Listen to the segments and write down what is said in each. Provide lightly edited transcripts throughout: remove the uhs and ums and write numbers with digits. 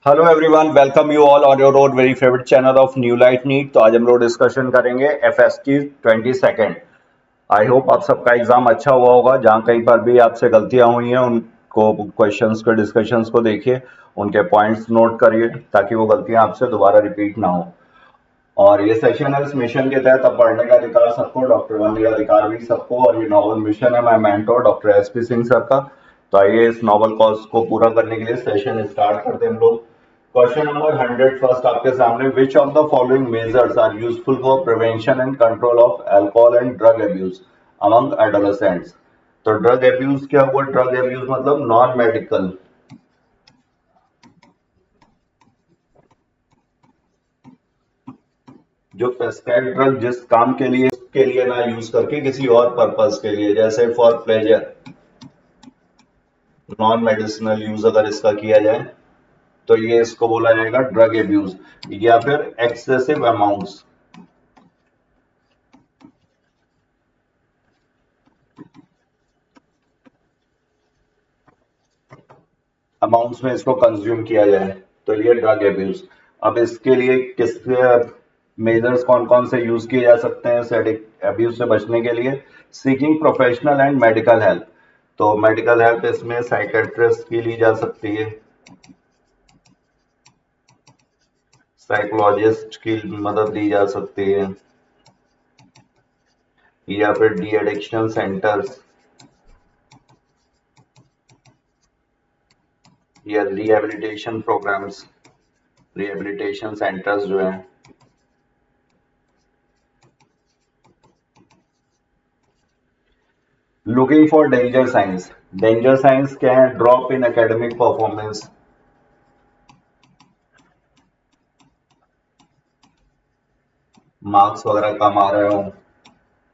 Hello everyone, welcome you all on your own very favourite channel of New Light NEET. तो आज हम लोग discussion करेंगे FST 22। I hope आप सबका एग्जाम अच्छा हुआ होगा। जहाँ कहीं पर भी आपसे गलतियां हुई हैं उनको क्वेश्चंस के डिस्कशंस को देखिए, उनके पॉइंट्स नोट करिए ताकि वो गलतियां आपसे दोबारा रिपीट ना हो। और ये सेशन है, इस मिशन के तहत अब पढ़ने का अधिकार सबको, डॉक्टर बनने का अधिकार भी सबको। और ये नॉवल मिशन है my mentor doctor SP Singh sir का। तो आइए इस नॉवल कॉज को पूरा करने के लिए सेशन स्टार्ट करते हैं हम लोग। क्वेश्चन नंबर 100 फर्स्ट आपके सामने, which of the following measures are useful for prevention and control of alcohol and drug abuse among adolescents. तो ड्रग अब्यूज क्या हुआ? ड्रग अब्यूज मतलब नॉन मेडिकल, जो प्रेस्क्राइब ड्रग जिस काम के लिए उसके लिए ना यूज करके किसी और पर्पस के लिए, जैसे for pleasure, non medicinal use अगर इसका किया जाए तो ये इसको बोला जाएगा ड्रग एब्यूज। या फिर एक्सेसिव अमाउंट्स, अमाउंट्स में इसको कंज्यूम किया जाए तो ये ड्रग एब्यूज। अब इसके लिए किस मेजर्स कौन कौन से यूज किए जा सकते हैं इस एब्यूज से बचने के लिए? Seeking professional and medical help. तो मेडिकल हेल्प इसमें साइकेट्रिस्ट की ली जा सकती है, साइकोलॉजिस्ट की मदद ली जा सकती है, या फिर डी एडिक्शन सेंटर्स या रिहेबिलिटेशन प्रोग्राम्स, रिहेबिलिटेशन सेंटर्स जो हैं। Looking for danger science, danger science क्या है? Drop in academic performance, marks वगैरह कम आ रहे हो,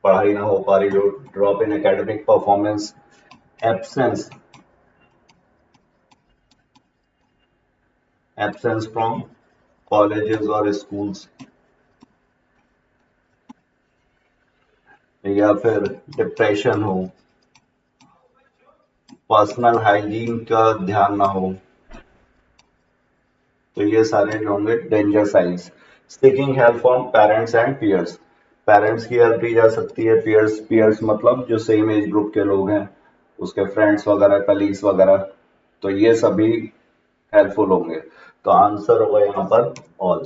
पढ़ाई ना हो पा रही हो, drop in academic performance, absence, absence from colleges और स्कूल्स, या फिर डिप्रेशन हो, पर्सनल हाइजीन का ध्यान ना हो। तो ये सारे जो होंगे danger signs. Seeking help from parents and peers, parents की हेल्प ली जा सकती है। पियर्स, पियर्स मतलब जो सेम एज ग्रुप के लोग हैं, उसके फ्रेंड्स वगैरह, कलीग्स वगैरह, तो ये सभी हेल्पफुल होंगे। तो आंसर होगा यहाँ पर all.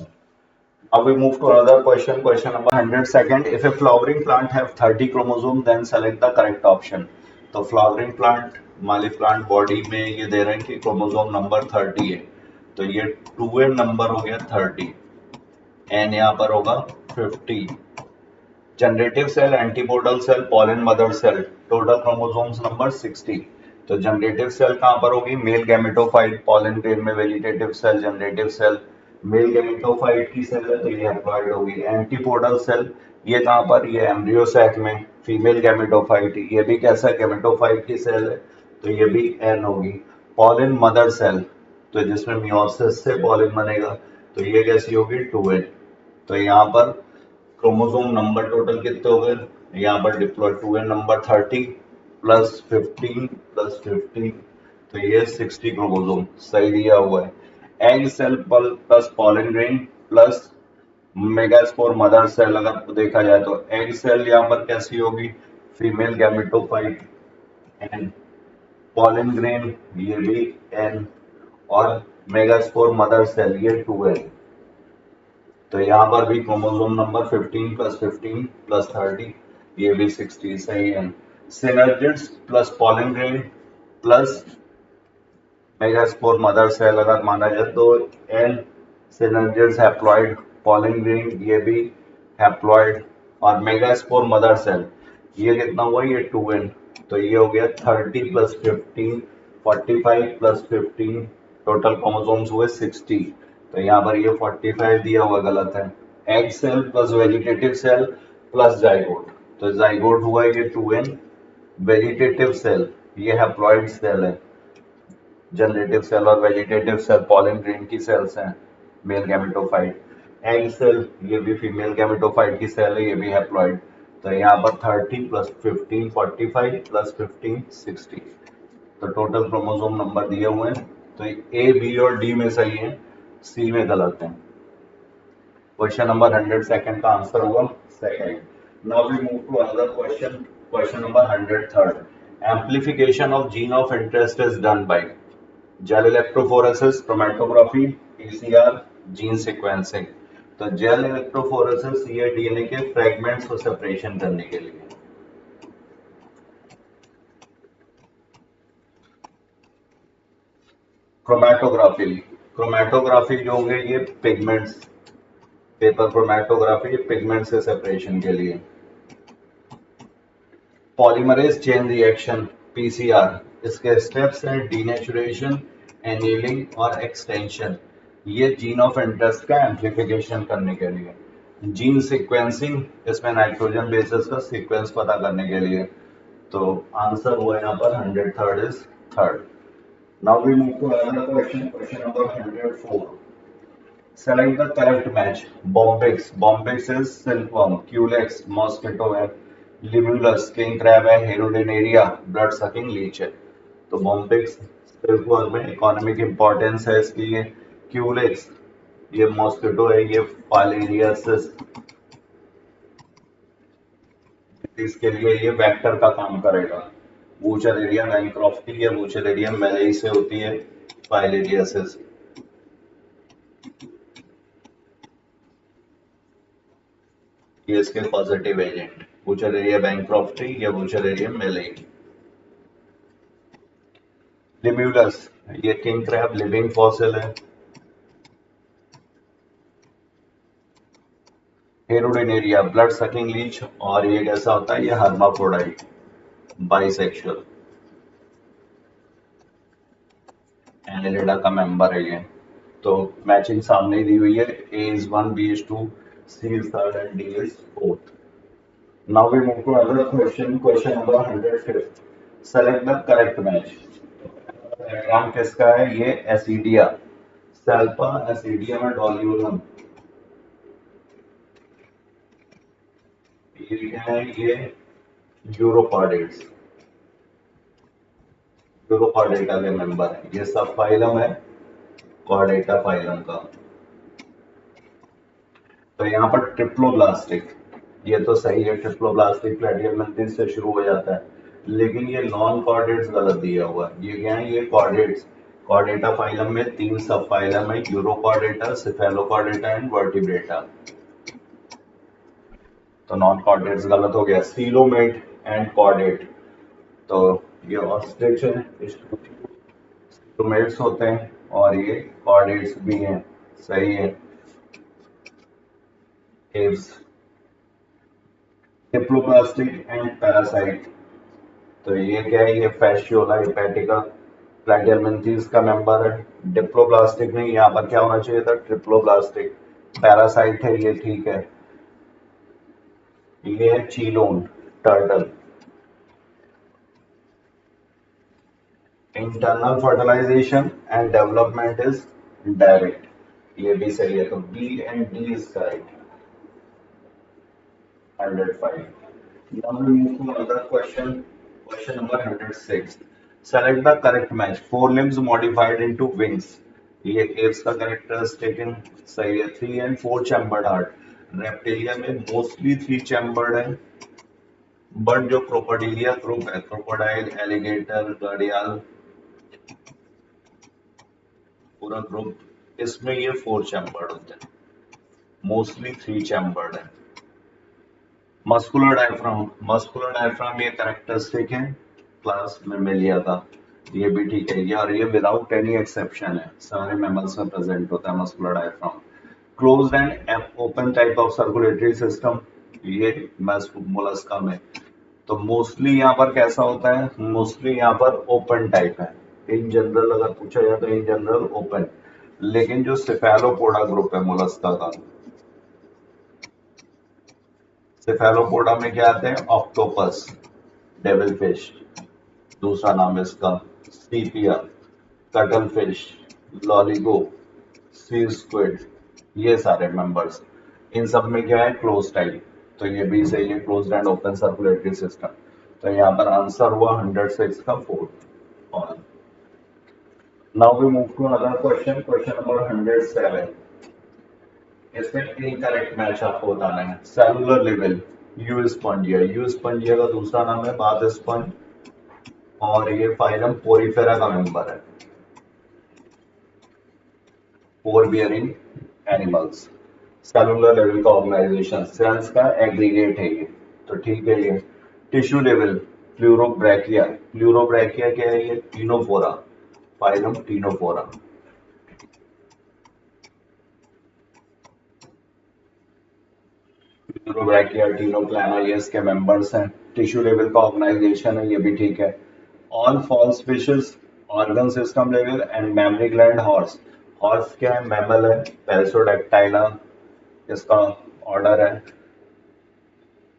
Now we move to another question. Question number 102nd. If a flowering plant have 30 chromosome, then select the correct option. तो फ्लावरिंग प्लांट, माली प्लांट बॉडी में ये दे रहे हैं कि क्रोमोसोम नंबर 30 है, तो ये 2n नंबर हो गया 30, n यहाँ पर होगा 50। Generative cell, antipodal cell, pollen mother cell, total chromosomes number 60। तो जनरेटिव सेल कहाँ पर होगी? मेल गैमेटोफाइट, पॉलन ग्रेन में vegetative cell, generative cell male gametophyte की सेल है तो ये हैप्लॉइड होगी। एंटीपोडल सेल ये कहाँ पर? ये एम्ब्रियो सैक में, फीमेल गैमेटोफाइट, ये भी कैसा गैमेटोफाइट की सेल है तो ये भी एन होगी। पॉलन मदर सेल, तो जिसमें मियोसिस से पॉलन बनेगा, तो ये कैसी होगी? 2n। तो यहाँ पर क्रोमोसोम नंबर टोटल कितने हो गए? यहाँ पर deploy 2n number 30 plus 15 plus 15, तो ये 60 क्रोमोसोम सही दिया हुआ है। Egg cell plus pollen grain plus megaspore mother cell अगर देखा जाए तो एग सेल यहाँ पर कैसी होगी? Female gametophyte n, pollen grain ये भी एन, और मेगास्पोर मदर सेल ये 2n। तो यहाँ पर भी क्रोमोसोम नंबर 15 प्लस 15 प्लस 30 ये भी 60 सही है। Synergids plus pollen grain plus megaspore mother cell अगर माना जाए तो n synergids haploid, pollen grain ये भी हैप्लॉइड, और मेगास्पोर मदर सेल ये कितना हुआ? ये 2n। तो ये हो गया 30 प्लस 15 45 प्लस 15, टोटल क्रोमोसोम्स हुए 60। तो यहाँ पर ये 45 दिया हुआ गलत है। Egg cell plus vegetative cell plus zygote, तो जाइगोट हुआ ये 2n। वेजिटेटिव सेल ये हैप्लॉइड सेल है, जनरेटिव सेल और वेजिटेटिव सेल पॉलन ग्रेन की सेल्स हैं, मेल गैमेटोफाइट। एग सेल ये भी फीमेल गैमेटोफाइट की सेल है, ये भी हैप्लॉइड। तो यहाँ पर 30 प्लस 15 45 प्लस 15 60। तो टोटल क्रोमोसोम नंबर दिए हुए हैं, तो ए बी और डी में सही है। सी में गलत है। क्वेश्चन नंबर 102 का आंसर हुआ second. Now we move to another question, question number 103। Amplification of gene of interest is done by gel electrophoresis, chromatography, PCR, gene sequencing. तो जेल इलेक्ट्रोफोरेसिस ये डीएनए के फ्रेगमेंट्स को सेपरेशन करने के लिए, chromatography, chromatography जो होंगे ये पिगमेंट्स, पेपर क्रोमैटोग्राफी पिगमेंट से सेपरेशन के लिए, पॉलीमरेज चेन रिएक्शन पीसीआर, इसके स्टेप्स हैं डीनेचुरेशन, एनीलिंग और एक्सटेंशन, ये जीन ऑफ इंटरेस्ट का एम्प्लीफिकेशन करने के लिए। जीन सीक्वेंसिंग, इसमें नाइट्रोजन बेसिस का सीक्वेंस पता करने के लिए। तो आंसर हुआ यहाँ पर 103 is third. Now we move to another question, question number 104। Select the correct match. Bombyx. Bombyx is silkworm. Culex mosquito है. Limulus king crab है. Herodinaria blood sucking leech है. तो Bombyx silkworm में इकोनॉमिक इंपॉर्टेंस है इसकी ये. Culex ये mosquito है, ये फाइलेरियासिस इसके लिए ये वेक्टर का काम करेगा. वूचरेरिया बैंक्रॉफ्टी या वूचरेरिया मेलेई से होती है फाइलेरियासिस. ये इसके पॉजिटिव एजेंट वूचरेरिया बैंक्रॉफ्टी या वूचरेरिया मेलेई. लिम्यूलस ये किंग क्रैब लिविंग फॉसिल है. हेरोडिनेरिया ब्लड सकिंग लीच, और ये कैसा होता है, ये हर्माफ्रोडाइट बाइसेक्सुअल एनेलिडा का मेंबर है ये. तो मैचिंग सामने ही दी हुई है, A is 1, B is 2, C is 3rd and D is 4th. Now we move to another question, question number 105. Select the correct match. Diagram किसका है, ये एसिडिया, सल्फा एसिडिया में डोल्यूलम. ये क्या है, ये यूरोकॉर्डेट्स, यूरोकॉर्डेटा के मेंबर है. ये सब फाइलम है कॉर्डेटा फाइलम का. तो यहाँ पर ट्रिप्लोब्लास्टिक, ये तो सही है, ट्रिप्लोब्लास्टिक प्लेटियलमेंथिस से शुरू हो जाता है, लेकिन ये नॉन कॉर्डेट्स गलत दिया हुआ है. ये क्या है, ये कॉर्डेट्स. कॉर्डेटा फाइलम में 3 सब फाइलम है, यूरोकॉर्डेटा, सिफेलोकॉर्डेटा एंड वर्टिब्रेटा. तो नॉन कॉर्डेट्स गलत हो गया. सीलोमेट एंड कॉर्डेट, तो ये ऑस्ट्रिच है, सीलोमेट्स होते हैं और ये कॉर्डेट्स भी हैं, सही है. डिप्लोप्लास्टिक एंड पैरासाइट, तो ये क्या है, ये फैशियोला हेपेटिका प्लैटियलमेंथिस का मेंबर है. डिप्लोप्लास्टिक नहीं, यहाँ पर क्या होना चाहिए था, ट्रिप्लोप्लास्टिक. पैरासाइट है ये, ठीक है. ये है Chelone turtle. Internal fertilisation and development is direct, ये भी सही है. तो B and D is correct. 105. Now we move to another question. Question number 106. Select the correct match. 4 limbs modified into wings. ये एप्स का कैरेक्टरिस्टिक है, सही है. 3 and 4 चैम्बर्ड हार्ट. रेप्टिलिया में मोस्टली 3 चैम्बर्ड है, बट जो क्रोकोडिलिया ग्रुप है, crocodile, alligator, घड़ियाल, पूरा ग्रुप, इसमें ये 4 चैम्बर्ड होते हैं, मोस्टली 3 चैम्बर्ड है. मस्कुलर डायफ्राम, मस्कुलर डायफ्राम ये कैरेक्टरिस्टिक है क्लास मेमेलिया का, ये भी ठीक है. ये और ये विदाउट एनी एक्सेप्शन है, सारे मैमल्स में प्रेजेंट होता है muscular diaphragm. Closed and open type of circulatory system, ये मोलस्का में. तो मोस्टली यहाँ पर कैसा होता है, मोस्टली यहाँ पर ओपन टाइप है. इन जनरल अगर पूछा जाए तो इन जनरल ओपन, लेकिन जो सिफेलोपोडा ग्रुप है मोलस्का का, सिफेलोपोडा में क्या आते हैं, ऑक्टोपस, डेविल फिश, दूसरा नाम है इसका, सीपिया, कटल फिश, लॉलीगो, सी स्क्विड, ये सारे मेंबर्स. इन सब में क्या है, क्लोज टाइप. तो ये भी सही है, closed and open circulatory system. तो यहाँ पर आंसर हुआ 106 का 4. और now we move to another question, question number 107। इसमें इनकरेक्ट मैच आपको बताना है। Cellular level, Euspongia, Euspongia का दूसरा नाम है बाथ स्पंज, और ये फाइलम पोरीफेरा का मेंबर है, पोर बियरिंग एनिमल्स। सेलुलर लेवल का ऑर्गेनाइजेशन, सेल्स का एग्रीगेट है ये, तो ठीक है ये। टिश्यू लेवल, प्लूरोब्रैकिया, प्लूरोब्रैकिया क्या है ये, Ctenophora, phylum Ctenophora. Pleurobrachia, Ctenoplana, ये इसके मेंबर्स हैं। टिश्यू लेवल का ऑर्गेनाइजेशन है, ये भी ठीक है। All false fishes, organ system level and mammary gland, horse, horse क्या है, मैमल है, पैरासोडैक्टाइला इसका ऑर्डर है।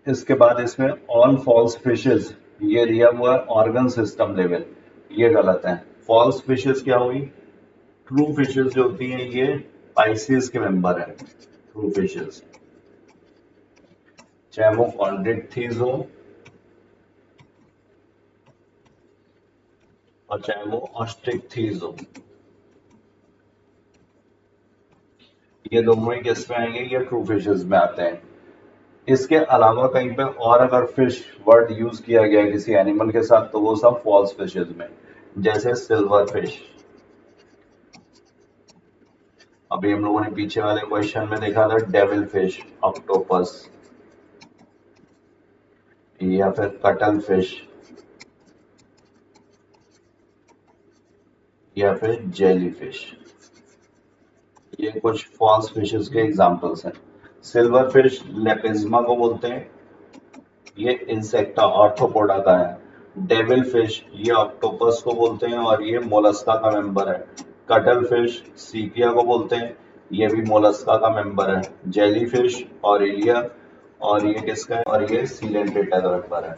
इसके बाद इसमें ऑल फॉल्स फिशेस, ये दिया हुआ है ऑर्गन सिस्टम लेवल, ये गलत है। फॉल्स फिशेस क्या हुई, ट्रू फिशेस जो होती हैं ये पाइसेस के मेंबर है, ट्रू फिशेस। चैमोकॉन्ड्रिड थीजो और चैमो ऑस्ट्रिक थीजो, ये दोनों ही किस में आएंगे, ये ट्रू फिशेस में आते हैं। इसके अलावा कहीं पे और अगर फिश वर्ड यूज किया गया है किसी एनिमल के साथ तो वो सब फॉल्स फिशेस में, जैसे सिल्वर फिश। अभी हम लोगों ने पीछे वाले क्वेश्चन में देखा था डेविल फिश, ऑक्टोपस, या फिर कटल फिश, या फिर जेली फिश, ये कुछ फॉल्स फिशेस के एग्जांपल्स हैं। सिल्वर फिश लेपिज्मा को बोलते हैं, ये इंसेक्टा ऑर्थोपोडा का है। डेविल फिश ये ऑक्टोपस को बोलते हैं और ये मोलस्का का मेंबर है। कटल फिश सीपिया को बोलते हैं, ये भी मोलस्का का मेंबर है। जेली फिश ऑरेलिया, और ये किसका है, और ये सीलेंट्रेटा का मेंबर है।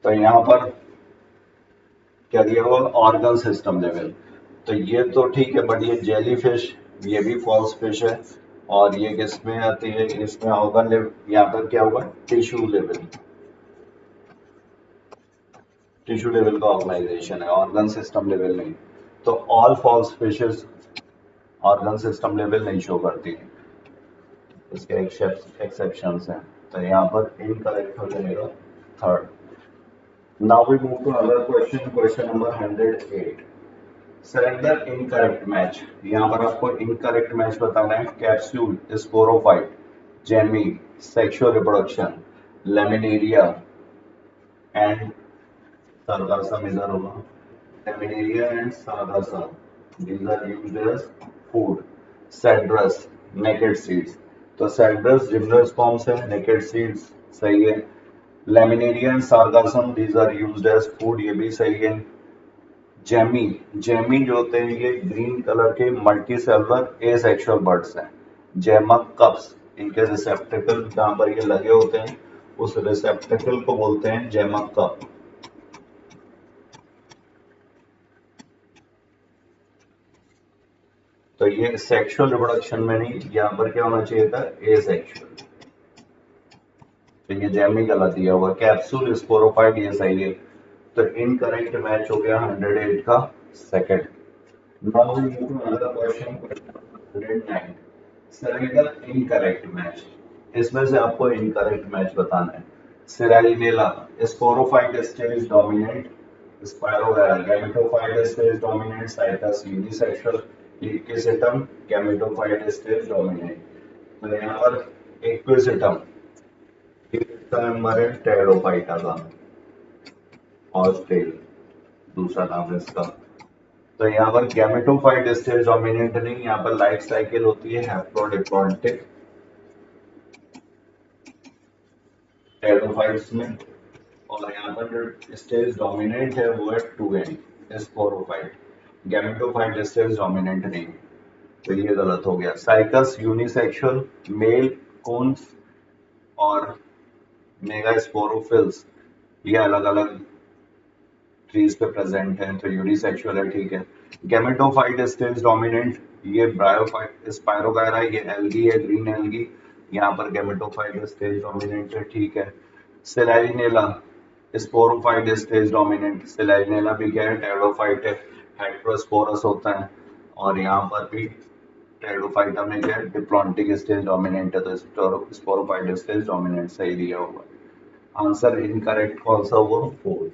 तो यहाँ पर क्या दिया हुआ, ऑर्गन सिस्टम लेवल, तो ये तो ठीक है, बट ये जेली फिश ये भी फॉल्स फिश है, और ये किस में आती है, इसमें ऑर्गन लेवल, यहाँ पर क्या होगा, टिश्यू लेवल, टिश्यू लेवल का ऑर्गेनाइजेशन है, ऑर्गन सिस्टम लेवल नहीं। तो all false fishes organ system level नहीं शो करती, इसके एक्सेप्शंस हैं। तो यहाँ पर इनकरेक्ट हो जाएगा third. Now we move to other question, question number 108। Select the incorrect match, यहाँ पर आपको इनकरेक्ट मैच बताना है। Capsule, sporophyte, gemmae, sexual reproduction, Laminaria and sargassum इधर होगा, Laminaria and sargassum, these are used as food. Cedrus, naked seeds, तो cedrus gymnosperms है, naked seeds सही है। Laminaria and sargassum, these are used as food, ये भी सही है। जेमी, जेमी जो होते हैं ये ग्रीन कलर के मल्टी सेलुलर एसेक्सुअल बर्ड्स हैं। जेमा कप्स, इनके रिसेप्टिकल जहां पर ये लगे होते हैं उस रिसेप्टिकल को बोलते हैं जेमा कप। तो ये सेक्सुअल रिप्रोडक्शन में नहीं, यहाँ पर क्या होना चाहिए था, एसेक्सुअल, तो ये जेमी गलत दिया हुआ। कैप्सूल स्पोरोफाइट ये सही है, तो इनकरेक्ट मैच हो गया 108 का second. Now we move to another question, question 109। Select the incorrect match, इसमें से आपको इनकरेक्ट मैच बताना है। Selaginella, sporophyte stage dominant, Spirogyra, gametophyte stage dominant, Cycas unisexual, Equisetum, gametophyte stage dominant. तो यहाँ पर इक्विसेटम इसका नंबर है टेरोफाइटा का, ऑस्ट्रेल दूसरा नाम है इसका। तो यहाँ पर गैमेटोफाइट स्टेज डोमिनेंट नहीं, यहाँ पर लाइफ साइकिल होती है हैप्लोडिप्लॉइडिक टेरोफाइट्स में, और यहाँ पर जो स्टेज डोमिनेंट है वो है 2n sporophyte, gametophyte stage dominant नहीं, तो ये गलत हो गया। साइकस यूनिसेक्सुअल, मेल कोन्स और मेगास्पोरोफिल्स ये अलग अलग ट्रीज पे प्रेजेंट हैं, तो यूनिसेक्सुअल है, ठीक है। गैमेटोफाइट स्टेज डोमिनेंट, ये ब्रायोफाइट स्पायरोगायरा, ये एल्गी है, ग्रीन एल्गी, यहाँ पर गैमेटोफाइट स्टेज डोमिनेंट है, ठीक है। सेलारिनेला स्पोरोफाइट स्टेज डोमिनेंट, सिलेजनेला भी क्या है, टेरोफाइट है, हेट्रोस्पोरस होता है, और यहाँ पर भी टेरोफाइटा में क्या है, डिप्लॉन्टिक स्टेज डोमिनेंट है, तो स्पोरोफाइट स्टेज डोमिनेंट सही दिया हुआ है। आंसर इनकरेक्ट कौन सा हुआ, 4।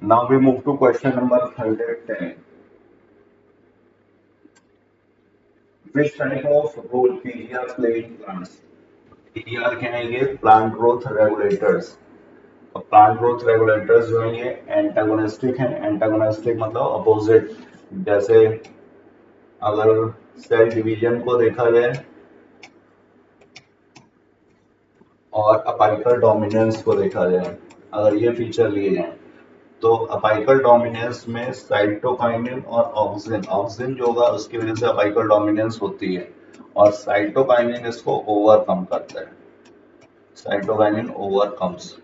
Now we move to question number 110। Which type of role PGR play in plants? PGR क्या है, ये प्लांट ग्रोथ रेगुलेटर्स। और प्लांट ग्रोथ रेगुलेटर्स जो है ये एंटागोनिस्टिक है। एंटागोनिस्टिक मतलब अपोजिट। जैसे अगर सेल डिवीजन को देखा जाए और अपाइकल डोमिनेंस को देखा जाए, अगर ये फीचर लिए जाए, तो अपाइकल डोमिनेंस में साइटोकाइनिन और ऑक्सिन, ऑक्सिन जो होगा उसकी वजह से अपाइकल डोमिनेंस होती है, और साइटोकाइनिन इसको ओवरकम करता है। Cytokinin overcomes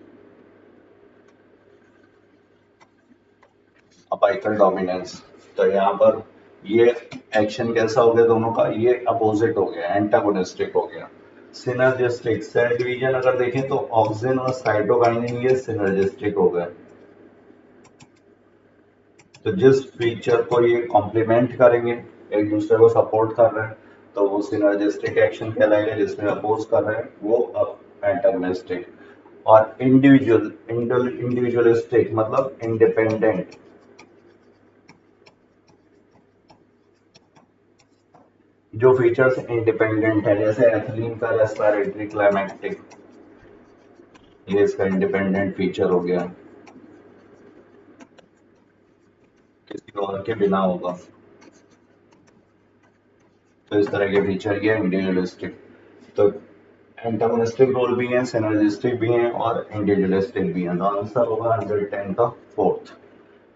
apical dominance. तो यहाँ पर ये एक्शन कैसा हो गया दोनों का, ये अपोजिट हो गया, एंटागोनिस्टिक हो गया। सिनर्जिस्टिक, सेल डिवीजन अगर देखें तो ऑक्सिन और साइटोकाइनिन ये सिनर्जिस्टिक हो गए। तो जिस फीचर को ये कॉम्प्लीमेंट करेंगे, एक दूसरे को सपोर्ट कर रहे हैं, तो वो सिनर्जिस्टिक एक्शन कहलाएगा। जिसमें अपोज कर रहे हैं वो अब एंटागोनिस्टिक। और इंडिविजुअलिस्टिक मतलब इंडिपेंडेंट। जो फीचर्स इंडिपेंडेंट है, जैसे एथिलीन का रेस्पिरेटरी क्लाइमैक्टिक, ये इसका इंडिपेंडेंट फीचर हो गया, किसी और के बिना होगा। तो इस तरह के फीचर ये इंडिविजुअलिस्टिक। तो एंटागोनिस्टिक रोल भी है, सिनर्जिस्टिक भी है और इंडिविजुअलिस्टिक भी है। तो आंसर होगा 110 का 4th।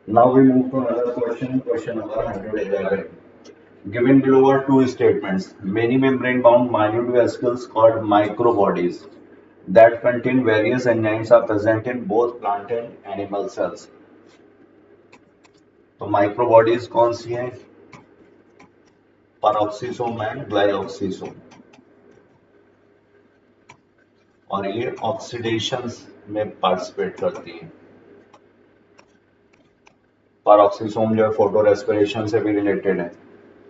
Now we move to another question, question number 111। Given below are two statements. Many membrane-bound minute vesicles called microbodies that contain various enzymes are present in both plant and animal cells. तो microbodies कौन सी हैं? Peroxisome and glyoxysome. और ये oxidation में participate करती हैं। Peroxisome जो है फोटो रेस्पिरेशन से भी रिलेटेड है,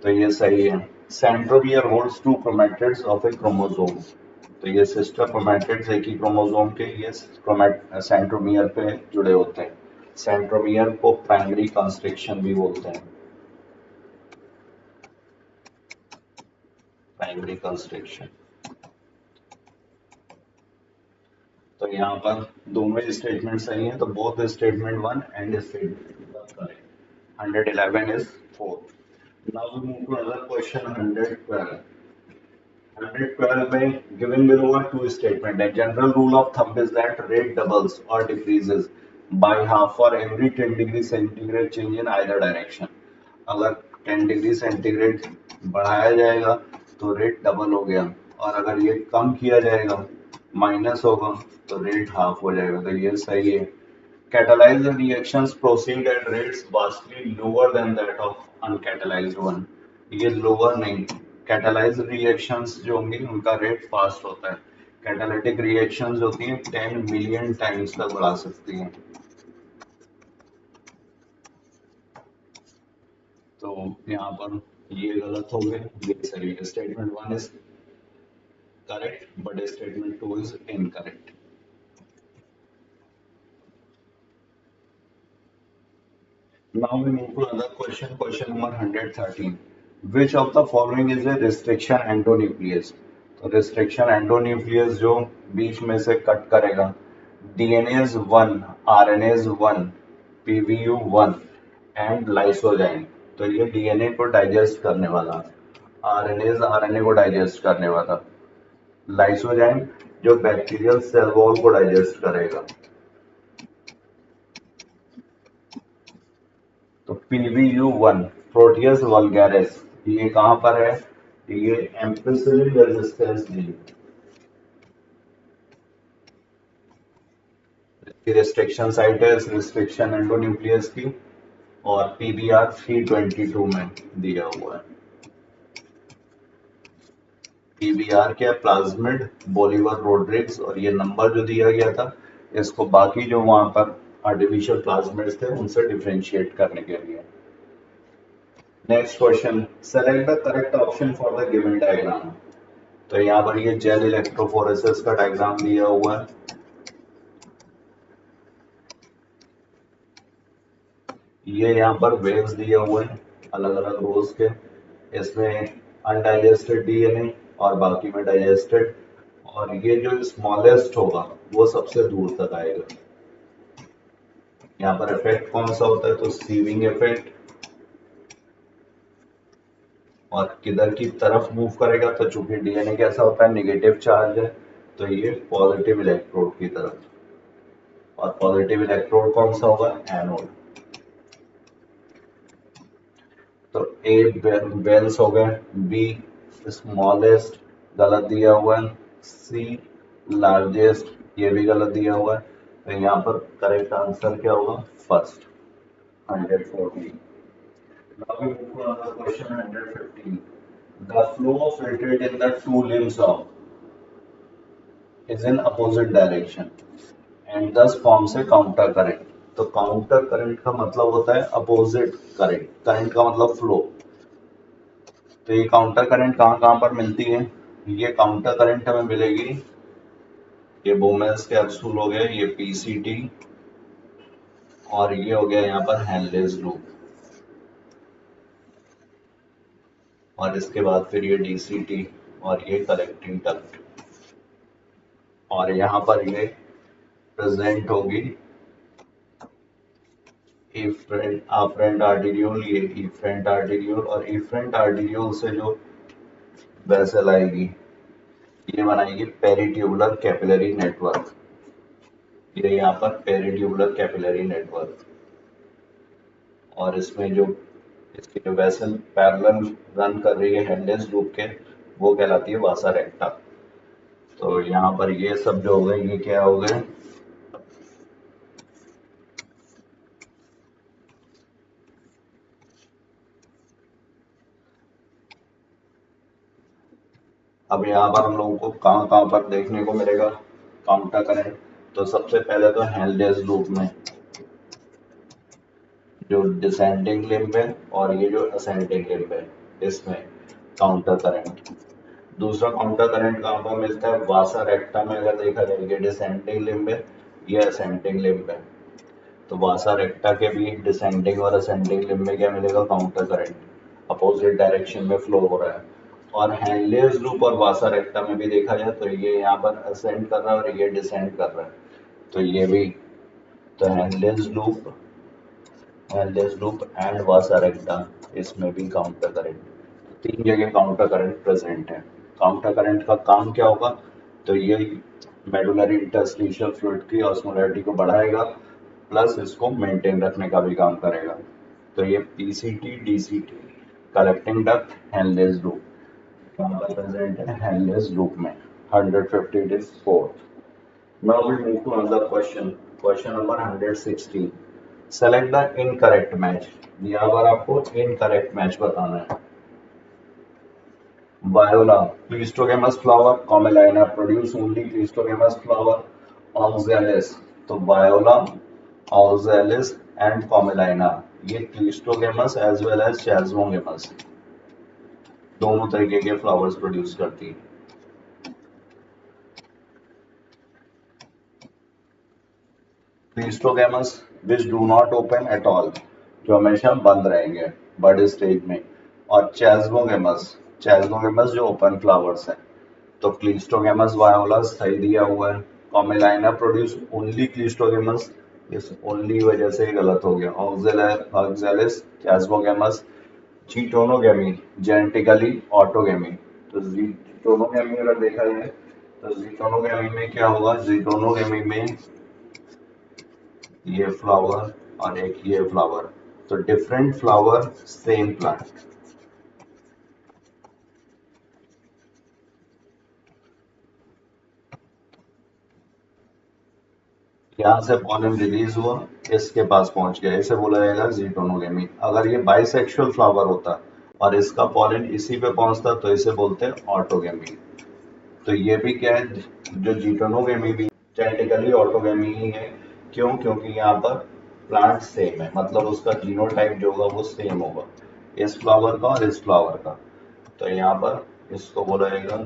तो ये सही है। Centromere holds two chromatids of a chromosome. तो ये सिस्टर क्रोमैटिड्स एक ही क्रोमोसोम के ये सेंट्रोमियर पे जुड़े होते हैं। सेंट्रोमियर को प्राइमरी कंस्ट्रिक्शन भी बोलते हैं, प्राइमरी कंस्ट्रिक्शन। तो यहाँ पर दोनों स्टेटमेंट सही है, तो both statement 1 and statement 2 correct. 111 is 4। Now we move to other question 112। 112 में given below are two statement. A general rule of thumb is that rate doubles or decreases by half for every 10 degree centigrade change in either direction. अगर 10 degree centigrade बढ़ाया जाएगा तो rate double हो गया, और अगर ये कम किया जाएगा माइनस होगा तो रेट हाफ हो जाएगा। तो ये सही है। Catalyzed reactions proceed at rates vastly lower than that of uncatalyzed one. ये lower नहीं, catalyzed reactions जो होंगी उनका रेट फास्ट होता है। कैटालिटिक रिएक्शंस होती हैं 10 मिलियन टाइम्स तक बढ़ा सकती हैं। तो यहाँ पर ये गलत हो गए, ये सही है। Statement 1 is correct but statement 2 is incorrect. Now we move to another question, question number 113. Which of the following is a restriction endonuclease? तो restriction endonuclease जो बीच में से कट करेगा, DNA is 1, RNA is 1, PVU 1 and lysozyme। तो ये DNA को digest करने वाला, RNA is RNA को डाइजेस्ट करने वाला, lysozyme जो बैक्टीरियल सेल वॉल को डाइजेस्ट करेगा। तो PVU1 प्रोटियस वल्गैरिस ये कहां पर है? ये ampicillin resistance gene, restriction site है इस रिस्ट्रिक्शन एंडोन्यूक्लियस की, और PBR 322 में दिया हुआ है। PBR क्या, प्लाज्मिड बोलीवर रोड्रिग्स, और ये नंबर जो दिया गया था इसको बाकी जो वहां पर आर्टिफिशियल प्लाज्मिड्स थे उनसे डिफरेंशिएट करने के लिए। Next question, select the correct option for the given diagram. तो यहाँ पर ये जेल इलेक्ट्रोफोरेसिस का डायग्राम दिया हुआ है। ये यहाँ पर वेव्स दिए हुए हैं अलग अलग रोज के, इसमें अनडाइजेस्टेड डीएनए और बाकी में डाइजेस्टेड, और ये जो स्मॉलेस्ट होगा वो सबसे दूर तक आएगा। यहाँ पर इफेक्ट कौन सा होता है, तो सीविंग इफेक्ट, और किधर की तरफ मूव करेगा, तो चूंकि डीएनए कैसा होता है, नेगेटिव चार्ज है, तो ये पॉजिटिव इलेक्ट्रोड की तरफ, और पॉजिटिव इलेक्ट्रोड कौन सा होगा, एनोड। तो ए बेल्स हो गए, बी स्मॉलेस्ट गलत दिया हुआ है, सी लार्जेस्ट ये भी गलत दिया हुआ है, तो यहाँ पर करेक्ट आंसर क्या होगा, first 140। Now we move to another question 115. The flow filtered in the two limbs of is in opposite direction and thus forms a counter current. तो काउंटर करंट का मतलब होता है अपोजिट करंट, करंट का मतलब flow. तो ये counter current कहाँ कहाँ पर मिलती है, ये काउंटर करंट हमें मिलेगी, ये बोमेल्स कैप्सूल हो गया, ये पीसीटी, और ये हो गया यहाँ पर हेनलेज लूप, और इसके बाद फिर ये डीसीटी और ये कलेक्टिंग डक्ट, और यहाँ पर ये प्रेजेंट होगी afferent आर्टेरियोल, ये इफरेंट आर्टेरियोल, और इफरेंट आर्टेरियोल से जो वेसल आएगी ये बनाएगी पेरिट्यूबुलर कैपिलरी नेटवर्क, ये यहाँ पर पेरिट्यूबुलर कैपिलरी नेटवर्क, और इसमें जो इसकी जो वेसल पैरेलल रन कर रही है हेडलेस लूप के, वो कहलाती है वासा रेक्टा। तो यहाँ पर ये सब जो हो गए ये क्या हो गए, अब यहाँ पर हम लोगों को कहाँ कहाँ पर देखने को मिलेगा काउंटर करंट। तो सबसे पहले तो हेडलेस लूप में जो डिसेंडिंग लिम्ब है और ये जो असेंडिंग लिम्ब है, इसमें काउंटर करंट। दूसरा काउंटर करंट कहाँ पर मिलता है, वासा रेक्टा में। अगर देखा जाए ये डिसेंडिंग लिम्ब है, ये असेंडिंग लिम्ब है, तो वासा रेक्टा के भी डिसेंडिंग और असेंडिंग लिम्ब में क्या मिलेगा, काउंटर करंट, अपोजिट डायरेक्शन में फ्लो हो रहा है। और हेनलेस लूप और वासा रेक्टा में भी देखा जाए तो ये यहाँ पर असेंड कर रहा है और ये डिसेंड कर रहा है, तो ये भी, तो हेनलेस लूप एंड वासा रेक्टा, इसमें भी काउंटर करंट, तीन जगह काउंटर करंट प्रेजेंट है। काउंटर करंट का काम क्या होगा, तो ये मेडुलरी इंटरस्टिशियल फ्लूइड की ऑस्मोलैरिटी को बढ़ाएगा, प्लस इसको मेंटेन रखने का भी काम करेगा। तो ये PCT, DCT, collecting duct, Henle's loop यहाँ पर प्रेजेंट है हेनलेस लूप में। 150 is fourth. Now we move to another question. Question number 116. Select the incorrect match. यहाँ पर आपको incorrect match बताना है। Viola, Cleistogamous flower, Commelina produce only Cleistogamous flower. Oxalis, तो Viola, Oxalis and Commelina ये Cleistogamous as well as Chasmogamous दोनों तरीके के फ्लावर्स प्रोड्यूस करती है। Cleistogamous which do not open at all, जो हमेशा बंद रहेंगे बर्ड स्टेज में, और चैजमोगेमस जो ओपन फ्लावर्स हैं। तो क्लीस्टोगैमस वायोला सही दिया हुआ है। कॉमेलाइना प्रोड्यूस ओनली क्लीस्टोगैमस, इस ओनली वजह से गलत हो गया। ऑक्जेलिस चैजमोगेमस, जीटोनोगेमी जेनेटिकली ऑटोगेमी, तो जीटोनोगेमी अगर देखा जाए तो जीटोनोगेमी में क्या होगा, जीटोनोगेमी में ये फ्लावर और एक ये फ्लावर, तो डिफरेंट फ्लावर सेम प्लांट। यहाँ से पॉलन रिलीज हुआ, इसके पास पहुंच गया, इसे बोला जाएगा जीटोनोगेमी। अगर ये बाइसेक्सुअल फ्लावर होता और इसका पॉलन इसी पे पहुंचता तो इसे बोलते हैं ऑटोगेमी। तो ये भी क्या है, जो जीटोनोगेमी भी, जेनेटिकली ऑटोगेमी ही है। क्यों? क्योंकि यहाँ पर प्लांट सेम है, मतलब उसका जीनोटाइप जो होगा वो सेम होगा, इस फ्लावर का और इस फ्लावर का। तो यहाँ पर इसको बोला जाएगा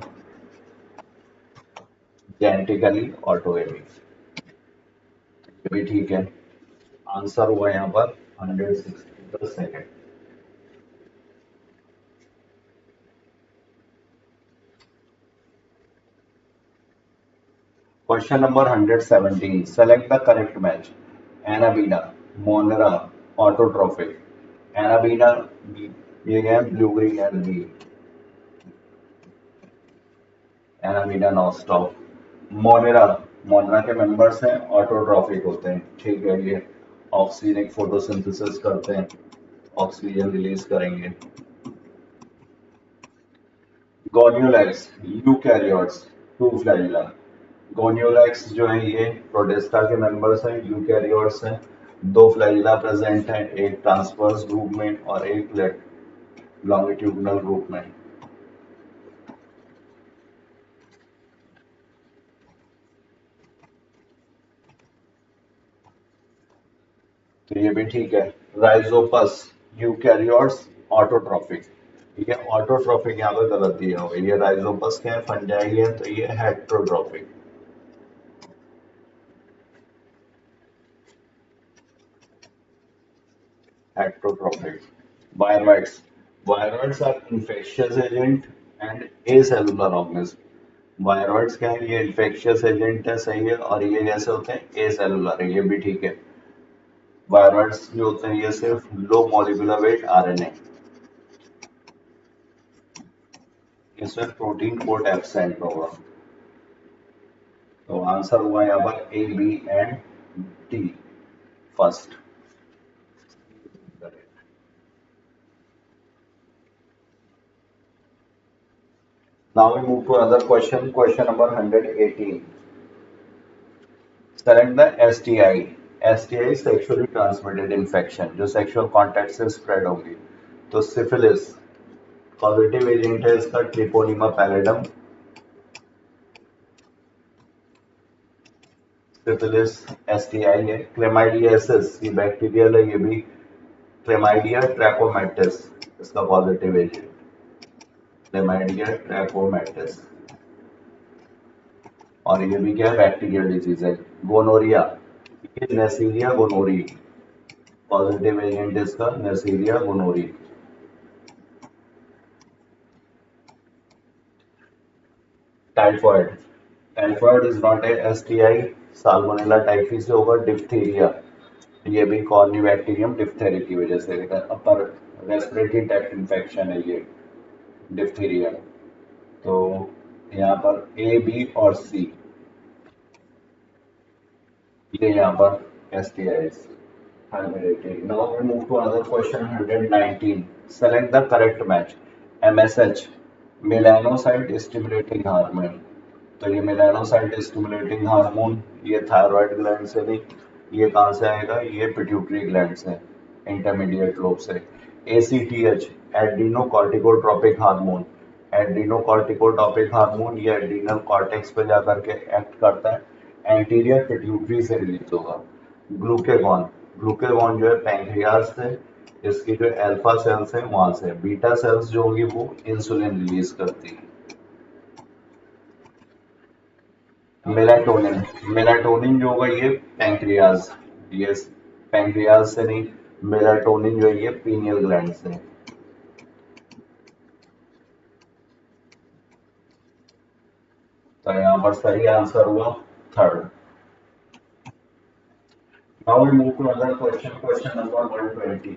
जेनेटिकली ऑटोगेमी। ये भी ठीक है। आंसर हुआ यहाँ पर 160 second. Question number 117. Select the correct match. Anabina, Monera, Autotrophic. Anabina, ये है blue green algae, anabaena non-stop. Monera, Monera के मेंबर्स हैं, ऑटोट्रॉफिक होते हैं, ठीक है। ये ऑक्सीजन फोटोसिंथेसिस करते हैं, ऑक्सीजन रिलीज करेंगे। गोनियोलैक्स, यूकैरियोट्स, टू फ्लैजिला। गोनियोलैक्स जो है ये प्रोटिस्टा के मेंबर्स हैं, यूकैरियोट्स हैं। दो फ्लैजिला प्रेजेंट हैं, एक ट्रांसवर्स ग्रुप में और एक लॉन्गिट्यूडिनल ग्रुप में। तो ये भी ठीक है। Rhizopus, eukaryotes, autotrophic. ये ऑटोट्रॉफिक यहाँ पे गलत दिया हुआ है। ये राइजोपस के हैं, फंजाई है, तो ये heterotrophic. Heterotrophic. Viroids, viroids are infectious agent and acellular organism. Viroids क्या है? ये इन्फेक्शियस एजेंट है, सही है, और ये जैसे होते हैं एसेलुलर है, ये भी ठीक है। वायरॉइड्स जो होते हैं ये सिर्फ लो मॉलिक्यूलर वेट आरएनए, इसमें प्रोटीन कोट एब्सेंट होगा। तो आंसर हुआ यहाँ पर A, B and D first. Now we move to another question. Question number 118. Select the STI. STI sexually transmitted infection जो sexual contact से spread होगी। तो syphilis पॉजिटिव एजेंट है इसका ट्रिपोनिमा पैलिडम। सिफिलिस एसटीआई है। क्लेमाइडियासिस ये bacterial है, ये भी क्लेमाइडिया ट्रैकोमैटिस इसका पॉजिटिव एजेंट, क्लेमाइडिया ट्रैकोमैटिस। और ये भी क्या है? बैक्टीरियल डिजीज है। गोनोरिया, ये नेसीरिया गोनोरी, पॉजिटिव एजेंट इसका Neisseria gonorrhoeae. Typhoid, typhoid is not a STI, Salmonella typhi से होगा। डिप्थीरिया, ये भी कॉर्निबैक्टीरियम डिप्थेरी की वजह से, अपर रेस्पिरेटरी ट्रैक्ट इन्फेक्शन है ये डिप्थीरिया। तो यहाँ पर ए, बी और सी ये यहाँ पर STIs. 118. Now we move to another question. 119. Select the correct match. MSH, melanocyte stimulating hormone. तो ये मेलानोसाइट स्टिमुलेटिंग हार्मोन, ये थायराइड ग्लैंड से नहीं, ये कहाँ से आएगा? ये पिट्यूटरी ग्लैंड से, इंटरमीडिएट लोब से। ACTH, adrenocorticotropic hormone. Adrenocorticotropic hormone ये एड्रीनल कॉर्टेक्स पे जाकर के एक्ट करता है, एंटीरियर पिट्यूटरी से रिलीज होगा। ग्लूकेगॉन, ग्लूकेगॉन जो है पैंक्रियाज से, इसकी जो अल्फा सेल्स है वहां से। बीटा सेल्स जो होगी वो इंसुलिन रिलीज करती है। मेलाटोनिन, मेलाटोनिन जो होगा ये पैंक्रियाज, ये पैंक्रियाज से नहीं, मेलाटोनिन जो है ये पीनियल ग्लैंड से। तो यहाँ पर सही आंसर हुआ third. Now we move to other question. Question number 120.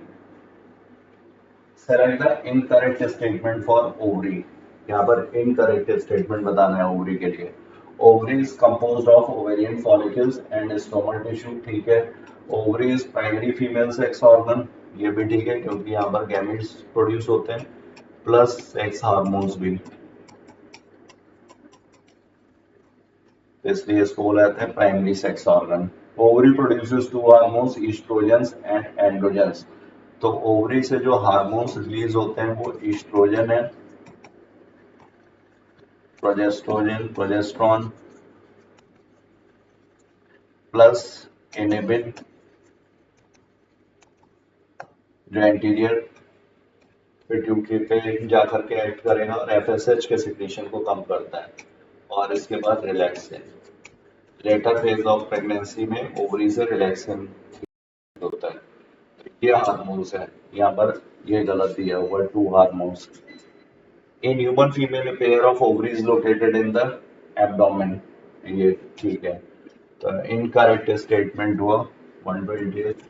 Select the incorrect statement for ovary. यहाँ पर इनकरेक्ट स्टेटमेंट बताना है ओवरी के लिए। Ovary is composed of ovarian follicles and stomal tissue, ठीक है। Ovary is primary female sex organ, ये भी ठीक है, क्योंकि यहाँ पर गैमेट्स प्रोड्यूस होते हैं प्लस सेक्स हार्मोन्स भी, इसलिए इसको बोला जाता है primary sex organ. Ovary produces two hormones, estrogens and androgens. तो ओवरी से जो हार्मोन्स रिलीज होते हैं वो ईस्ट्रोजन है, प्रोजेस्ट्रोजन, प्रोजेस्ट्रॉन प्लस इनिबिन जो एंटीरियर पिट्यूटरी पे जाकर के एक्ट करेगा और एफएसएच के सिक्रीशन को कम करता है, और इसके बाद relaxin. Later phase of pregnancy में ओवरी से रिलैक्सिन होता है। ये हार्मोन्स है, यहाँ पर ये गलत दिया हुआ 2 hormones. In human female pair of ovaries located in the abdomen, ये ठीक है। तो इनकरेक्ट स्टेटमेंट हुआ 128।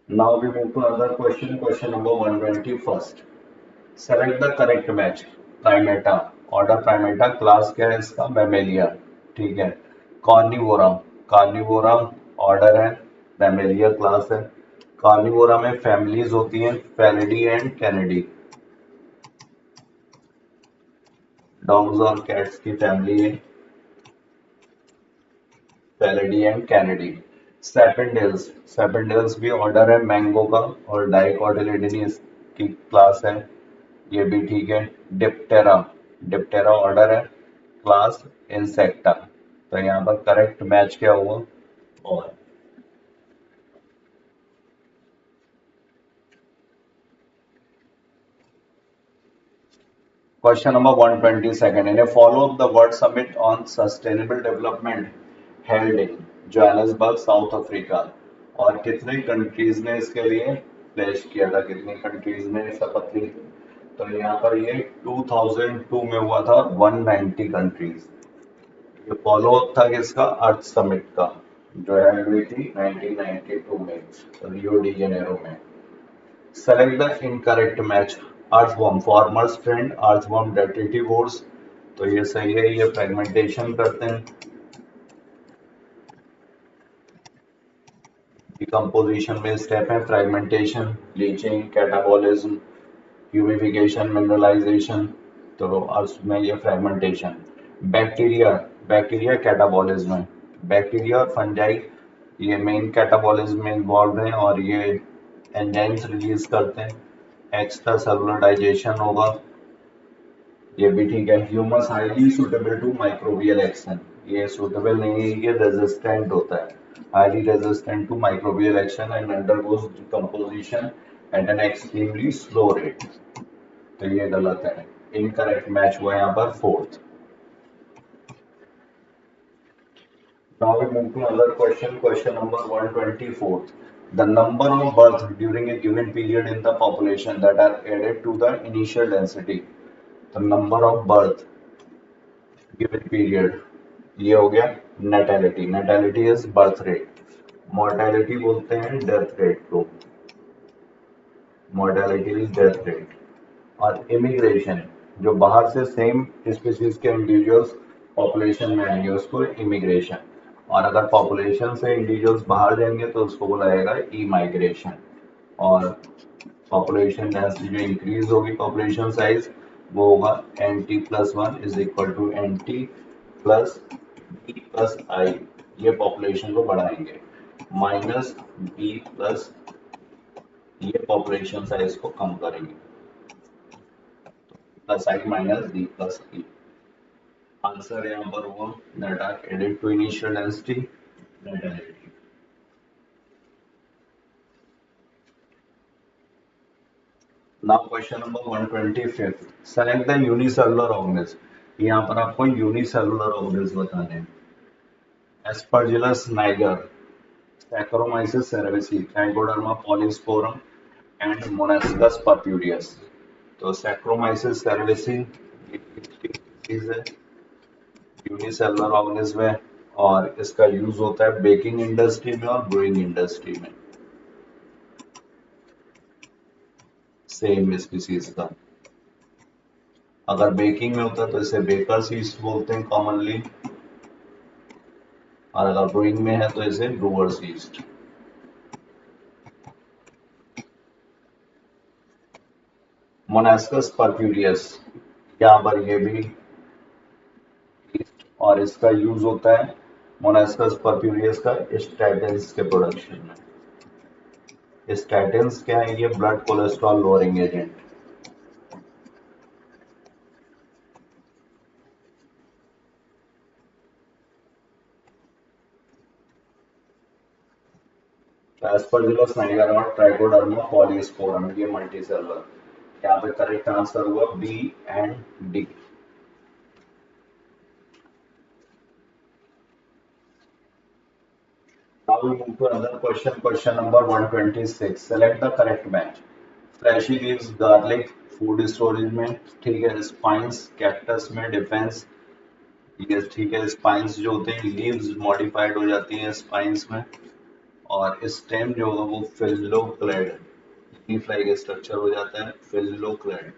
Now we move to another question, question number 121st. Select the correct match. Primata, order Primata, class क्या है इसका? Mammalia, ठीक है। Carnivora, Carnivora order है, Mammalia class है। Carnivora में families होती हैं, Felidae and Canidae, dogs और cats की family है, Felidae and Canidae। Sapindales, Sapindales भी ऑर्डर है मैंगो का, और डाइकोटिलिडनी इसकी क्लास है, ये भी ठीक है। डिप्टेरा, डिप्टेरा ऑर्डर है, क्लास इंसेक्टा। तो यहाँ पर करेक्ट मैच क्या हुआ? और question number 122 in follow up the word summit on sustainable development held in Johannesburg south Africa, और कितने कंट्रीज ने इसके लिए प्लेस किया था, कितनी कंट्रीज ने शपथ ली थी? तो यहाँ पर ये 2002 में हुआ था, 190 कंट्रीज। ये फॉलो अप था किसका? अर्थ समिट का, जो है हुई थी 1992 में रियो डी जेनेरो में। Select the incorrect match. Earthworm, farmers trend, earthworm डेट्रिटिवोर्स, तो ये सही है, ये फ्रेगमेंटेशन करते हैं। डिकम्पोजिशन में स्टेप है fragmentation, leaching, catabolism, humification, mineralisation, तो अर्थ में ये फ्रेगमेंटेशन। बैक्टीरिया, बैक्टीरिया कैटाबॉलिज्म है, बैक्टीरिया और फंजाई ये मेन कैटाबॉलिज्म में इन्वॉल्व हैं, और ये एंजाइम्स रिलीज करते हैं, एक्स्ट्रा सेलुलर डाइजेशन होगा, ये भी ठीक है। Humus highly suitable to microbial action, ये सुटेबल नहीं है, ये रेजिस्टेंट होता है, highly resistant to microbial action and undergoes decomposition at an extremely slow rate, तो ये गलत है, इनकरेक्ट मैच हुआ यहाँ पर 4th। Now we move to another question, question number 124. The number of births during a given period in the population that are added to the initial density. The number of birth given period, ये हो गया natality. Natality is birth rate. Mortality बोलते हैं death rate को. Mortality is death rate. और immigration, जो बाहर से सेम स्पीसीज के इंडिविजुअल्स पॉपुलेशन में आएंगे उसको इमिग्रेशन, और अगर पॉपुलेशन से इंडिविजुअल्स बाहर जाएंगे तो उसको बोला जाएगा ई माइग्रेशन। और पॉपुलेशन डेंसिटी जो इंक्रीज होगी पॉपुलेशन साइज, वो होगा NT+1 is equal to NT plus B plus I, ये पॉपुलेशन को बढ़ाएंगे, माइनस B प्लस ये पॉपुलेशन साइज को कम करेंगे, plus I minus D plus E. Answer यहाँ पर हुआ that are added to initial density natality। Now question number 125, select the unicellular organism, यहाँ पर आपको unicellular organism बताने हैं। Aspergillus niger, Saccharomyces cerevisiae, Trichoderma polysporum and Monascus purpureus। तो Saccharomyces cerevisiae है, यूनिसेलुलर ऑर्गेनिज्म है, और इसका यूज होता है बेकिंग इंडस्ट्री में और ब्रूइंग इंडस्ट्री में, सेम स्पीसीज का। अगर बेकिंग में होता है तो इसे बेकर्स ईस्ट बोलते हैं कॉमनली, और अगर ब्रूइंग में है तो इसे ब्रूअर्स ईस्ट। मोनास्कस पर्प्यूरियस, यहाँ पर ये भी, और इसका यूज होता है मोनास्कस पर्प्यूरियस का स्टैटिन्स के प्रोडक्शन में। स्टैटिन्स क्या है? ये blood cholesterol lowering agent. Aspergillus niger और ट्राइकोडर्मा पॉलीस्पोरम, ये मल्टीसेलुलर। यहाँ पे करेक्ट आंसर हुआ B and D. Now we move to another question, question number 126. Select the correct match. Fleshy leaves garlic food storage में, ठीक है। Spines cactus में defence, ये ठीक है। स्पाइंस जो होते हैं लीव्स मॉडिफाइड हो जाती हैं स्पाइंस में, और स्टेम जो होगा वो फिल्लोक्लेड लीफ लाइक स्ट्रक्चर हो जाता है, फिल्लोक्लेड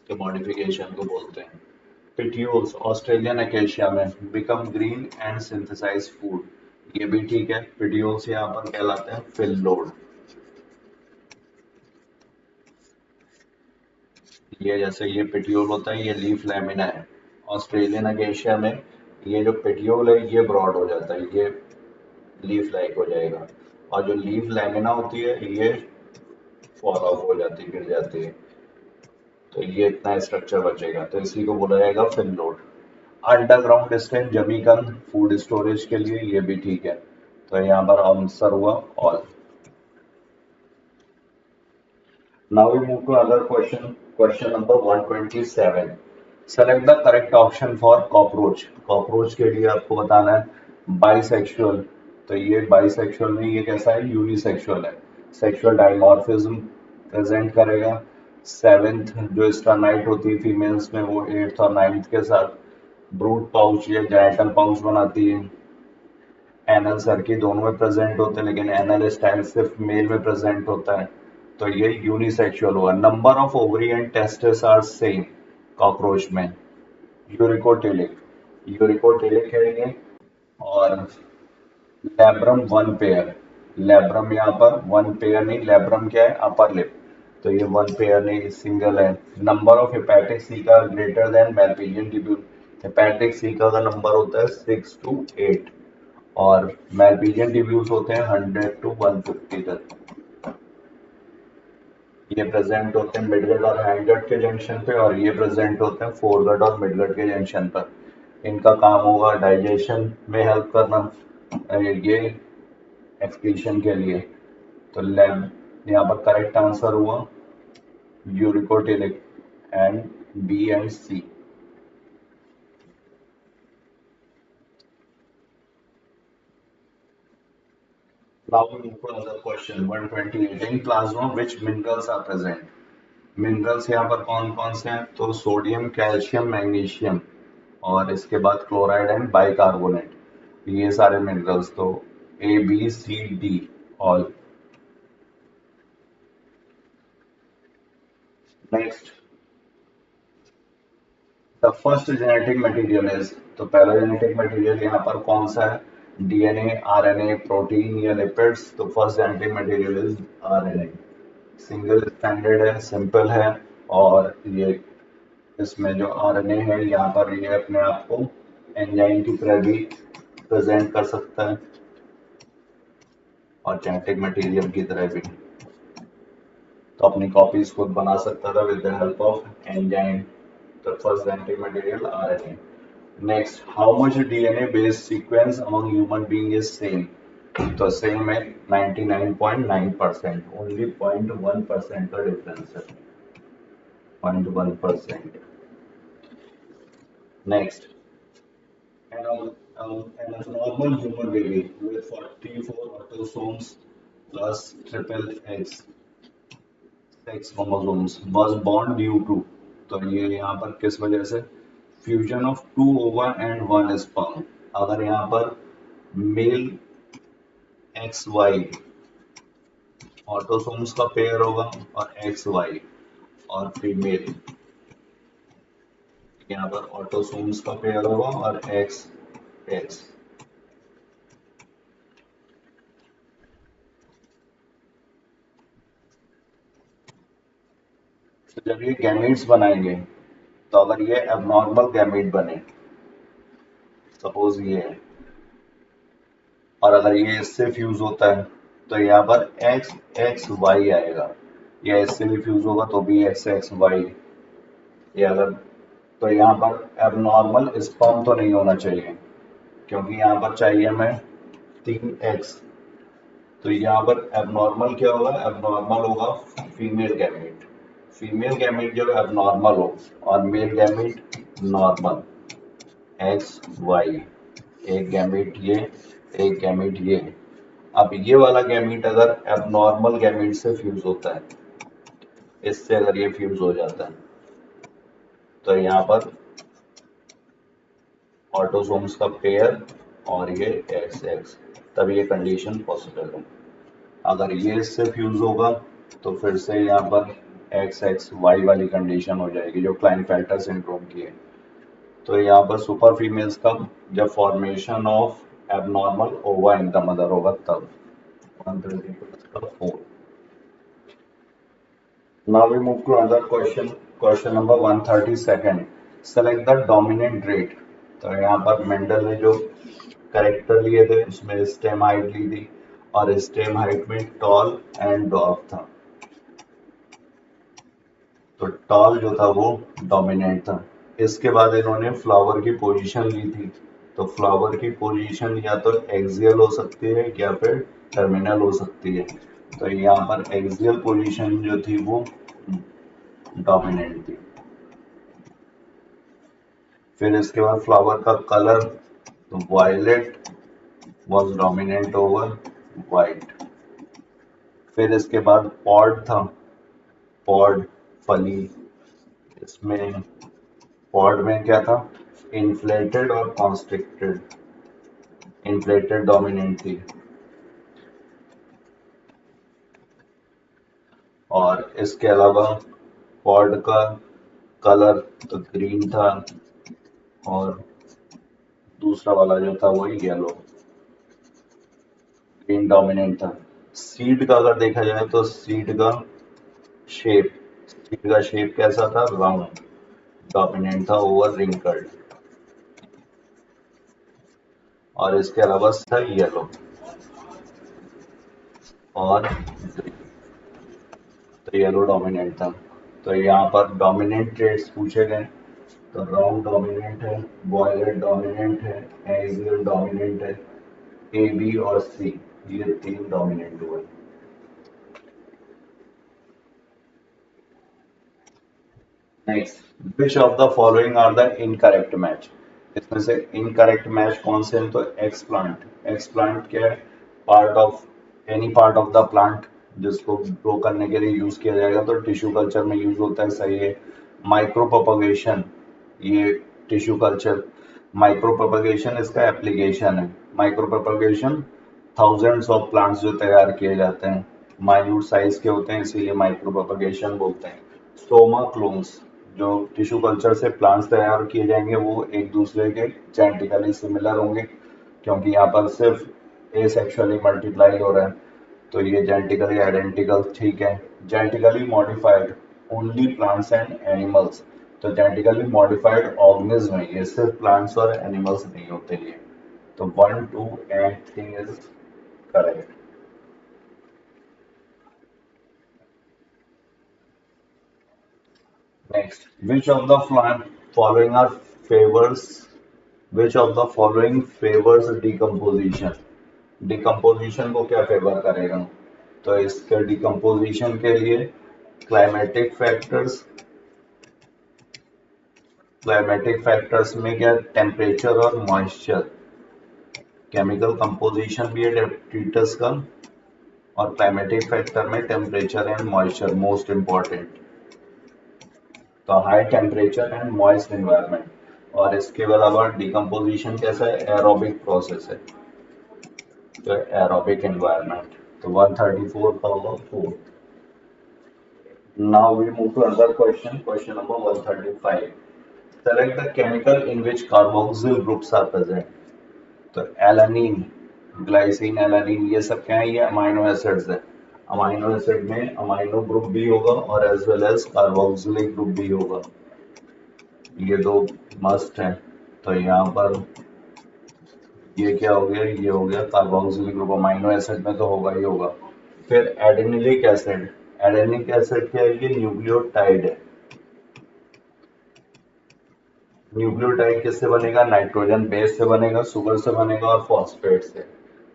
के मॉडिफिकेशन को बोलते हैं। पिट्यूल्स ऑस्ट्रेलियन एकेशिया में become green and synthesise food, ये भी ठीक है। पिट्यूल्स यहाँ पर कहलाते हैं फिल्लोड। ये जैसे ये पिट्यूल होता है, ये लीफ लैमिना है। ऑस्ट्रेलियन एकेशिया में ये जो पिट्यूल है ये ब्रॉड हो जाता है, ये लीफ लाइक हो जाएगा, और जो लीफ लैमिना होती है ये फॉल ऑफ हो जाती है, गिर जाती है, तो ये इतना स्ट्रक्चर बचेगा, तो इसी को बोला जाएगा फिल्लोड। अंडरग्राउंड स्टेम जमीकंद फूड स्टोरेज के लिए, ये भी ठीक है। तो यहाँ पर आंसर हुआ all. Now we move to other question, question number 127। Select the correct option for cockroach. Cockroach के लिए आपको बताना है बाइसेक्सुअल, तो ये बाइसेक्सुअल नहीं, ये कैसा है, यूनिसेक्सुअल है। सेक्सुअल डायमॉर्फिज्म प्रेजेंट करेगा। सेवेंथ जो स्टर्नाइट होती है फीमेल्स में वो एट्थ और नाइन्थ के साथ ब्रूड पाउच या जाइटल पाउच बनाती है। एनल सर्की दोनों में प्रेजेंट होते हैं, लेकिन एनल स्टाइल सिर्फ मेल में प्रेजेंट होता है, तो ये यूनिसेक्सुअल हुआ। Number of ovary and testis are same cockroach में। यूरिकोटेलिक, यूरिकोटेलिक है ये। और लैब्रम वन पेयर, लैब्रम यहाँ पर वन पेयर नहीं, लैब्रम क्या है, अपर लिप, तो ये वन पेयर नहीं, सिंगल है। Number of hepatic caeca greater than Malpighian tubule, hepatic caeca का नंबर होता है 6 to 8, और मैल्पिजियन ट्यूब्यूल्स होते हैं 100 to 150 तक। ये प्रेजेंट होते हैं मिडगट और हैंडगट के जंक्शन पे, और ये प्रेजेंट होते हैं फोरगट और मिडगट के जंक्शन पर। इनका काम होगा डाइजेशन में हेल्प करना, ये एक्सक्रीशन के लिए। तो लैब यहाँ पर करेक्ट आंसर हुआ uricotelic and B and C. Now we move to another question, 128. In plasma, which minerals are present? Minerals यहाँ पर कौन कौन से हैं, तो सोडियम कैल्शियम मैग्नीशियम, और इसके बाद क्लोराइड एंड बाइकार्बोनेट, ये सारे मिनरल्स। तो A B C D all. Next, the first genetic material is, तो पहला जेनेटिक मटेरियल यहाँ पर कौन सा है, डीएनए, आरएनए, प्रोटीन या लिपिड्स। तो first genetic material is RNA. Single standard है, सिंपल है, और ये इसमें जो आरएनए है यहाँ पर ये अपने आप को एंजाइम की तरह भी प्रेजेंट कर सकता है, और जेनेटिक मटेरियल की तरह भी, तो अपनी कॉपीज खुद बना सकता था with the help of enzyme. तो first genetic material RNA. Next, how much DNA based sequence among human being is same, तो सेम है 99.9%, ओनली 0.1% का डिफरेंस है, 0.1%। Next, an abnormal human baby with 44 autosomes plus triple X sex chromosomes was born due to, तो ये यहाँ पर किस वजह से, फ्यूजन ऑफ 2 ओवा एंड 1 स्पर्म। अगर यहाँ पर मेल एक्स वाई ऑटोसोम्स का पेयर होगा, और एक्स वाई, और फीमेल यहाँ पर ऑटोसोम्स का पेयर होगा, और एक्स एक्स। तो जब ये गैमेट्स बनाएंगे, तो अगर ये एबनॉर्मल गैमेट बने, सपोज ये है, और अगर ये इससे फ्यूज होता है, तो यहाँ पर एक्स एक्स वाई आएगा, या इससे भी फ्यूज होगा तो भी एक्स एक्स वाई। ये अगर, तो यहाँ पर एबनॉर्मल स्पर्म तो नहीं होना चाहिए, क्योंकि यहाँ पर चाहिए हमें 3x, तो यहाँ पर एबनॉर्मल क्या होगा, एबनॉर्मल होगा फीमेल गैमेट। फीमेल गैमेट जब एबनॉर्मल हो और male gamete normal, X Y, एक गैमेट ये, एक गैमेट ये। अब ये वाला गैमेट अगर एबनॉर्मल गैमेट से फ्यूज होता है, इससे अगर ये फ्यूज हो जाता है, तो यहाँ पर ऑटोसोम्स का पेयर और ये एक्स एक्स, तब ये कंडीशन पॉसिबल है। अगर ये इससे फ्यूज होगा तो फिर से यहाँ पर एक्स एक्स वाई वाली कंडीशन हो जाएगी जो क्लाइनफेल्टर सिंड्रोम की है। तो यहाँ पर सुपर फीमेल्स का जब फॉर्मेशन ऑफ एबनॉर्मल ओवा इन द मदर होगा तब। 134. Now we move to another question. Question number 132. Select the dominant rate. तो यहाँ पर मेंडल ने जो करेक्टर लिए थे उसमें स्टेम हाइट ली थी और स्टेम हाइट में टॉल एंड डॉर्फ था। तो टॉल जो था वो डोमिनेंट था। इसके बाद इन्होंने फ्लावर की पोजीशन ली थी। तो फ्लावर की पोजीशन या तो एक्सियल हो सकती है या फिर टर्मिनल हो सकती है। तो यहाँ पर एक्सियल पोजीशन जो थी वो डोमिनेंट थी। फिर इसके बाद फ्लावर का कलर, तो violet was dominant over white. फिर इसके बाद पॉड था, पॉड फली, इसमें पॉड में क्या था, इन्फ्लेटेड और कॉन्स्ट्रिक्टेड। इन्फ्लेटेड डोमिनेंट थी। और इसके अलावा पॉड का कलर तो ग्रीन था और दूसरा वाला जो था वही येलो, ग्रीन डोमिनेंट था। सीड का अगर देखा जाए तो सीड का शेप कैसा था, राउंड, डोमिनेंट था ओवर रिंकल्ड। और इसके अलावा था येलो और ग्रीन, तो येलो डोमिनेंट था। तो यहाँ पर डोमिनेंट ट्रेड्स पूछे गए, तो राउंड डोमिनेंट है, वॉयलेट डोमिनेंट है, एक्सियल डोमिनेंट है, ए बी और सी ये तीन डोमिनेंट हुए। Next, which of the following are the incorrect match. इसमें से इनकरेक्ट मैच कौन से हैं, तो एक्स प्लांट। एक्स प्लांट क्या है, part of any part of the plant जिसको ग्रो करने के लिए यूज किया जाएगा, तो टिश्यू कल्चर में यूज होता है, सही है। माइक्रो प्रोपगेशन, ये टिश्यू कल्चर, माइक्रो प्रोपगेशन इसका एप्लीकेशन है। Micro propagation thousands of plants जो तैयार किए जाते हैं माइन्यूट साइज के होते हैं, इसीलिए माइक्रो प्रोपगेशन बोलते हैं। स्टोमा क्लोन्स, जो टिश्यू कल्चर से प्लांट्स तैयार किए जाएंगे वो एक दूसरे के जेनेटिकली सिमिलर होंगे, क्योंकि यहाँ पर सिर्फ एसेक्सुअली मल्टीप्लाई हो रहा है, तो ये जेनेटिकली आइडेंटिकल, ठीक है। Genetically modified only plants and animals, तो जेनेटिकली मॉडिफाइड ऑर्गेनिज्म है ये, सिर्फ प्लांट्स और एनिमल्स नहीं होते ये। तो 1, 2 and 3 is correct. Next, which of the following are favors? Which of the following favors decomposition? Decomposition को क्या फेवर करेगा, तो इसके डिकम्पोजिशन के लिए क्लाइमेटिक फैक्टर्स, क्लाइमेटिक फैक्टर्स में क्या, टेम्परेचर और मॉइस्चर। केमिकल कंपोजिशन भी है डेट्रीटस का, और क्लाइमेटिक फैक्टर में temperature and moisture most important. तो high temperature and moist environment. और इसके अलावा डिकम्पोजिशन कैसा है, एरोबिक प्रोसेस है, तो एरोबिक एनवायरनमेंट। तो 134 का होगा 4। Now we move to another question, question number 135। Select the chemical in which carboxyl groups are present. तो एलानीन, ग्लाइसिन, एलानीन, ये सब क्या है, ये अमाइनो एसिड्स है। अमाइनो एसिड में अमाइनो ग्रुप भी होगा और as well as carboxylic group भी होगा, ये दो मस्ट है। तो यहाँ पर ये क्या हो गया, ये हो गया कार्बोक्सिलिक ग्रुप, अमाइनो एसिड में तो होगा ही होगा। फिर एडेनिलिक एसिड, एडेनिक एसिड क्या है, ये न्यूक्लियोटाइड है। न्यूक्लियोटाइड किससे बनेगा, नाइट्रोजन बेस से बनेगा, सुगर से बनेगा और फॉस्फेट से।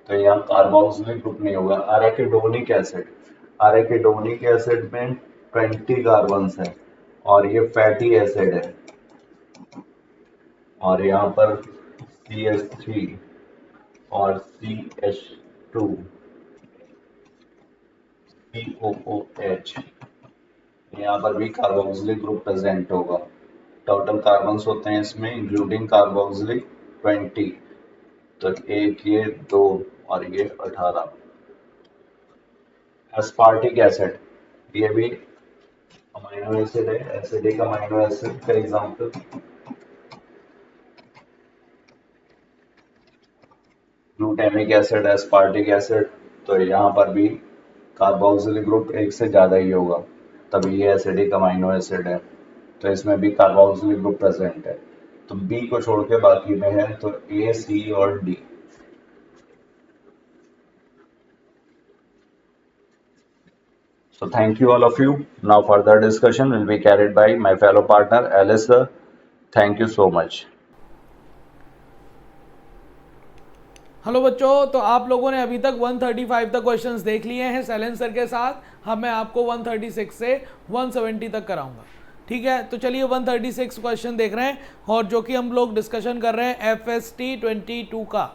तो यहाँ कार्बोक्सिलिक ग्रुप नहीं होगा। अरेकिडोनिक एसिड, अरेकिडोनिक एसिड में 20 कार्बन्स है और ये फैटी एसिड है, और यहाँ पर CH3 और CH2 COOH, यहाँ पर भी कार्बोक्सिलिक ग्रुप प्रेजेंट होगा। टोटल कार्बन्स होते हैं इसमें इंक्लूडिंग कार्बोक्सिलिक 20, तो एक ये 2 और ये 18। एस्पार्टिक एसिड, ये भी अमीनो एसिड है, एसिडिक अमीनो एसिड का example. Glutamic acid, aspartic acid, तो यहाँ पर भी कार्बोक्सिलिक ग्रुप एक से ज्यादा ही होगा, तभी ये एसिडिक अमीनो एसिड है, तो इसमें भी कार्बोक्सिलिक ग्रुप प्रेजेंट है। तो बी को छोड़ के बाकी में है तो ए, सी और D. So thank you all of you. Now further discussion will be carried by my fellow partner Alish Sir. Thank you so much. Hello बच्चों, तो आप लोगों ने अभी तक 135 तक क्वेश्चंस देख लिए हैं शैलेंद्र सर के साथ। अब मैं आपको 136 से 170 तक कराऊंगा, ठीक है। तो चलिए 136 क्वेश्चन देख रहे हैं, और जो कि हम लोग डिस्कशन कर रहे हैं FST-22 का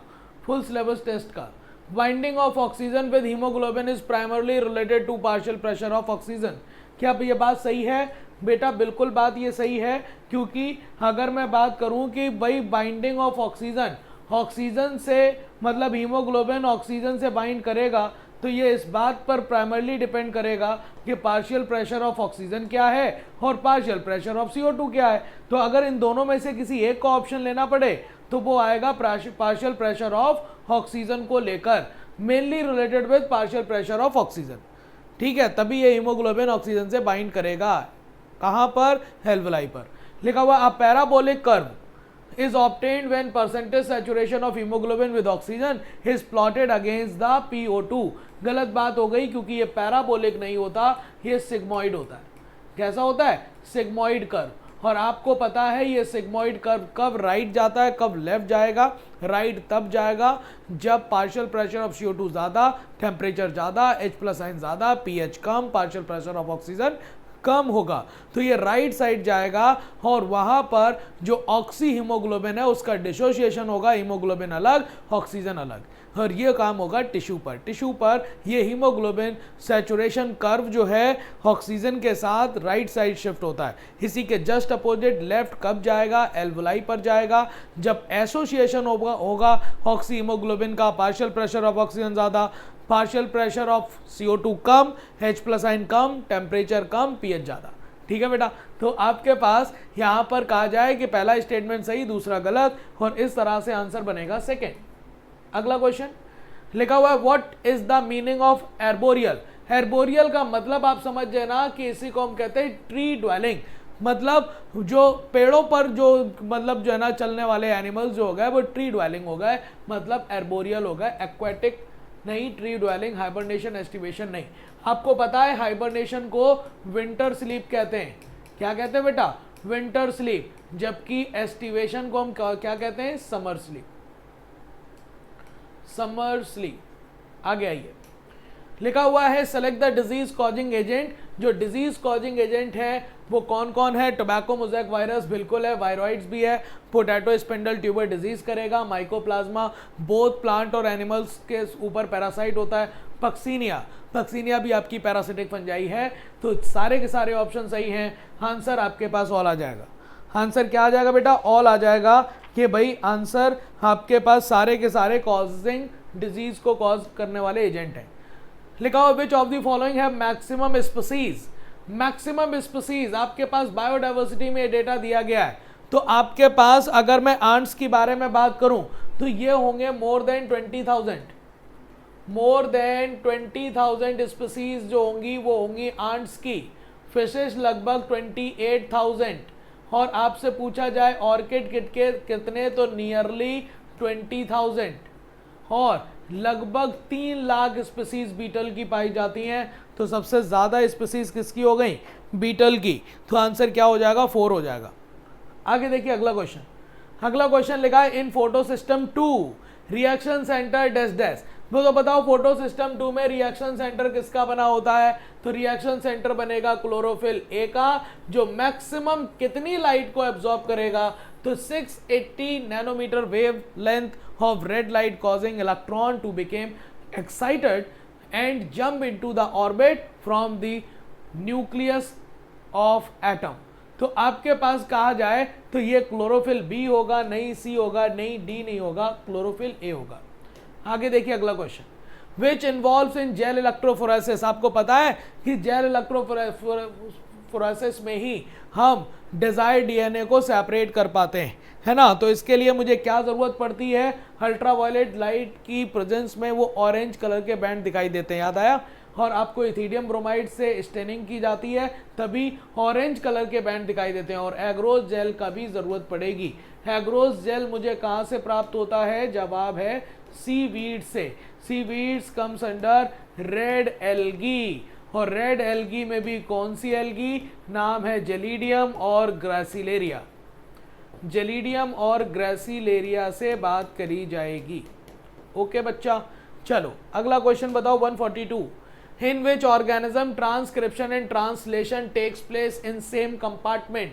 फुल सिलेबस टेस्ट का। Binding of oxygen with haemoglobin is primarily related to partial pressure of oxygen. क्या ये बात सही है बेटा? बिल्कुल बात ये सही है, क्योंकि अगर मैं बात करूं कि भाई बाइंडिंग ऑफ ऑक्सीजन, ऑक्सीजन से मतलब हीमोग्लोबिन ऑक्सीजन से बाइंड करेगा, तो ये इस बात पर प्राइमरली डिपेंड करेगा कि पार्शियल प्रेशर ऑफ ऑक्सीजन क्या है और पार्शियल प्रेशर ऑफ CO2 क्या है। तो अगर इन दोनों में से किसी एक का ऑप्शन लेना पड़े तो वो आएगा पार्शियल प्रेशर ऑफ ऑक्सीजन को लेकर, mainly related with partial pressure of oxygen, ठीक है। तभी ये हीमोग्लोबिन ऑक्सीजन से बाइंड करेगा। कहां पर? एल्वेलाई पर। लिखा हुआ a parabolic curve is obtained when percentage saturation of hemoglobin with oxygen is plotted against the PO2। गलत बात हो गई, क्योंकि ये पैराबोलिक नहीं होता, ये सिग्मोइड होता है। कैसा होता है? Sigmoid curve. और आपको पता है ये सिग्मोइड कर्व कब राइट जाता है, कब लेफ्ट जाएगा? राइट तब जाएगा जब पार्शियल प्रेशर ऑफ CO2 ज्यादा, टेम्परेचर ज्यादा, H+ आयन ज्यादा, pH कम, पार्शियल प्रेशर ऑफ ऑक्सीजन कम होगा। तो ये राइट साइड जाएगा, और वहां पर जो ऑक्सी हीमोग्लोबिन है उसका डिसोसिएशन होगा, हीमोग्लोबिन अलग, ऑक्सीजन अलग, और ये काम होगा टिश्यू पर। टिश्यू पर ये हीमोग्लोबिन सैचुरेशन कर्व जो है ऑक्सीजन के साथ राइट साइड शिफ्ट होता है। इसी के जस्ट अपोजिट लेफ्ट कब जाएगा? एल्वेलाई पर जाएगा, जब एसोसिएशन होगा ऑक्सी हीमोग्लोबिन का, पार्शियल प्रेशर ऑफ ऑक्सीजन ज्यादा, partial pressure of CO2 come, H+ ion come, temperature come, pH ज्यादा, ठीक है बेटा। तो आपके पास यहां पर कहा जाए कि पहला स्टेटमेंट सही, दूसरा गलत, और इस तरह से आंसर बनेगा सेकेंड। अगला क्वेश्चन लिखा हुआ है what is the meaning of arboreal. Arboreal का मतलब आप समझ जाए ना कि इसी को हम कहते हैं ट्री ड्वेलिंग, मतलब जो पेड़ों पर जो मतलब जो है ना चलने वाले एनिमल्स जो हो गए वो ट्री ड्वेलिंग हो गए, मतलब एर्बोरियल हो गए, एक्वेटिक नहीं, ट्री ड्वेलिंग, हाइबरनेशन, एस्टिवेशन नहीं। आपको पता है हाइबरनेशन को विंटर स्लीप कहते हैं। क्या कहते हैं बेटा? Winter sleep. जबकि एस्टिवेशन को हम क्या कहते हैं? Summer sleep. Summer sleep. आगे आइए, लिखा हुआ है select the disease causing agent. जो डिजीज कॉजिंग एजेंट है वो कौन कौन है? टोबैको मोज़ेक वायरस बिल्कुल है, वायरॉइड्स भी है, पोटैटो स्पिंडल ट्यूबर डिजीज करेगा, माइकोप्लाज्मा बोथ प्लांट और एनिमल्स के ऊपर पैरासाइट होता है, पक्सीनिया, पक्सीनिया भी आपकी पैरासिटिक फंजाई है। तो सारे के सारे ऑप्शन सही हैं। आंसर आपके पास ऑल आ जाएगा। आंसर क्या आ जाएगा बेटा? ऑल आ जाएगा कि भाई आंसर आपके पास सारे के सारे कॉजिंग डिजीज को कॉज करने वाले एजेंट हैं। लिखा हुआ विच ऑफ द फॉलोइंग है मैक्सिमम स्पीसीज। मैक्सिमम स्पीसीज आपके पास बायोडाइवर्सिटी में डेटा दिया गया है। तो आपके पास अगर मैं आंट्स की बारे में बात करूं तो ये होंगे मोर देन 20,000 स्पीसीज जो होंगी वो होंगी आंट्स की। फिशेस लगभग 28,000, और आपसे पूछा जाए ऑर्किड के कितने, तो नियरली 20,000, और लगभग 3 लाख स्पीसीज बीटल की पाई जाती हैं। तो सबसे ज्यादा स्पीसीज किसकी हो गई? बीटल की। तो आंसर क्या हो जाएगा? 4 हो जाएगा। आगे देखिए अगला क्वेश्चन। अगला क्वेश्चन लिखा है in photo system 2 reaction centre dash dash. वो तो बताओ फोटो सिस्टम 2 में रिएक्शन सेंटर किसका बना होता है? तो रिएक्शन सेंटर बनेगा क्लोरोफिल ए का, जो मैक्सिमम कितनी लाइट को एब्जॉर्ब करेगा? तो 680 nanometre wavelength of red light causing electron to became excited and jump into the orbit from the nucleus of atom. तो आपके पास कहा जाए तो ये क्लोरोफिल बी होगा, नहीं सी होगा, नहीं डी नहीं होगा, क्लोरोफिल ए होगा। आगे देखिए अगला question, which involves in gel electrophoresis. आपको पता है कि जेल इलेक्ट्रोफोरेसिस में ही हम डिजायर्ड डीएनए को सेपरेट कर पाते हैं, है ना। तो इसके लिए मुझे क्या जरूरत पड़ती है? अल्ट्रावायलेट लाइट की प्रेजेंस में वो ऑरेंज कलर के बैंड दिखाई देते हैं, याद आया। और आपको इथीडियम ब्रोमाइड से स्टेनिंग की जाती है, तभी ऑरेंज कलर के बैंड दिखाई देते हैं। और एग्रोस जेल का भी जरूरत पड़ेगी। एग्रोस जेल मुझे कहाँ से प्राप्त होता है? जवाब है सीवीड से। Seaweeds comes under red algae, और रेड एल्गी में भी कौन सी एल्गी? नाम है जेलिडियम और ग्रासिलेरिया। जेलिडियम और ग्रासिलेरिया से बात करी जाएगी। ओके बच्चा, चलो अगला क्वेश्चन बताओ 142। In which organism transcription and translation takes place in same compartment.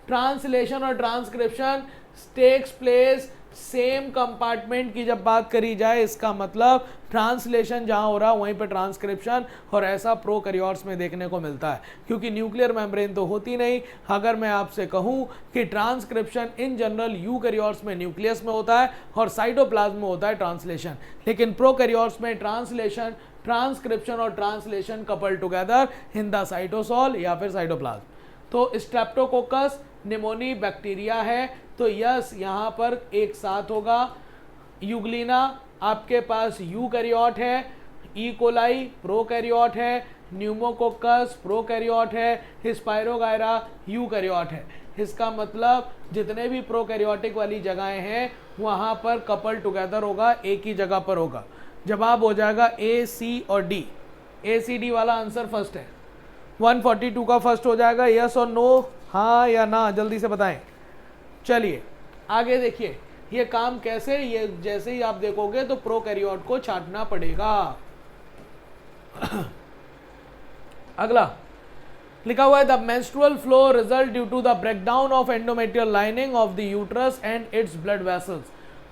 Translation और transcription takes place same compartment की जब बात करी जाए, इसका मतलब ट्रांसलेशन जहां हो रहा है वहीं पर ट्रांसक्रिप्शन, और ऐसा प्रोकैरियोट्स में देखने को मिलता है, क्योंकि न्यूक्लियर मेम्ब्रेन तो होती नहीं। अगर मैं आपसे कहूं कि ट्रांसक्रिप्शन इन जनरल यूकैरियोट्स में न्यूक्लियस में होता है और साइटोप्लाज्म में होता है ट्रांसलेशन, लेकिन प्रोकैरियोट्स में ट्रांसलेशन, ट्रांसक्रिप्शन और translation couple together in the cytosol या फिर साइटोप्लाज्म। तो स्ट्रेप्टोकोकस निमोनी बैक्टीरिया है, तो यस यहाँ पर एक साथ होगा। यूग्लिना आपके पास यूकैरियोट है, ई कोलाई प्रोकैरियोट है, न्यूमोकोकस प्रोकैरियोट है, स्पाइरोगायरा यूकैरियोट है। इसका मतलब जितने भी प्रोकैरियोटिक वाली जगहें हैं वहाँ पर कपल टुगेदर होगा, एक ही जगह पर होगा। जवाब हो जाएगा ए, सी और डी। ए सी डी वाला आंसर फर्स्ट है। 142 का फर्स्ट हो जाएगा। यस और नो, हाँ या ना, जल्दी से बताएं। चलिए आगे देखिए ये काम कैसे, ये जैसे ही आप देखोगे तो प्रोकैरियोट को छांटना पड़ेगा। अगला लिखा हुआ है the menstrual flow result due to the breakdown of endometrial lining of the uterus and its blood vessels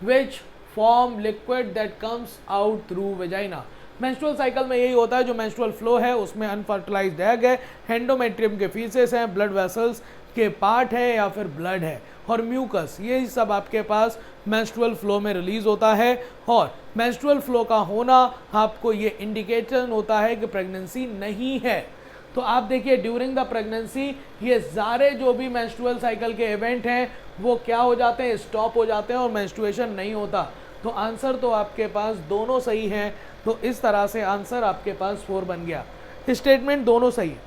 which form liquid that comes out through vagina. Menstrual cycle में यही होता है, जो मेंस्ट्रुअल फ्लो है उसमें अनफर्टिलाइज्ड एग है, endometrium के pieces हैं, ब्लड वेसल्स के पार्ट है या फिर ब्लड है, और म्यूकस, ये सब आपके पास मेंस्ट्रुअल फ्लो में रिलीज होता है। और मेंस्ट्रुअल फ्लो का होना आपको ये इंडिकेशन होता है कि प्रेगनेंसी नहीं है। तो आप देखिए ड्यूरिंग द प्रेगनेंसी ये सारे जो भी मेंस्ट्रुअल साइकिल के इवेंट हैं वो क्या हो जाते हैं? स्टॉप हो जाते हैं और मेंस्ट्रुएशन नहीं होता। तो आंसर तो आपके पास दोनों सही हैं। तो इस तरह से आंसर आपके पास 4 बन गया। स्टेटमेंट दोनों सही है,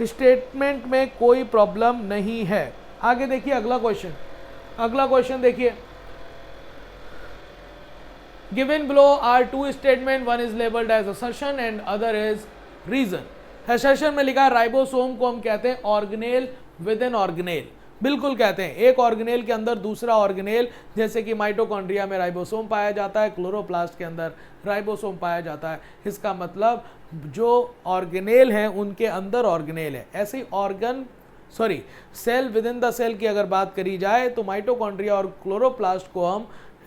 स्टेटमेंट में कोई प्रॉब्लम नहीं है। आगे देखिए अगला क्वेश्चन। अगला क्वेश्चन देखिए, given below are 2 statement, one is labelled as assertion and other is reason. Assertion में लिखा राइबोसोम को हम कहते हैं ऑर्गेनेल विद एन ऑर्गेनेल, बिल्कुल कहते हैं एक ऑर्गेनेल के अंदर दूसरा ऑर्गेनेल, जैसे कि माइटोकॉन्ड्रिया में राइबोसोम पाया जाता है, क्लोरोप्लास्ट के अंदर राइबोसोम पाया जाता है। इसका मतलब जो ऑर्गेनेल हैं उनके अंदर ऑर्गेनेल है। ऐसे ही cell within the cell की अगर बात करी जाए तो माइटोकॉन्ड्रिया और क्लोरोप्लास्ट को हम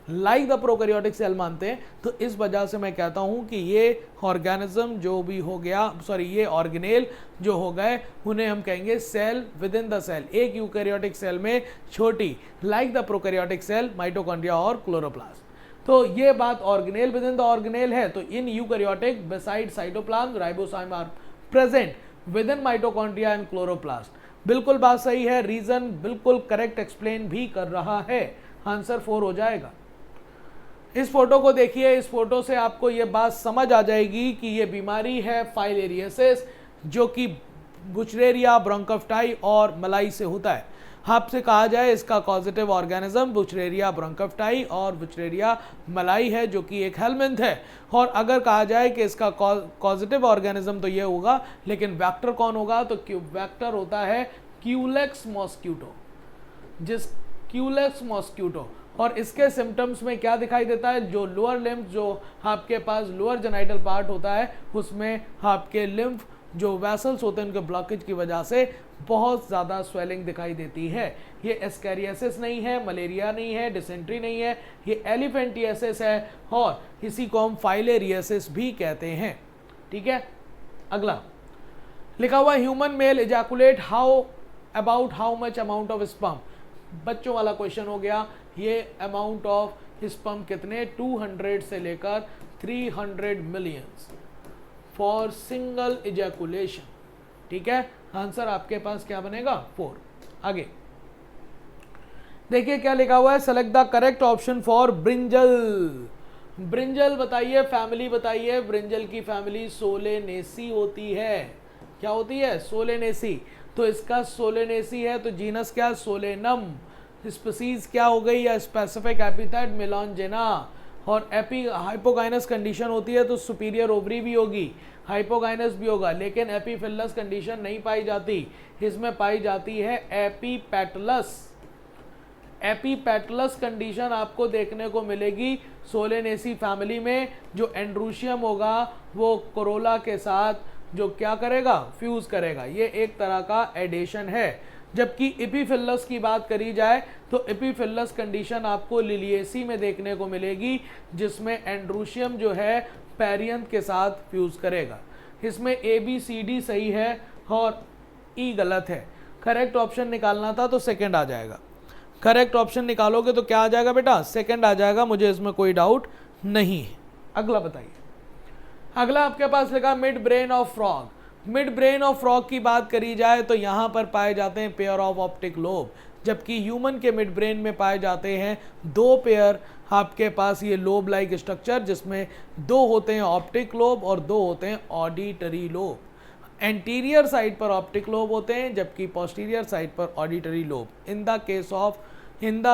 लाइक द प्रोकैरियोटिक सेल मानते हैं। तो इस वजह से मैं कहता हूं कि ये ऑर्गेनिज्म जो भी हो गया, ये ऑर्गेनेल जो हो गए उन्हें हम कहेंगे cell within the cell. एक यूकैरियोटिक सेल में छोटी like the prokaryotic cell mitochondria और क्लोरोप्लास्ट। तो ये बात organelle within the organelle है। तो in eukaryotic beside cytoplasm ribosome are present within mitochondria and chloroplast. बिल्कुल बात सही है, रीजन बिल्कुल करेक्ट एक्सप्लेन भी कर रहा है। आंसर 4 हो जाएगा। इस फोटो को देखिए, इस फोटो से आपको ये बात समझ आ जाएगी कि ये बीमारी है फाइलेरियसिस, जो कि बुचरेरिया ब्रोंकफ्टाई और मलाई से होता है। आपसे कहा जाए इसका कॉजेटिव ऑर्गेनिज्म बुचरेरिया ब्रोंकफ्टाई और बुचरेरिया मलाई है, जो कि एक हेलमिंथ है। और अगर कहा जाए कि इसका कॉजेटिव ऑर्गेनिज्म तो ये होगा, लेकिन वेक्टर कौन होगा? तो वेक्टर होता है क्यूलेक्स मॉस्क्यूटो, जिस क्यूलेक्स मॉस्क्यूटो। और इसके सिम्टम्स में क्या दिखाई देता है, जो लोअर लिम्फ, जो आपके पास लोअर जेनाइटल पार्ट होता है, उसमें आपके लिम्फ जो वेसल्स होते हैं उनके ब्लॉकेज की वजह से बहुत ज़्यादा स्वेलिंग दिखाई देती है। ये एस्कैरियासिस नहीं है, मलेरिया नहीं है, डिसेंट्री नहीं है, ये एलिफेंटियासिस है और इसी को हम फाइलेरियासिस भी कहते हैं। ठीक है, अगला लिखा हुआ human male ejaculate about how much amount of sperm. बच्चों वाला क्वेश्चन हो गया। ये अमाउंट ऑफ स्पर्म कितने, 200 से लेकर 300 मिलियंस फॉर सिंगल इजैकुलेशन। ठीक है, आंसर आपके पास क्या बनेगा, 4। आगे देखिए क्या लिखा हुआ है, select the correct option for brinjal. Brinjal बताइए, फैमिली बताइए। ब्रिंजल की फैमिली सोलेनेसी होती है। क्या होती है, सोलेनेसी। तो इसका सोलेनेसी है तो जीनस क्या, सोलेनम। स्पीसीज क्या हो गई, या स्पेसिफिक एपिथेट मेलॉन्जेना। और हाइपोगाइनस कंडीशन होती है तो सुपीरियर ओवरी भी होगी, हाइपोगाइनस भी होगा, लेकिन एपीफिलस कंडीशन नहीं पाई जाती। इसमें पाई जाती है एपीपेटलस। एपीपेटलस कंडीशन आपको देखने को मिलेगी सोलेनेसी फैमिली में। जो एंड्रूशियम होगा वो कोरोला के साथ जो क्या करेगा, फ्यूज करेगा। ये एक तरह का एडेशन है। जबकि एपीफिलस की बात करी जाए तो एपीफिलस कंडीशन आपको लिलिएसी में देखने को मिलेगी, जिसमें एंड्रूशियम जो है पेरियंथ के साथ फ्यूज करेगा। इसमें ए बी सी डी सही है और ई गलत है। करेक्ट ऑप्शन निकालना था तो सेकंड आ जाएगा। करेक्ट ऑप्शन निकालोगे तो क्या आ जाएगा बेटा, सेकंड आ जाएगा, मुझे इसमें कोई डाउट नहीं है। अगला बताइए। अगला आपके पास लिखा mid brain of frog. Mid brain of frog की बात करी जाए तो यहाँ पर पाए जाते हैं पेयर ऑफ ऑप्टिक लोब, जबकि ह्यूमन के मिड ब्रेन में पाए जाते हैं 2 पेयर आपके पास ये लोब लाइक स्ट्रक्चर, जिसमें 2 होते हैं ऑप्टिक लोब और 2 होते हैं ऑडिटरी लोब। एंटीरियर साइड पर ऑप्टिक लोब होते हैं जबकि पोस्टीरियर साइड पर auditory lobe. In the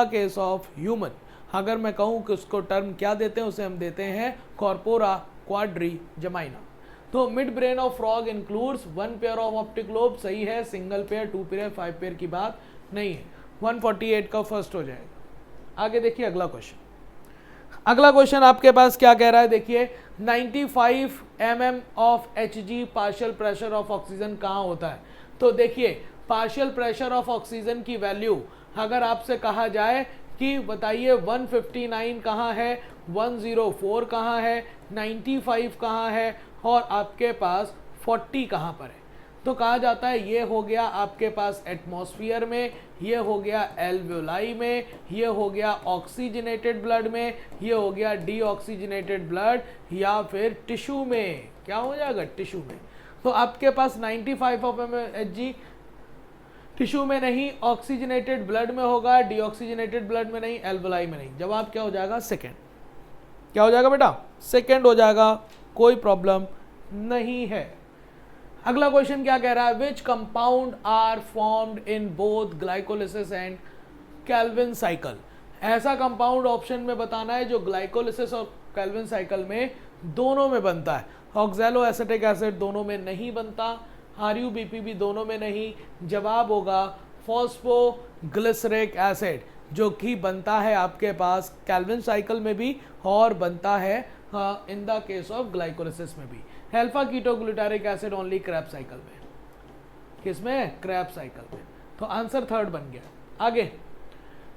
case of human अगर मैं कहूँ कि उसको टर्म क्या देते हैं, उसे हम देते हैं कॉर्पोरा क्वाड्री जमाइना। तो midbrain of frog includes 1 pair of optic lobe, सही है। सिंगल पेयर, 2 पेयर, 5 पेयर की बात नहीं है। 148 का फर्स्ट हो जाएगा। आगे देखिए अगला क्वेश्चन। अगला क्वेश्चन आपके पास क्या कह रहा है, देखिए 95 mm of Hg partial pressure of oxygen कहाँ होता है। तो देखिए पार्शियल प्रेशर ऑफ ऑक्सीजन की वैल्यू अगर आपसे कहा जाए कि बताइए 159 कहाँ है, 104 कहाँ है, 95 कहाँ है और आपके पास 40 कहाँ पर है, तो कहा जाता है ये हो गया आपके पास एटमॉस्फेयर में, ये हो गया एल्वेओलाई में, ये हो गया ऑक्सीजनेटेड ब्लड में, ये हो गया डीऑक्सीजनेटेड ब्लड, या फिर टिश्यू में। क्या हो जाएगा, टिश्यू में। तो आपके पास 95 ऑफ Hg टिश्यू में नहीं, ऑक्सीजनेटेड ब्लड में होगा, डीऑक्सीजनेटेड ब्लड में नहीं, एल्वेओलाई में नहीं। जवाब क्या हो जाएगा, सेकेंड। क्या हो जाएगा बेटा, सेकेंड हो जाएगा, कोई प्रॉब्लम नहीं है। अगला क्वेश्चन क्या कह रहा है, which compound are formed in both glycolysis and Calvin cycle. ऐसा कंपाउंड ऑप्शन में बताना है जो ग्लाइकोलिसिस और कैल्विन साइकिल में दोनों में बनता है। ऑक्सैलो एसिटिक एसिड दोनों में नहीं बनता, RuBP भी दोनों में नहीं। जवाब होगा फॉस्फोग्लिसरिक एसिड, जो कि बनता है आपके पास कैल्विन साइकिल में भी और बनता है in the case of glycolysis में भी। Alpha ketoglutaric acid only Krebs cycle में। किसमें, क्रैब साइकिल में। तो आंसर थर्ड बन गया। आगे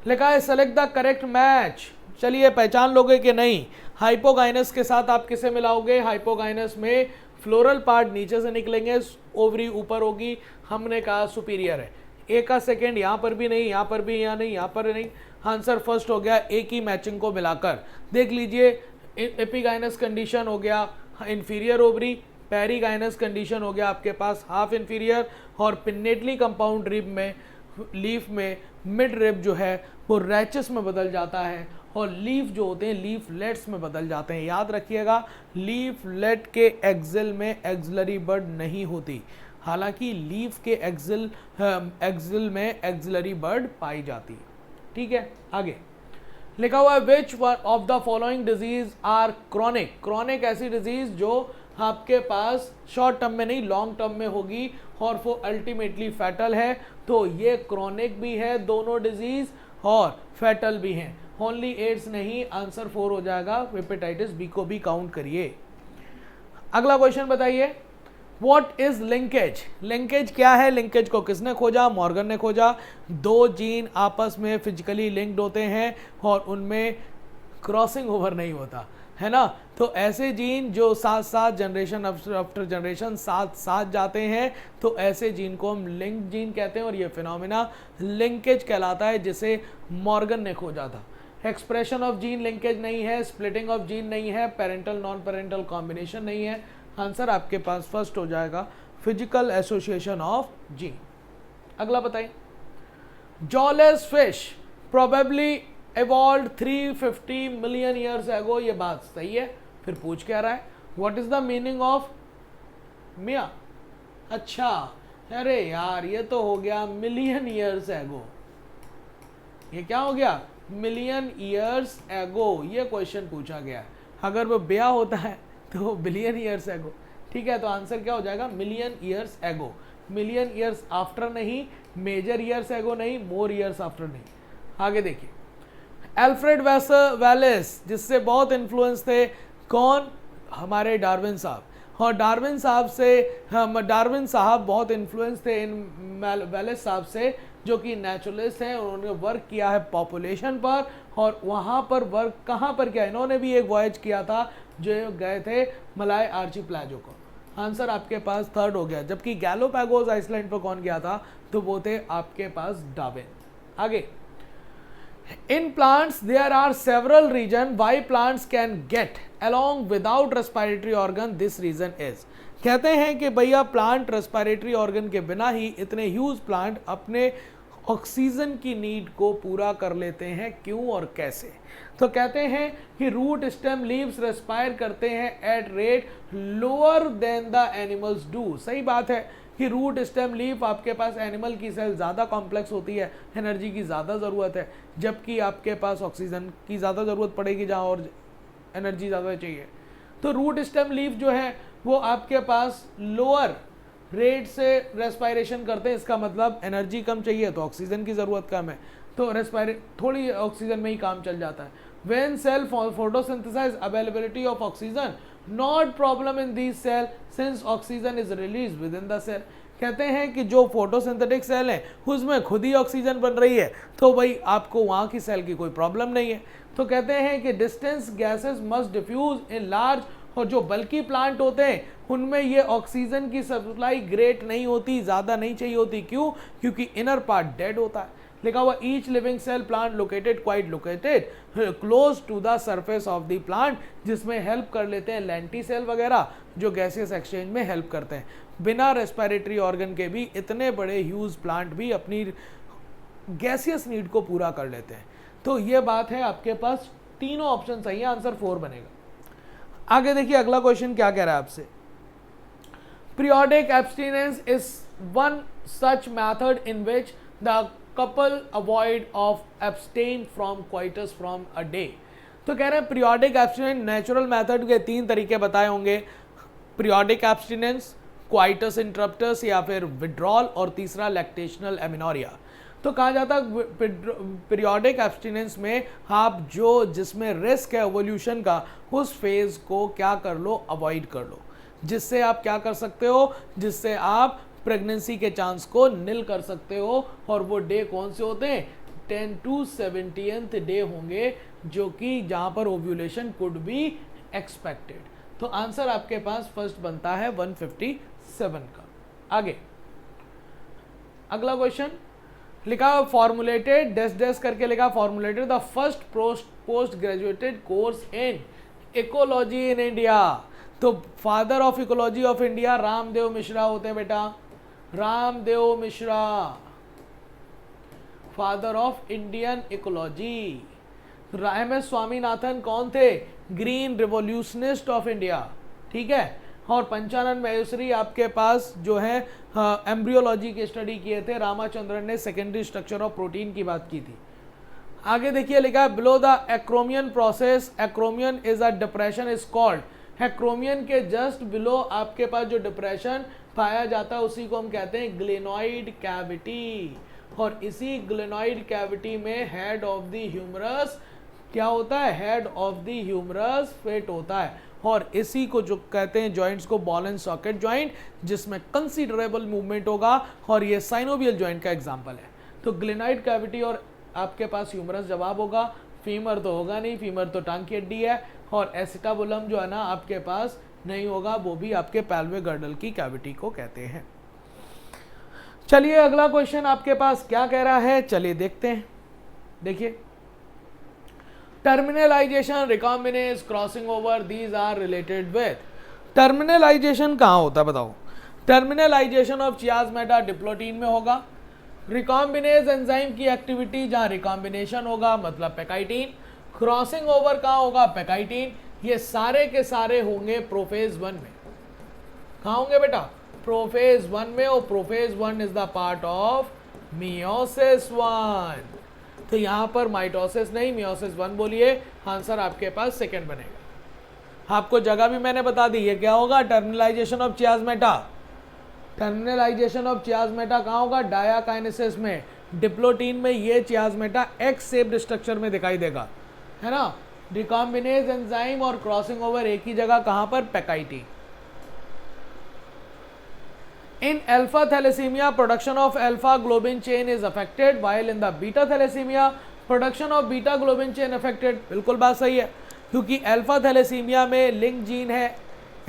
लिखा है सेलेक्ट द करेक्ट मैच। चलिए पहचान लोगे कि नहीं। हाइपोगाइनस के साथ आप किसे मिलाओगे, हाइपोगाइनस में फ्लोरल पार्ट नीचे से निकलेंगे, ओवरी ऊपर होगी, हमने कहा सुपीरियर है। ए का सेकेंड यहाँ पर भी नहीं, यहाँ पर भी यहाँ नहीं, यहाँ पर नहीं। आंसर फर्स्ट हो गया, ए की मैचिंग को मिलाकर देख लीजिए। एपिगाइनस कंडीशन हो गया इंफीरियर ओवरी, पेरीगाइनस कंडीशन हो गया आपके पास हाफ इंफीरियर, और पिन्नेटली कंपाउंड रिब में लीफ में मिड रिब जो है वो रैचेस में बदल जाता है, और लीफ जो होते हैं लीफलेट्स में बदल जाते हैं। याद रखिएगा लीफलेट के एक्सिल में एक्सिलरी बड नहीं होती, हालांकि लीफ के एक्सिल में एक्सिलरी बड पाई जाती है। ठीक है, आगे लिखा हुआ है which one of the following disease are chronic. Chronic ऐसी डिजीज जो आपके पास शॉर्ट टर्म में नहीं लॉन्ग टर्म में होगी और वो अल्टीमेटली फैटल है। तो ये क्रॉनिक भी है दोनों डिजीज और फैटल भी हैं। ओनली एड्स नहीं, आंसर 4 हो जाएगा। हेपेटाइटिस बी को भी काउंट करिए। अगला क्वेश्चन बताइए, व्हाट इज लिंकेज? लिंकेज क्या है? लिंकेज को किसने खोजा? मॉर्गन ने खोजा। दो जीन आपस में फिजिकली लिंक्ड होते हैं और उनमें क्रॉसिंग ओवर नहीं होता है ना, तो ऐसे जीन जो साथ साथ जनरेशन आफ्टर जनरेशन साथ साथ जाते हैं, तो ऐसे जीन को हम लिंक जीन कहते हैं और ये फिनोमिना लिंकेज कहलाता है, जिसे मॉर्गन ने खोजा था। एक्सप्रेशन ऑफ जीन लिंकेज नहीं है, स्प्लिटिंग ऑफ जीन नहीं है, पेरेंटल नॉन पेरेंटल कॉम्बिनेशन नहीं है। आंसर आपके पास फर्स्ट हो जाएगा, फिजिकल एसोसिएशन ऑफ जीन। अगला बताइए, jawless fish probably evolved 350 million years ago, ये बात सही है। फिर पूछ क्या रहा है, what is the meaning of mia? अच्छा, अरे यार ये तो हो गया मिलियन ईयर्स एगो। ये क्या हो गया? मिलियन ईयर्स एगो, ये क्वेश्चन पूछा गया है। अगर वो बिया होता है तो बिलियन ईयर्स एगो। ठीक है, तो आंसर क्या हो जाएगा? Million years ago. Million years after नहीं, मेजर ईयर्स एगो नहीं, मोर ईयर्स आफ्टर नहीं। आगे देखिए, अल्फ्रेड वेलेस, जिससे बहुत इन्फ्लुएंस थे, कौन? हमारे डार्विन साहब। और डार्विन साहब बहुत इन्फ्लुएंस थे इन वेलेस साहब से, जो कि नेचुरलिस्ट हैं। उन्होंने वर्क किया है पॉपुलेशन पर, और वहाँ पर वर्क कहाँ पर किया? इन्होंने भी एक वॉयज किया था, जो गए थे मलाय आर्चिपेलागो को। आंसर आपके पास थर्ड हो गया। जबकि गैलोपैगोस आइसलैंड पर कौन गया था? तो वो थे आपके पास डार्विन। आगे, in plants there are several reasons why plants can get along without respiratory organ, this reason is, कहते हैं कि भैया प्लांट रेस्पिरेटरी ऑर्गन के बिना ही इतने ह्यूज प्लांट अपने ऑक्सीजन की नीड को पूरा कर लेते हैं। क्यों और कैसे? तो कहते हैं कि रूट स्टेम लीव्स रेस्पायर करते हैं at rate lower than the animals do. सही बात है कि रूट स्टेम लीफ आपके पास एनिमल की सेल ज़्यादा कॉम्प्लेक्स होती है, एनर्जी की ज़्यादा ज़रूरत है, जबकि आपके पास ऑक्सीजन की ज़्यादा ज़रूरत पड़ेगी जहाँ और एनर्जी ज़्यादा चाहिए। तो रूट स्टेम लीफ जो है वो आपके पास लोअर रेट से रेस्पायरेशन करते हैं। इसका मतलब एनर्जी कम चाहिए तो ऑक्सीजन की ज़रूरत कम है, तो थोड़ी ऑक्सीजन में ही काम चल जाता है। When cell photosynthesize availability of oxygen not problem in this cell since oxygen is release within the cell. कहते हैं कि जो फोटोसिंथेटिक सेल है उसमें खुद ही ऑक्सीजन बन रही है, तो भाई आपको वहाँ की सेल की कोई प्रॉब्लम नहीं है। तो कहते हैं कि distance gases must diffuse in large, और जो बल्कि प्लांट होते हैं उनमें ये ऑक्सीजन की सप्लाई ग्रेट नहीं होती, ज़्यादा नहीं चाहिए होती। क्यों? क्योंकि इनर पार्ट डेड होता है। लिखा हुआ each living cell plant located close to the surface of the plant, जिसमें हेल्प कर लेते हैं लेंटी सेल वगैरह, जो गैसियस एक्सचेंज में हेल्प करते हैं। बिना रेस्पिरेटरी ऑर्गन के भी इतने बड़े ह्यूज प्लांट भी अपनी गैसियस नीड को पूरा कर लेते हैं। तो ये बात है, आपके पास तीनों ऑप्शन सही है, आंसर 4 बनेगा। आगे देखिए, अगला क्वेश्चन क्या कह रहा है आपसे, periodic abstinence is one such method in which the couple avoid of abstain from coitus from a day। तो कह रहे हैं पीरियोडिक एब्स्टिनेंस नेचुरल मेथड के 3 तरीके बताए होंगे, पीरियोडिक एब्स्टिनेंस, क्वाइटस इंटरप्टस या फिर विड्रॉल, और तीसरा लैक्टेशनल एमिनोरिया। तो कहा जाता है पीरियोडिक एब्स्टिनेंस में आप जिसमें रिस्क है एवोल्यूशन का, उस फेज को क्या कर लो? अवॉइड कर लो। जिससे आप क्या कर सकते हो? जिससे आप प्रेगनेंसी के चांस को निल कर सकते हो। और वो डे कौन से होते हैं? 10 to 70th डे होंगे, जो कि जहां पर ओव्यूलेशन कुड बी एक्सपेक्टेड। तो आंसर आपके पास फर्स्ट बनता है 157 का। आगे अगला क्वेश्चन लिखा फॉर्मुलेटेड डेस करके लिखा, formulated the first post graduated course in ecology in India. तो father of ecology of India Ramdev Mishra होते हैं बेटा, Ramdev Mishra, father of Indian ecology. MS Swaminathan कौन थे? Green revolutionist of India. ठीक है, और पंचानन महेश्वरी आपके पास जो है एम्ब्रियोलॉजी की स्टडी किए थे। रामाचंद्रन ने सेकेंडरी स्ट्रक्चर ऑफ प्रोटीन की बात की थी। आगे देखिए, लिखा है below the acromion process, acromion is a depression is called. Acromion के जस्ट बिलो आपके पास जो डिप्रेशन पाया जाता है उसी को हम कहते हैं ग्लेनॉइड कैविटी। और इसी ग्लेनॉइड कैविटी में हेड ऑफ द ह्यूमरस क्या होता है, head of the humerus fit होता है। और इसी को जो कहते हैं जॉइंट्स को बॉल एंड सॉकेट जॉइंट, जिसमें कंसीडरेबल मूवमेंट होगा, और ये साइनोवियल जॉइंट का एग्जांपल है। तो ग्लेनाइड कैविटी और आपके पास ह्यूमरस जवाब होगा। फीमर तो होगा नहीं, फीमर तो टांग की हड्डी है। और एसिटाबुलम जो है ना आपके पास नहीं होगा, वो भी आपके पैल्विक गर्डल की कैविटी को कहते हैं। चलिए अगला क्वेश्चन आपके पास क्या कह रहा है, चलिए देखते हैं। देखिए, terminalisation, recombinase, crossing over, these are related with. Terminalisation कहाँ होता है बताओ। टर्मिनलाइजेशन ऑफ चियाज़मेटा डिप्लोटीन में होगा। रिकॉम्बिनेज एंजाइम की एक्टिविटी जहाँ रिकॉम्बिनेशन होगा मतलब पेकाइटिन। क्रॉसिंग ओवर कहाँ होगा, पेकाइटिन। ये सारे के सारे होंगे प्रोफेज 1 में। कहाँ होंगे बेटा, प्रोफेज 1 में। और prophase 1 is the part of meiosis 1। तो यहां पर माइटोसिस नहीं, मियोसिस 1 बोलिए, आंसर आपके पास सेकंड बनेगा। आपको जगह भी मैंने बता दी, ये क्या होगा, टर्मिनलाइजेशन ऑफ चियाज़मेटा। टर्मिनलाइजेशन ऑफ चियाज़मेटा कहाँ होगा, डायाकाइनेसिस में। डिप्लोटीन में ये चियाज़मेटा एक्स शेप्ड स्ट्रक्चर में दिखाई देगा, है ना। रिकॉम्बिनेज एंजाइम और क्रॉसिंग ओवर एक ही जगह, कहां पर, पेकाइटिन। In alpha thalassemia, production of alpha globin chain is affected, while in the beta thalassemia, production of beta globin chain affected। बिल्कुल बात सही है, क्योंकि अल्फा थैलेसीमिया में लिंक जीन है,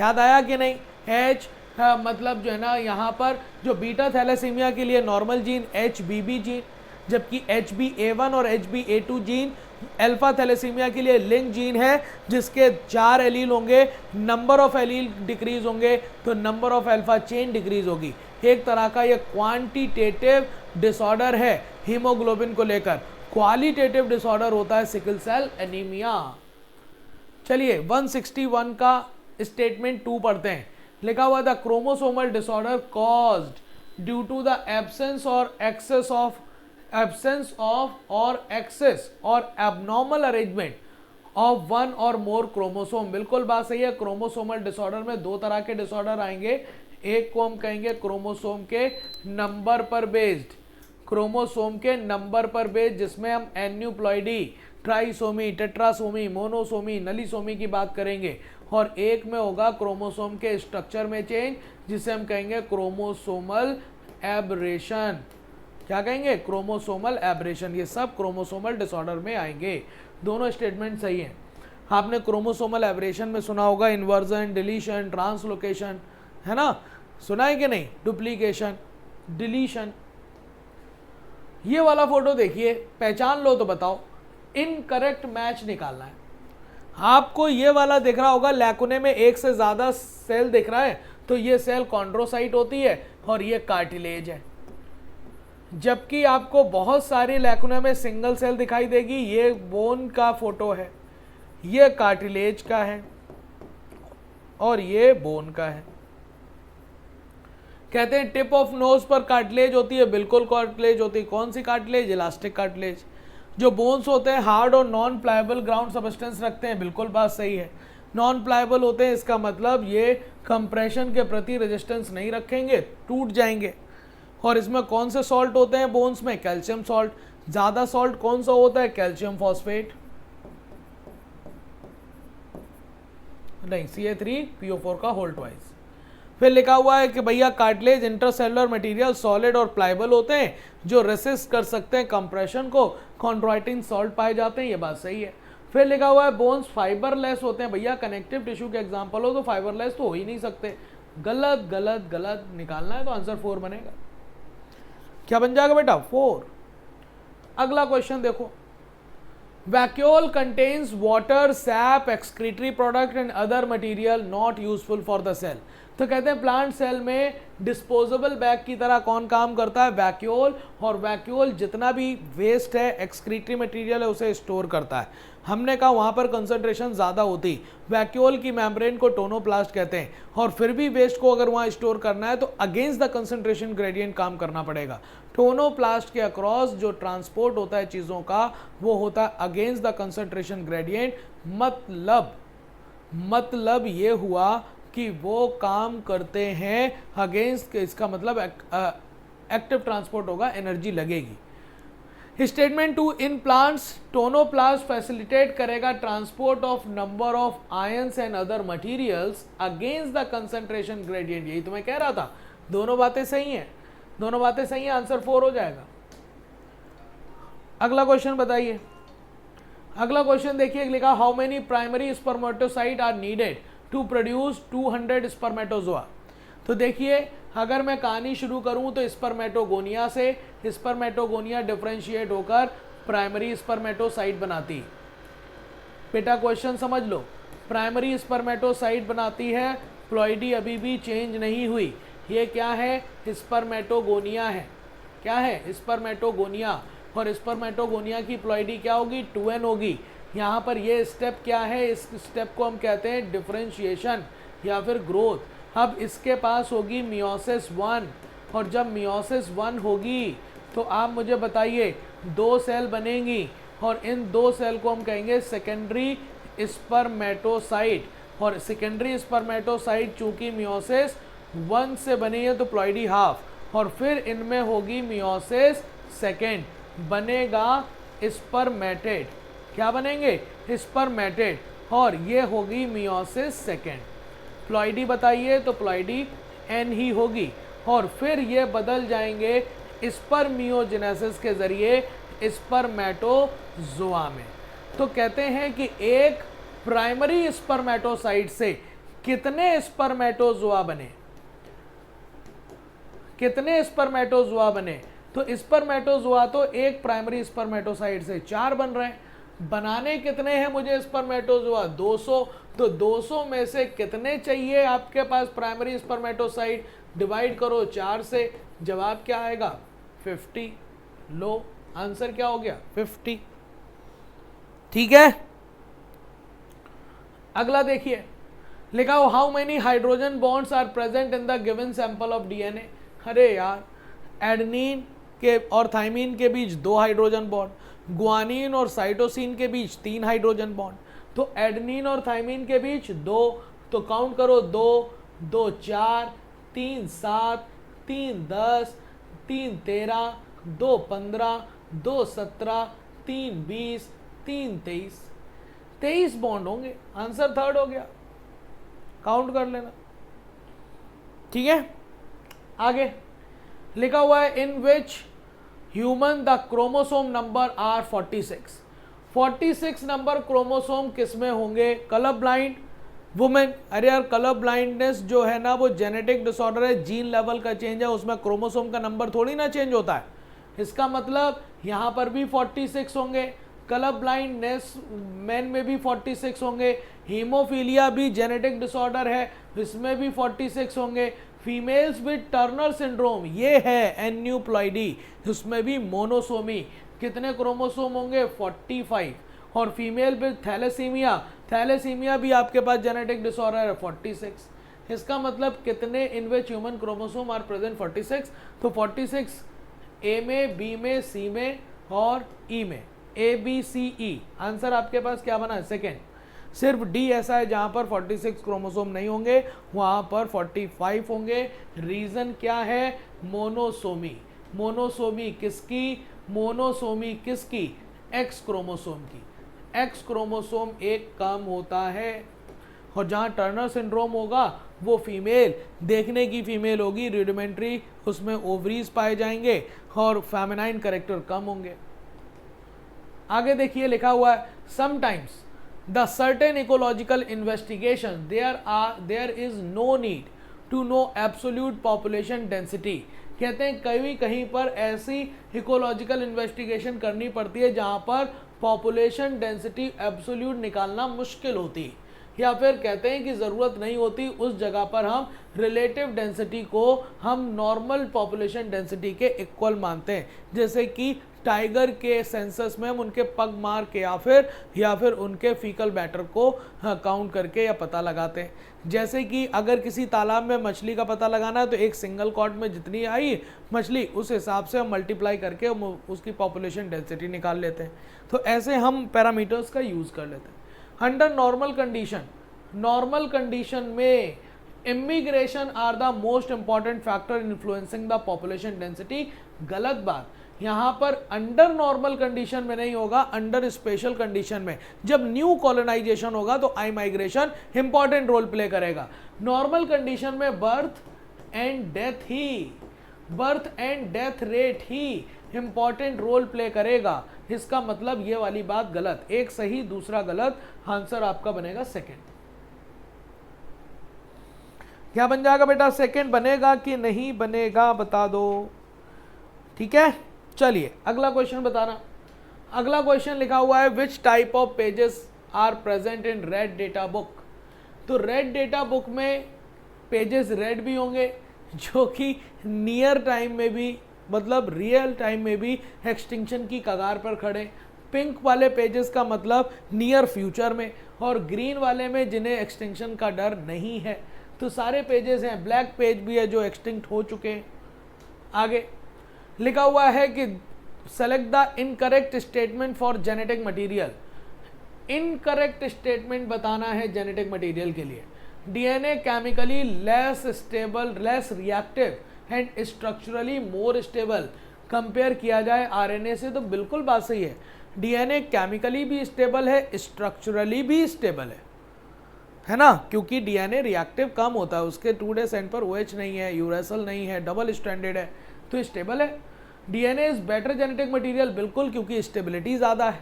याद आया कि नहीं, एच मतलब जो है ना यहाँ पर जो बीटा थैलेसीमिया के लिए नॉर्मल जीन HBB जीन, जबकि HbA1 और HbA2 जीन अल्फा थैलेसीमिया के लिए लिंक जीन है, जिसके 4 एलील होंगे, नंबर ऑफ एलील डिक्रीज होंगे, तो number of alpha chain decrease होगी। एक तरह का ये क्वांटिटेटिव डिसऑर्डर है हीमोग्लोबिन को लेकर। क्वालिटेटिव डिसऑर्डर होता है सिकल सेल एनीमिया। चलिए 161 का स्टेटमेंट 2 पढ़ते हैं। लिखा हुआ the chromosomal disorder caused due to the absence और एक्सेस और एबनॉर्मल अरेंजमेंट ऑफ 1 और मोर क्रोमोसोम। बिल्कुल बात सही है। क्रोमोसोमल डिसऑर्डर में 2 तरह के डिसऑर्डर आएंगे। एक को हम कहेंगे क्रोमोसोम के नंबर पर बेस्ड, क्रोमोसोम के नंबर पर बेस्ड, जिसमें हम एन्यूप्लॉइडी, ट्राइसोमी, टेट्रासोमी, मोनोसोमी, नलीसोमी की बात करेंगे। और एक में होगा क्रोमोसोम के स्ट्रक्चर में चेंज, जिसे हम कहेंगे क्रोमोसोमल एब्रेशन। क्या कहेंगे, क्रोमोसोमल एब्रेशन। ये सब क्रोमोसोमल डिसऑर्डर में आएंगे। दोनों स्टेटमेंट सही हैं। आपने क्रोमोसोमल एब्रेशन में सुना होगा इन्वर्जन, डिलीशन, ट्रांसलोकेशन, है ना, सुना है कि नहीं, डुप्लीकेशन, डिलीशन। ये वाला फोटो देखिए, पहचान लो तो बताओ। इनकरेक्ट मैच निकालना है आपको। ये वाला दिख रहा होगा, लैकुने में एक से ज्यादा सेल दिख रहा है, तो ये सेल कॉन्ड्रोसाइट होती है और ये कार्टिलेज है। जबकि आपको बहुत सारी लैकुना में सिंगल सेल दिखाई देगी। ये बोन का फोटो है, ये कार्टिलेज का है और ये बोन का है। कहते हैं टिप ऑफ नोज पर कार्टिलेज होती है, बिल्कुल कार्टिलेज होती है। कौन सी कार्टिलेज, इलास्टिक कार्टिलेज। जो बोन्स होते हैं हार्ड और नॉन प्लायबल ग्राउंड सबस्टेंस रखते हैं, बिल्कुल बात सही है। नॉन प्लायबल होते हैं, इसका मतलब ये कंप्रेशन के प्रति रेजिस्टेंस नहीं रखेंगे, टूट जाएंगे। और इसमें कौन से सॉल्ट होते हैं बोन्स में, कैल्शियम सॉल्ट। ज्यादा सॉल्ट कौन सा होता है, कैल्शियम फॉस्फेट, नहीं CA3PO4 का होल ट्वाइस। फिर लिखा हुआ है कि भैया कार्टिलेज इंटरसेलुलर मटेरियल सॉलिड और प्लायबल होते हैं, जो रेसिस्ट कर सकते हैं कंप्रेशन को। कॉन्ट्राइटिंग सॉल्ट पाए जाते हैं, ये बात सही है। फिर लिखा हुआ है बोन्स फाइबरलेस होते हैं। भैया कनेक्टिव टिश्यू के एग्जांपल हो तो फाइबरलेस तो हो ही नहीं सकते। गलत गलत गलत निकालना है तो आंसर 4 बनेगा। क्या बन जाएगा बेटा, 4। अगला क्वेश्चन देखो। Vacuole contains water, sap, excretory product and other material not useful for the cell. तो कहते हैं प्लांट सेल में डिस्पोजेबल बैग की तरह कौन काम करता है, वैक्यूल। और वैक्यूल जितना भी वेस्ट है, एक्सक्रीटरी मटेरियल है, उसे स्टोर करता है। हमने कहा वहाँ पर कंसंट्रेशन ज़्यादा होती। वैक्यूल की मेम्ब्रेन को टोनोप्लास्ट कहते हैं। और फिर भी वेस्ट को अगर वहाँ स्टोर करना है तो अगेंस्ट द कंसंट्रेशन ग्रेडियंट काम करना पड़ेगा। टोनोप्लास्ट के अक्रॉस जो ट्रांसपोर्ट होता है चीज़ों का, वो होता है अगेंस्ट द कंसंट्रेशन ग्रेडियंट। मतलब ये हुआ कि वो काम करते हैं अगेंस्ट, इसका मतलब एक्टिव ट्रांसपोर्ट होगा, एनर्जी लगेगी। Statement 2, in plants tonoplast facilitate करेगा transport of number of ions and other materials against the concentration gradient. यही तो मैं कह रहा था, दोनों बातें सही हैं, दोनों बातें सही हैं, आंसर 4 हो जाएगा। अगला क्वेश्चन बताइए, अगला क्वेश्चन देखिए, लिखा how many primary spermatocyte are needed to produce 200 spermatozoa. तो देखिए अगर मैं कहानी शुरू करूं तो स्पर्मेटोगोनिया से, स्पर्मेटोगोनिया डिफरेंशिएट होकर प्राइमरी स्पर्मेटोसाइट बनाती। बेटा क्वेश्चन समझ लो, प्राइमरी स्पर्मेटोसाइट बनाती है, प्लॉइडी अभी भी चेंज नहीं हुई। ये क्या है? स्पर्मेटोगोनिया है। क्या है? स्पर्मेटोगोनिया। और स्पर्मेटोगोनिया की प्लॉइडी क्या होगी? 2n होगी। यहाँ पर ये स्टेप क्या है? इस स्टेप को हम कहते हैं डिफरेंशिएशन या फिर ग्रोथ। अब इसके पास होगी मियोसिस 1, और जब मियोसिस 1 होगी तो आप मुझे बताइए 2 सेल बनेंगी, और इन 2 सेल को हम कहेंगे सेकेंडरी स्पर्मेटोसाइट। और सेकेंडरी स्पर्मेटोसाइट चूंकि मियोसिस 1 से बनी है तो प्लॉइडी हाफ, और फिर इनमें होगी मियोसिस सेकेंड, बनेगा स्पर्मेटेड। क्या बनेंगे? स्पर्मेटेड, और ये होगी मियोसिस सेकेंड। प्लॉइडी बताइए तो प्लॉइडी n ही होगी, और फिर ये बदल जाएंगे स्पर्मियोजेनेसिस के जरिए स्पर्मेटोजोआ में। तो कहते हैं कि एक प्राइमरी स्पर्मेटोसाइट से कितने स्पर्मेटोजोआ बने? कितने स्पर्मेटोजोआ बने? तो स्पर्मेटोजोआ तो एक प्राइमरी स्पर्मेटोसाइट से 4 बन रहे हैं। बनाने कितने हैं मुझे स्पर्मेटोजोआ? 200। तो 200 में से कितने चाहिए आपके पास प्राइमरी स्पर्मेटोसाइट? डिवाइड करो 4 से, जवाब क्या आएगा? 50। लो, आंसर क्या हो गया? 50। ठीक है, अगला देखिए, लिखा हो how many hydrogen bonds are present in the given sample of DNA. अरे यार, एडेनिन के और थाइमीन के बीच 2 हाइड्रोजन बॉन्ड, गुआनिन और साइटोसिन के बीच 3 हाइड्रोजन बॉन्ड। तो एडेनिन और थाइमीन के बीच 2, तो काउंट करो 2, 2 4, 3 7, 3 10, 3 13, 2 15, 2 17, 3 20, 3 23, 23 बॉन्ड होंगे। आंसर 3rd हो गया, काउंट कर लेना। ठीक है, आगे लिखा हुआ है in which human the chromosome number are 46। 46 number chromosome किसमें होंगे? Colour blind women. अरे यार, कलर ब्लाइंडनेस जो है ना वो जेनेटिक डिसऑर्डर है, जीन लेवल का चेंज है, उसमें क्रोमोसोम का नंबर थोड़ी ना चेंज होता है। इसका मतलब यहाँ पर भी 46 होंगे। कलर ब्लाइंडनेस मेन में भी 46 होंगे। हीमोफीलिया भी जेनेटिक डिसऑर्डर है, इसमें भी 46 होंगे। फीमेल्स विद टर्नर सिंड्रोम, ये है एन्यूप्लॉइडी, उसमें भी मोनोसोमी। कितने क्रोमोसोम होंगे? 45। और फीमेल विद थैलेसीमिया, थैलेसीमिया भी आपके पास जेनेटिक डिसऑर्डर है, 46। इसका मतलब कितने in which human chromosome are present? 46। तो 46 ए में, बी में, सी में और ई में, ए बी सी ई। आंसर आपके पास क्या बना? सेकेंड। सिर्फ डी ऐसा है जहां पर 46 क्रोमोसोम नहीं होंगे, वहां पर 45 होंगे। रीजन क्या है? मोनोसोमी। मोनोसोमी किसकी? मोनोसोमी किसकी? एक्स क्रोमोसोम की। एक्स क्रोमोसोम एक कम होता है, और जहां टर्नर सिंड्रोम होगा वो फीमेल, देखने की फीमेल होगी, रूडिमेंट्री, उसमें ओवरीज पाए जाएंगे और फेमिनाइन कैरेक्टर कम होंगे। आगे देखिए, लिखा हुआ है sometimes the certain ecological investigation there is no need to know absolute population density। कहते हैं कहीं कहीं पर ऐसी इकोलॉजिकल इन्वेस्टिगेशन करनी पड़ती है जहां पर पॉपुलेशन डेंसिटी एब्सोल्यूट निकालना मुश्किल होती है, या फिर कहते हैं कि ज़रूरत नहीं होती। उस जगह पर हम रिलेटिव डेंसिटी को हम नॉर्मल पॉपुलेशन डेंसिटी के इक्वल मानते हैं। जैसे कि टाइगर के सेंसस में हम उनके पग मार के या फिर उनके फीकल मैटर को काउंट करके या पता लगाते हैं। जैसे कि अगर किसी तालाब में मछली का पता लगाना है तो एक सिंगल कॉर्ड में जितनी आई मछली, उस हिसाब से हम मल्टीप्लाई करके उसकी पॉपुलेशन डेंसिटी निकाल लेते हैं। तो ऐसे हम पैरामीटर्स का यूज़ कर लेते हैं। Under normal condition, normal condition में immigration are the most important factor influencing the population density, गलत बात। यहाँ पर अंडर नॉर्मल कंडीशन में नहीं होगा, अंडर स्पेशल कंडीशन में। जब न्यू कॉलोनाइजेशन होगा तो immigration important role play करेगा। नॉर्मल कंडीशन में बर्थ एंड डेथ रेट ही इंपॉर्टेंट रोल प्ले करेगा। इसका मतलब ये वाली बात गलत, एक सही दूसरा गलत, आंसर आपका बनेगा सेकंड। क्या बन जाएगा बेटा, सेकंड बनेगा कि नहीं बनेगा, बता दो। ठीक है, चलिए अगला क्वेश्चन बताना। अगला क्वेश्चन लिखा हुआ है which type of pages are present in red data book. तो रेड डेटा बुक में पेजेस रेड भी होंगे जो कि नियर टाइम में भी, मतलब रियल टाइम में भी एक्सटिंक्शन की कगार पर खड़े। पिंक वाले पेजेस का मतलब नियर फ्यूचर में, और ग्रीन वाले में जिन्हें एक्सटिंक्शन का डर नहीं है। तो सारे पेजेस हैं, ब्लैक पेज भी है जो एक्सटिंक्ट हो चुके हैं। आगे लिखा हुआ है कि select the incorrect statement for genetic material. Incorrect statement बताना है जेनेटिक मटेरियल के लिए। DNA chemically less stable, less reactive and structurally more stable compare किया जाए आरएनए से, तो बिल्कुल बात सही है। डीएनए केमिकली भी स्टेबल है, स्ट्रक्चरली भी स्टेबल है ना, क्योंकि डीएनए रिएक्टिव कम होता है, उसके 2' एंड पर OH नहीं है, यूरेसिल नहीं है, डबल स्ट्रैंडेड है, तो स्टेबल है। DNA is better genetic material, बिल्कुल, क्योंकि स्टेबिलिटी ज़्यादा है।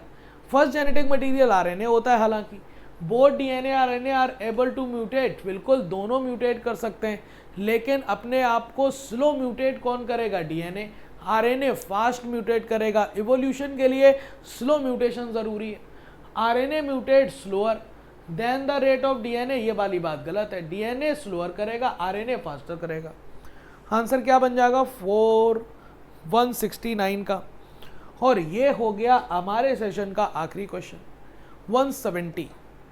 फर्स्ट जेनेटिक मटेरियल आरएनए होता है, हालांकि both DNA RNA are able to mutate, बिल्कुल दोनों म्यूटेट कर सकते हैं, लेकिन अपने आप को स्लो म्यूटेट कौन करेगा, डीएनए। आरएनए फास्ट म्यूटेट करेगा, इवोल्यूशन के लिए स्लो म्यूटेशन ज़रूरी है। RNA mutate slower then the rate of DNA, ये वाली बात गलत है। डीएनए स्लोअर करेगा, आरएनए फास्टर करेगा। आंसर क्या बन जाएगा, 169 का। और ये हो गया हमारे सेशन का आखिरी क्वेश्चन 170।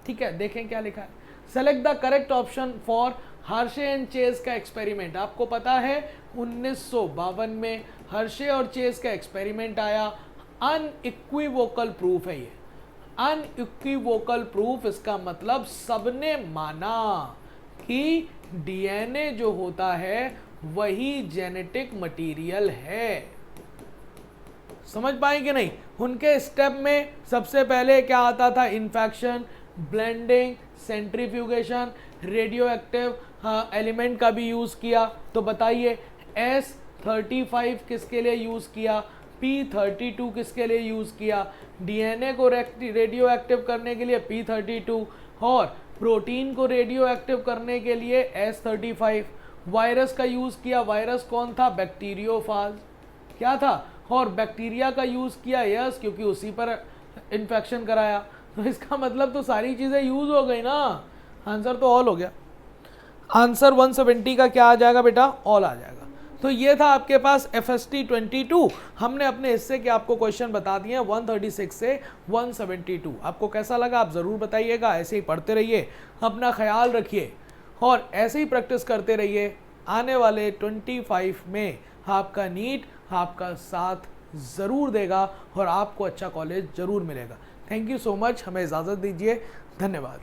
ठीक है, देखें क्या लिखा है। Select the correct option for Hershey and chase का एक्सपेरिमेंट। आपको पता है 1952 में हर्शे और चेज का एक्सपेरिमेंट आया। अनइक्विवोकल प्रूफ है ये, अनइक्विवोकल प्रूफ। इसका मतलब सबने माना कि डीएनए जो होता है वही जेनेटिक मटेरियल है। समझ पाएंगे नहीं? उनके स्टेप में सबसे पहले क्या आता था, infection, blending, centrifugation, radio active element का भी यूज किया। तो बताइए S35 किसके लिए यूज किया, P32 किसके लिए यूज किया। डीएनए को रेडियो एक्टिव करने के लिए P32 और प्रोटीन को रेडियो एक्टिव करने के लिए S35। वायरस का यूज किया, वायरस कौन था, बैक्टीरियोफाज क्या था, और बैक्टीरिया का यूज किया यस, क्योंकि उसी पर इन्फेक्शन कराया। तो इसका मतलब तो सारी चीजें यूज हो गई ना, आंसर तो ऑल हो गया। आंसर 170 का क्या आ जाएगा बेटा, ऑल आ जाएगा। तो ये था आपके पास FST-22। हमने अपने हिस्से के आपको क्वेश्चन बता दिए 136 से 172। आपको कैसा लगा आप ज़रूर बताइएगा। ऐसे ही पढ़ते रहिए, अपना ख्याल रखिए और ऐसे ही प्रैक्टिस करते रहिए। आने वाले 25 में आपका नीट आपका साथ ज़रूर देगा और आपको अच्छा कॉलेज ज़रूर मिलेगा। थैंक यू सो मच, हमें इजाज़त दीजिए, धन्यवाद।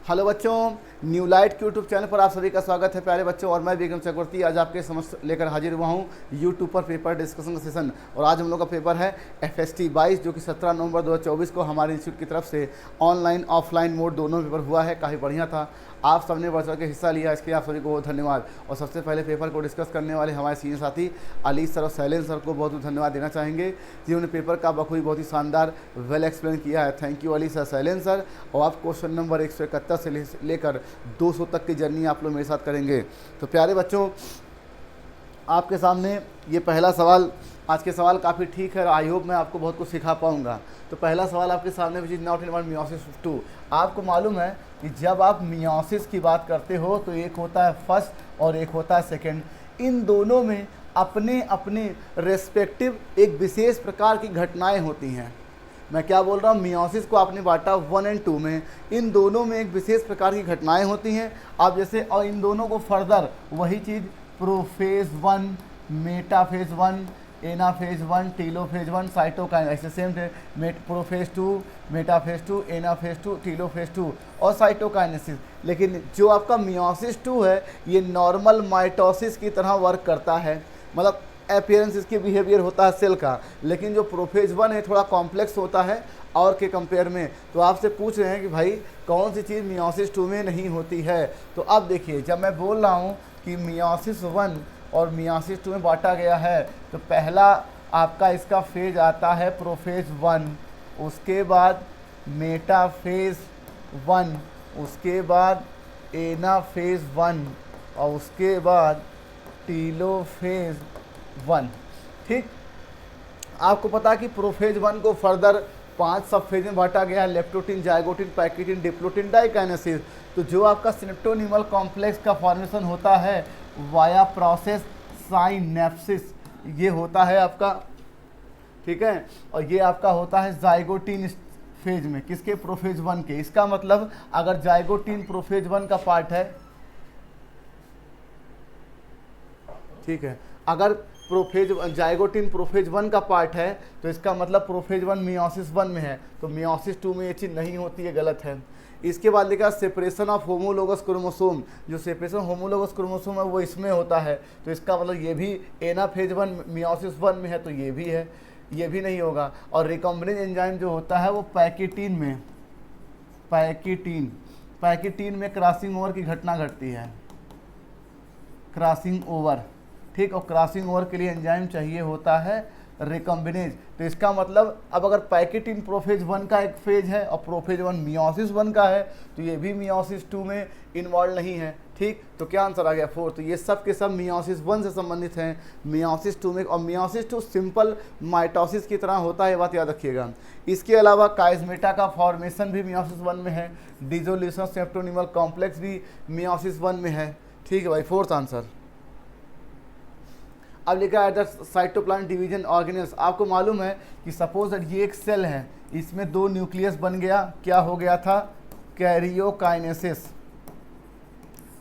हेलो बच्चों, न्यू लाइट के यूट्यूब चैनल पर आप सभी का स्वागत है प्यारे बच्चों। और मैं विक्रम चक्रवर्ती आज आपके समक्ष लेकर हाजिर हुआ हूँ यूट्यूब पर पेपर डिस्कशन का सेशन। और आज हम लोग का पेपर है FST-22 जो कि 17 नवंबर 2024 को हमारे इंस्टीट्यूट की तरफ से ऑनलाइन ऑफलाइन मोड दोनों पेपर हुआ है। काफ़ी बढ़िया था, आप सबने बढ़ चढ़ के हिस्सा लिया, इसके लिए आप सभी को बहुत धन्यवाद। और सबसे पहले पेपर को डिस्कस करने वाले हमारे सीनियर साथी अलीश सर और शैलेंद्र सर को बहुत बहुत धन्यवाद देना चाहेंगे जिन्होंने पेपर का बखूबी बहुत ही शानदार वेल एक्सप्लेन किया है। Thank you Alish sir, Shailendra sir. और आप क्वेश्चन नंबर 171 से लेकर 200 तक की जर्नी आप लोग मेरे साथ करेंगे। तो प्यारे बच्चों, आपके सामने ये पहला सवाल, आज के सवाल काफ़ी ठीक है, आई होप मैं आपको बहुत कुछ सिखा पाऊंगा। तो पहला सवाल आपके सामने which is not involve meiosis 2। आपको मालूम है कि जब आप मियोसिस की बात करते हो तो एक होता है फर्स्ट और एक होता है सेकेंड। इन दोनों में अपने अपने रेस्पेक्टिव एक विशेष प्रकार की घटनाएं होती हैं। मैं क्या बोल रहा हूँ, मियोसिस को आपने बांटा 1 और 2 में, इन दोनों में एक विशेष प्रकार की घटनाएं होती हैं। आप जैसे और इन दोनों को फर्दर वही चीज़ prophase 1, metaphase 1, anaphase 1, telophase 1, cytokine, ऐसे same prophase 2, metaphase 2, anaphase 2, telophase 2 और साइटोकाइनेसिस। लेकिन जो आपका मियोसिस 2 है ये नॉर्मल माइटोसिस की तरह वर्क करता है, मतलब अपीयरेंस इसकी बिहेवियर होता है सेल का। लेकिन जो प्रोफेज 1 है थोड़ा कॉम्प्लेक्स होता है और के कंपेयर में। तो आपसे पूछ रहे हैं कि भाई कौन सी चीज़ मियोसिस 2 में नहीं होती है। तो अब देखिए जब मैं बोल रहा हूँ कि मियोसिस 1 और मियोसिस 2 में बांटा गया है, तो पहला आपका इसका फेज आता है प्रोफेज 1, उसके बाद मेटाफेज 1, उसके बाद एनाफेज 1 और उसके बाद टीलोफेज 1। ठीक, आपको पता है कि प्रोफेज 1 को फर्दर 5 सब फेज में बांटा गया है, लेप्टोटिन, जाइगोटिन, पैकिटिन, डिप्लोटिन, डाइकाइनेसिस। तो जो आपका सिनेप्टोनिमल कॉम्प्लेक्स का फॉर्मेशन होता है वाया प्रोसेस साइनेप्सिस, ये होता है आपका, ठीक है, और ये आपका होता है जाइगोटिन फेज में, किसके, प्रोफेज 1 के। इसका मतलब अगर जाइगोटिन प्रोफेज 1 का पार्ट है, ठीक है, अगर प्रोफेज जाइगोटिन प्रोफेज 1 का पार्ट है तो इसका मतलब प्रोफेज 1 मियोसिस 1 में है, तो मियोसिस 2 में ये चीज़ नहीं होती है, गलत है। इसके बाद लिखा सेपरेशन ऑफ होमोलोगस क्रोमोसोम, जो सेपरेशन होमोलोगस क्रोमोसोम है वो इसमें होता है, तो इसका मतलब ये भी एनाफेज 1 मियोसिस 1 में है, तो ये भी है, ये भी नहीं होगा। और रिकॉम्बिनेज एंजाइम जो होता है वो पैकिटीन में, पैकिटीन में क्रॉसिंग ओवर की घटना घटती है, क्रॉसिंग ओवर, ठीक, और क्रॉसिंग ओवर के लिए एंजाइम चाहिए होता है रिकॉम्बिनेज। तो इसका मतलब अब अगर पैकिटीन प्रोफेज 1 का एक फेज है और प्रोफेज 1 मियोसिस 1 का है, तो ये भी मियोसिस 2 में इन्वॉल्व नहीं है। ठीक, तो क्या आंसर आ गया 4। तो ये सब के सब मियोसिस 1 से संबंधित हैं, मियोसिस 2 में। और मियोसिस 2 सिंपल माइटोसिस की तरह होता है, बात याद रखिएगा। इसके अलावा काइस्मेटा का फॉर्मेशन भी मियोसिस 1 में है, डिसोल्यूशन सेप्टोनिमल कॉम्प्लेक्स भी मियोसिस 1 में है। ठीक है भाई, 4th आंसर। अब लिखा है द साइटोप्लाज्म डिवीजन ऑर्गेनेल्स। आपको मालूम है कि सपोज ये एक सेल है, इसमें 2 न्यूक्लियस बन गया, क्या हो गया था, कैरियोकाइनेसिस।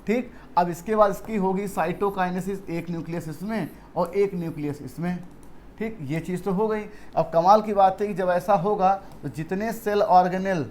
ठीक, अब इसके बाद इसकी होगी साइटोकाइनेसिस, एक न्यूक्लियस इसमें और एक न्यूक्लियस इसमें। ठीक, ये चीज़ तो हो गई। अब कमाल की बात है कि जब ऐसा होगा तो जितने सेल ऑर्गेनेल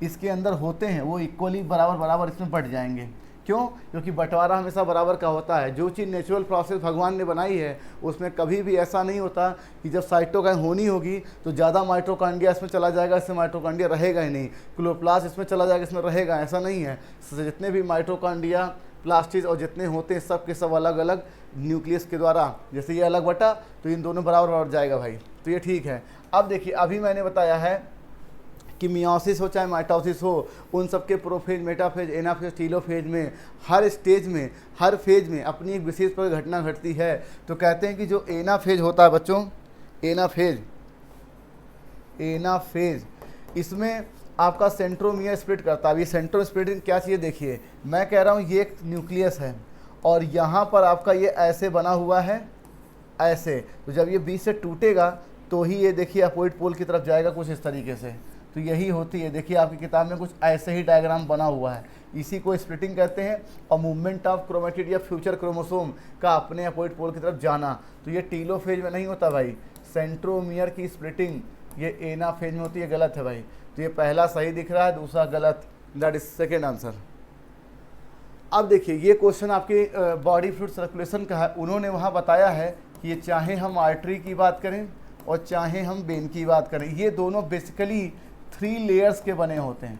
इसके अंदर होते हैं वो इक्वली बराबर इसमें बढ़ जाएंगे। क्यों? क्योंकि बंटवारा हमेशा बराबर का होता है। जो चीज़ नेचुरल प्रोसेस भगवान ने बनाई है उसमें कभी भी ऐसा नहीं होता कि जब साइटोकाइन होनी होगी तो ज़्यादा माइटोकॉन्ड्रिया इसमें चला जाएगा, इसमें माइटोकॉन्ड्रिया रहेगा ही नहीं, क्लोरोप्लास्ट इसमें चला जाएगा, इसमें रहेगा, ऐसा नहीं है। जितने भी माइटोकॉन्ड्रिया, प्लास्टिड और जितने होते हैं सब के सब अलग अलग न्यूक्लियस के द्वारा, जैसे ये अलग बटा तो इन दोनों बराबर जाएगा भाई, तो ये ठीक है। अब देखिए, अभी मैंने बताया है कि मियोसिस हो चाहे माइटोसिस हो, उन सब के प्रोफेज, मेटाफेज, एनाफेज, टीलोफेज में हर स्टेज में, हर फेज में अपनी एक विशेष पर घटना घटती है। तो कहते हैं कि जो एनाफेज होता है बच्चों, एनाफेज इसमें आपका सेंट्रोमियर स्प्लिट करता है। अब ये सेंट्रो स्प्लिटिंग क्या चाहिए, देखिए मैं कह रहा हूँ ये एक न्यूक्लियस है और यहाँ पर आपका ये ऐसे बना हुआ है, ऐसे, तो जब ये बीच से टूटेगा तो ही ये देखिए अपोजिट पोल की तरफ जाएगा कुछ इस तरीके से। तो यही होती है, देखिए आपकी किताब में कुछ ऐसे ही डायग्राम बना हुआ है, इसी को स्प्लिटिंग कहते हैं। और मूवमेंट ऑफ क्रोमेटिड या फ्यूचर क्रोमोसोम का अपने अपोजिट पोल की तरफ जाना, तो ये टीलोफेज में नहीं होता भाई। सेंट्रोमियर की स्प्लिटिंग ये एनाफेज में होती है, गलत है भाई। तो ये पहला सही दिख रहा है, दूसरा गलत, दैट इज सेकेंड आंसर। अब देखिए ये क्वेश्चन आपके बॉडी फ्लूइड सर्कुलेशन का है। उन्होंने वहाँ बताया है कि ये चाहे हम आर्टरी की बात करें और चाहे हम वेन की बात करें, ये दोनों बेसिकली 3 लेयर्स के बने होते हैं।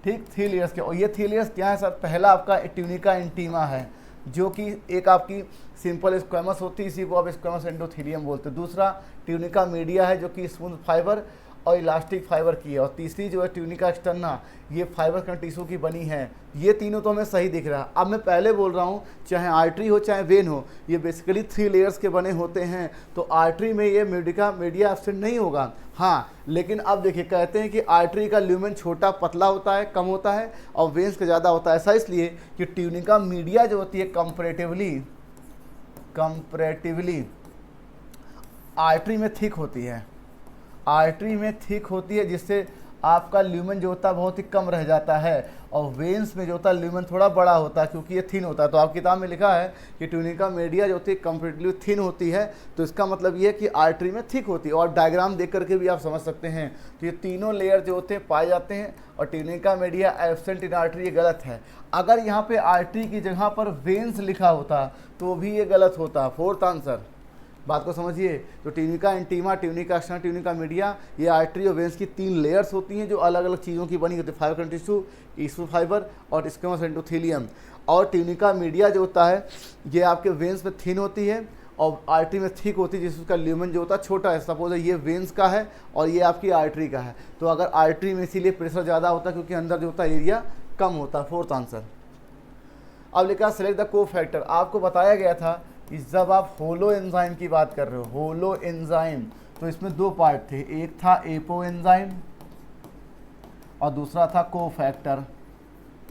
ठीक, 3 लेयर्स के। और ये 3 लेयर्स क्या है सर? पहला आपका ट्यूनिका इंटीमा है, जो कि एक आपकी सिंपल स्क्वेमस होती है, इसी को आप स्क्वेमस एंडोथेलियम बोलते हैं। दूसरा ट्यूनिका मीडिया है, जो कि स्मूथ फाइबर और इलास्टिक फाइबर की है। और तीसरी जो है ट्यूनिका एक्सटर्ना, ये फाइबर का टिश्यू की बनी है। ये तीनों तो हमें सही दिख रहा है। अब मैं पहले बोल रहा हूँ चाहे आर्टरी हो चाहे वेन हो, ये बेसिकली 3 लेयर्स के बने होते हैं। तो आर्टरी में ये मीडिया एब्सेंट नहीं होगा, हाँ। लेकिन अब देखिए कहते हैं कि आर्टरी का ल्यूमेन छोटा पतला होता है, कम होता है, और वेन्स का ज़्यादा होता है। ऐसा इसलिए कि ट्यूनिका मीडिया जो होती है कंपैरेटिवली आर्टरी में थिक होती है, आर्टरी में थिक होती है, जिससे आपका ल्यूमेन जो होता है बहुत ही कम रह जाता है, और वेन्स में जो होता है ल्यूमेन थोड़ा बड़ा होता है क्योंकि ये थिन होता है। तो आप किताब में लिखा है कि ट्यूनिका मीडिया जो होती है कंप्लीटली थिन होती है, तो इसका मतलब ये है कि आर्टरी में थिक होती है। और डायग्राम देख करके भी आप समझ सकते हैं। तो ये तीनों लेयर जो होते हैं पाए जाते हैं, और tunica media absent in artery, ये गलत है। अगर यहाँ पे आर्टरी की जगह पर वेन्स लिखा होता तो भी ये गलत होता। फोर्थ आंसर, बात को समझिए। तो tunica intima, tunica externa, tunica media, ये आर्टरी और वेन्स की 3 लेयर्स होती हैं जो अलग अलग चीज़ों की बनी होती है, फाइबर टिश्यू, टिश्यू फाइबर और स्क्वेमस एंडोथेलियम। और ट्यूनिका मीडिया जो होता है ये आपके वेन्स में थिन होती है और आर्टरी में थिक होती है, जिसका ल्यूमेन जो होता है छोटा है। सपोज ये वेन्स का है और ये आपकी आर्टरी का है, तो अगर आर्टरी में इसीलिए प्रेशर ज़्यादा होता है क्योंकि अंदर जो होता है एरिया कम होता है। Fourth answer. अब लिखा सेलेक्ट द को फैक्टर। आपको बताया गया था कि जब आप होलो एंजाइम की बात कर रहे हो, होलो एंजाइम, तो इसमें 2 पार्ट थे, एक था एपो एंजाइम और दूसरा था को फैक्टर।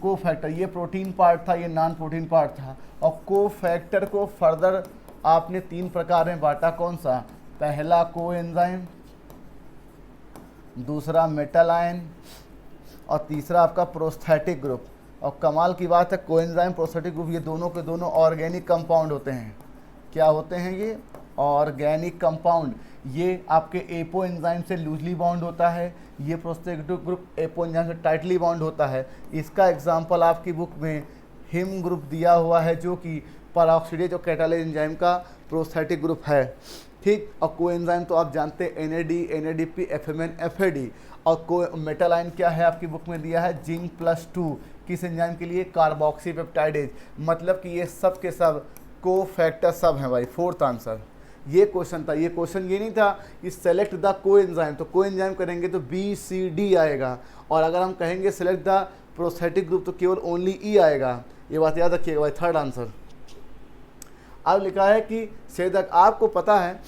को फैक्टर ये प्रोटीन पार्ट था, ये नॉन प्रोटीन पार्ट था। और को फैक्टर को फर्दर आपने 3 प्रकार में बांटा। कौन सा? पहला को एंजाइम, दूसरा मेटल आयन और तीसरा आपका प्रोस्थेटिक ग्रुप। और कमाल की बात है, कोएंजाइम, प्रोस्थेटिक ग्रुप, ये दोनों के दोनों ऑर्गेनिक कंपाउंड होते हैं। क्या होते हैं ये? Organic compound. ये आपके एपो एंजाइम से लूजली बाउंड होता है, ये प्रोस्थेटिक ग्रुप एपो एंजाइम से टाइटली बाउंड होता है। इसका एग्जांपल आपकी बुक में हिम ग्रुप दिया हुआ है, जो कि परऑक्सीडेज और कैटालेज एंजाइम का प्रोस्थेटिक ग्रुप है। ठीक। और कोएंजाइम तो आप जानते हैं, NAD, NADP, FMN, FAD। और को मेटल आयन क्या है आपकी बुक में दिया है? जिंक +2। किस एंजाइम के लिए? Carboxy peptidase. मतलब कि ये सब के सब को फैक्टर सब हैं भाई। Fourth answer. ये क्वेश्चन था। ये क्वेश्चन ये नहीं था कि सेलेक्ट द को एंजाइम, तो को एंजाइम करेंगे तो BCD आएगा, और अगर हम कहेंगे सेलेक्ट द प्रोस्थेटिक ग्रुप तो केवल ओनली E आएगा। ये बात याद रखिएगा भाई। Third answer. अब लिखा है कि सेदक, आपको पता है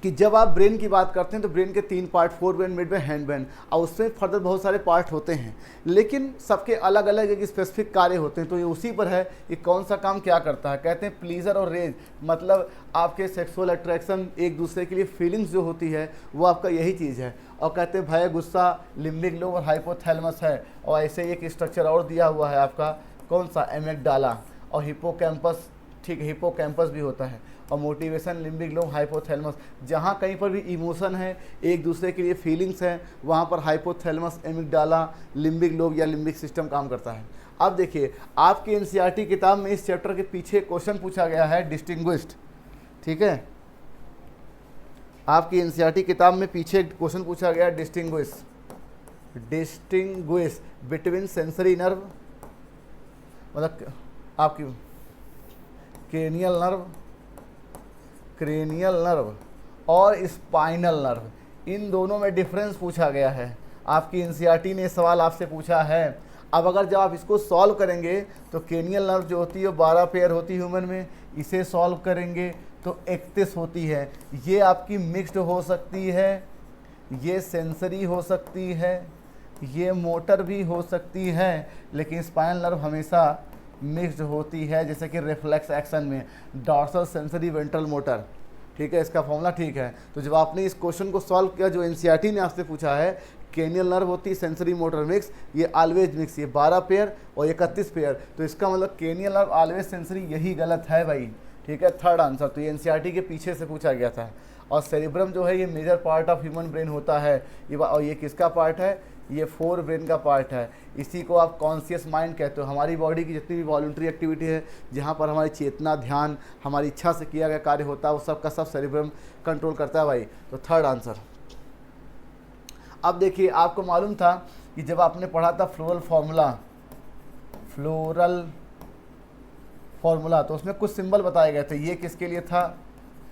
कि जब आप ब्रेन की बात करते हैं तो ब्रेन के 3 part, fore brain, mid brain, hind brain, और उसमें फर्दर बहुत सारे पार्ट होते हैं, लेकिन सबके अलग अलग एक स्पेसिफिक कार्य होते हैं। तो ये उसी पर है कि कौन सा काम क्या करता है। कहते हैं प्लीजर और रेज, मतलब आपके सेक्सुअल अट्रैक्शन, एक दूसरे के लिए फीलिंग्स जो होती है वो आपका यही चीज़ है। और कहते हैं भय, गुस्सा, लिम्बिक लोब और हाइपोथैलेमस है। और ऐसे एक स्ट्रक्चर और दिया हुआ है आपका, कौन सा? एमिगडाला और हिपोकैम्पस। ठीक है, हिपोकैम्पस भी होता है। और मोटिवेशन, लिम्बिक लोब, हाइपोथैलेमस। जहाँ कहीं पर भी इमोशन है, एक दूसरे के लिए फीलिंग्स हैं, वहाँ पर हाइपोथैलेमस, एमिगडाला, लिम्बिक लोब या लिम्बिक सिस्टम काम करता है। अब देखिए, आपकी NCERT किताब में इस चैप्टर के पीछे क्वेश्चन पूछा गया है डिस्टिंग्विश्ड। ठीक है, आपकी NCERT किताब में पीछे क्वेश्चन पूछा गया डिस्टिंग्विश बिटवीन सेंसरी नर्व, मतलब आपकी क्रेनियल नर्व और स्पाइनल नर्व, इन दोनों में डिफरेंस पूछा गया है। आपकी NCERT ने सवाल आपसे पूछा है। अब अगर जब आप इसको सॉल्व करेंगे तो क्रेनियल नर्व जो होती है 12 पेयर होती है ह्यूमन में, इसे सॉल्व करेंगे तो 31 होती है। ये आपकी मिक्स्ड हो सकती है, ये सेंसरी हो सकती है, ये मोटर भी हो सकती है, लेकिन स्पाइनल नर्व हमेशा मिक्स्ड होती है, जैसे कि रिफ्लेक्स एक्शन में डॉर्सल सेंसरी वेंट्रल मोटर। ठीक है, इसका फॉर्मूला ठीक है। तो जब आपने इस क्वेश्चन को सॉल्व किया जो NCERT ने आपसे पूछा है, क्रेनियल नर्व होती है सेंसरी मोटर मिक्स, ये ऑलवेज मिक्स, ये 12 पेयर और 31 पेयर, तो इसका मतलब क्रेनियल नर्व ऑलवेज सेंसरी, यही गलत है भाई। ठीक है, थर्ड आंसर। तो ये NCERT के पीछे से पूछा गया था। और सेरिब्रम जो है ये major part of human brain होता है, और ये किसका पार्ट है? ये फोर ब्रेन का पार्ट है। इसी को आप कॉन्शियस माइंड कहते हो। हमारी बॉडी की जितनी भी वॉलंटरी एक्टिविटी है, जहाँ पर हमारी चेतना, ध्यान, हमारी इच्छा से किया गया कार्य होता है, वो सब का सब सेरिब्रम कंट्रोल करता है भाई। तो थर्ड आंसर। अब देखिए, आपको मालूम था कि जब आपने पढ़ा था फ्लोरल फार्मूला, तो उसमें कुछ सिंबल बताए गए थे। ये किसके लिए था?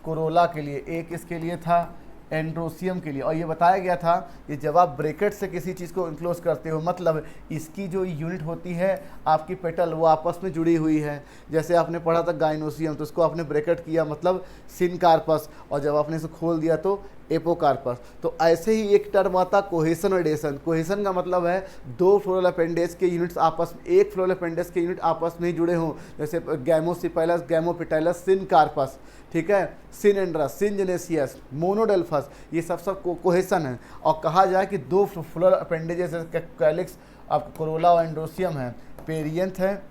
कोरोला के लिए। एक किसके लिए था? एंड्रोसियम के लिए। और ये बताया गया था कि जब आप ब्रैकेट से किसी चीज़ को इनक्लोज करते हो, मतलब इसकी जो यूनिट होती है आपकी पेटल, वो आपस में जुड़ी हुई है। जैसे आपने पढ़ा था गाइनोसियम, तो उसको आपने ब्रैकेट किया मतलब सिनकार्पस, और जब आपने इसे खोल दिया तो एपोकार्पस। तो ऐसे ही एक टर्म आता कोहेसन और एडेशन। कोहेसन का मतलब है दो फ्लोरल अपेंडेज के यूनिट्स आपस में, एक फ्लोरल अपेंडेज के यूनिट आपस में ही जुड़े हों, जैसे गैमोसिपेलस, गैमोपिटाइलस, सिनकार्पस, ठीक है, सिनेंड्रस, सिनजेनेसियस, मोनोडेल्फस, ये सब कोहेसन है। और कहा जाए कि दो फ्लोरल अपेंडेजेस कैलिक्स, आपका कोरोला और एंड्रोसियम है, पेरियंथ है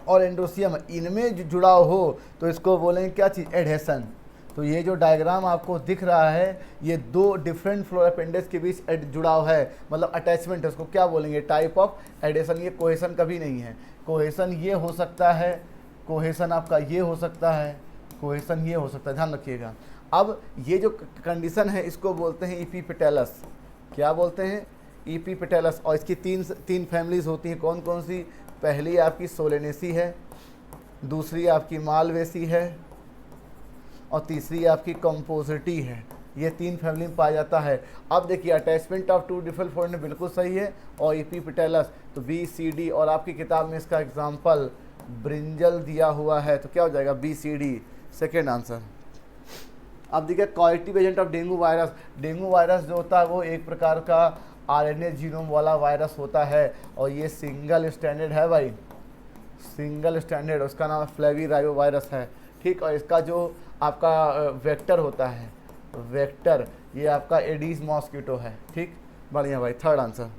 और एंड्रोसियम है, इनमें जो जुड़ाव हो तो इसको बोलेंगे क्या चीज़, एडहेसन। तो ये जो डायग्राम आपको दिख रहा है, ये दो डिफरेंट फ्लोरल अपेंडेज के बीच जुड़ाव है, मतलब अटैचमेंट है, उसको क्या बोलेंगे, टाइप ऑफ एडेशन। ये कोहेसन कभी नहीं है। कोहेसन ये हो सकता है, कोहेसन आपका ये हो सकता है, कोहेसन ये हो सकता है, ध्यान रखिएगा। अब ये जो कंडीशन है इसको बोलते हैं इपीपेटेलस। क्या बोलते हैं, इपीपेटेलस। और इसकी तीन फैमिलीज होती हैं, कौन कौन सी, पहली आपकी सोलेनेसी है, दूसरी आपकी मालवेसी है और तीसरी आपकी कंपोजिटी है। ये तीन फैमिली में पाया जाता है। अब देखिए अटैचमेंट ऑफ टू डिफरेंट फ्लोरेंट बिल्कुल सही है, और इपीपेटेलस तो बी सी डी, और आपकी किताब में इसका एग्जाम्पल ब्रिंजल दिया हुआ है, तो क्या हो जाएगा, B C D, second answer. अब देखिए collective agent of dengue virus. Dengue virus जो होता है वो एक प्रकार का आरएनए जीनोम वाला वायरस होता है, और ये सिंगल स्टैंडर्ड है भाई, सिंगल स्टैंडर्ड, उसका नाम फ्लेविराइबो वायरस है, ठीक। और इसका जो आपका वेक्टर होता है, वेक्टर ये आपका एडीज मॉस्किटो है, ठीक, बढ़िया भाई, थर्ड आंसर।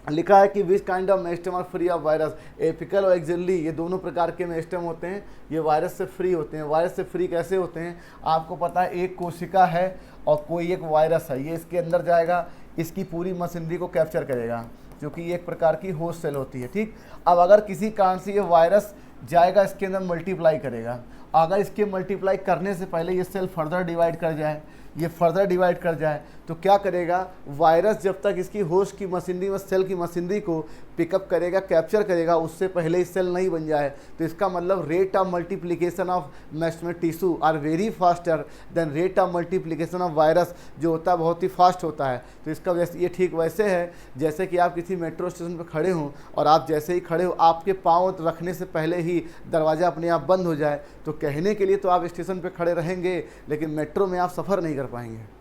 लिखा है कि which kind of meristem are free of virus, apical और एक्सिलरी, ये दोनों प्रकार के मेस्टम होते हैं, ये वायरस से फ्री होते हैं। वायरस से फ्री कैसे होते हैं, आपको पता है एक कोशिका है और कोई एक वायरस है, ये इसके अंदर जाएगा, इसकी पूरी मशीनरी को कैप्चर करेगा, क्योंकि ये एक प्रकार की होस्ट सेल होती है, ठीक। अब अगर किसी कारण से ये वायरस जाएगा, इसके अंदर मल्टीप्लाई करेगा, अगर इसके मल्टीप्लाई करने से पहले ये सेल फर्दर डिवाइड कर जाए, ये फर्दर डिवाइड कर जाए, तो क्या करेगा वायरस, जब तक इसकी होस्ट की मशीनरी में सेल की मशीनरी को पिकअप करेगा, कैप्चर करेगा, उससे पहले ही सेल नहीं बन जाए। तो इसका मतलब rate of multiplication of meristematic tissue are very faster than rate of multiplication of virus, जो होता है बहुत ही फास्ट होता है। तो इसका वैसे ये ठीक वैसे है जैसे कि आप किसी मेट्रो स्टेशन पर खड़े हों, और आप जैसे ही खड़े हो आपके पाँव रखने से पहले ही दरवाज़ा अपने आप बंद हो जाए, तो कहने के लिए तो आप स्टेशन पर खड़े रहेंगे, लेकिन मेट्रो में आप सफ़र नहीं कर पाएंगे।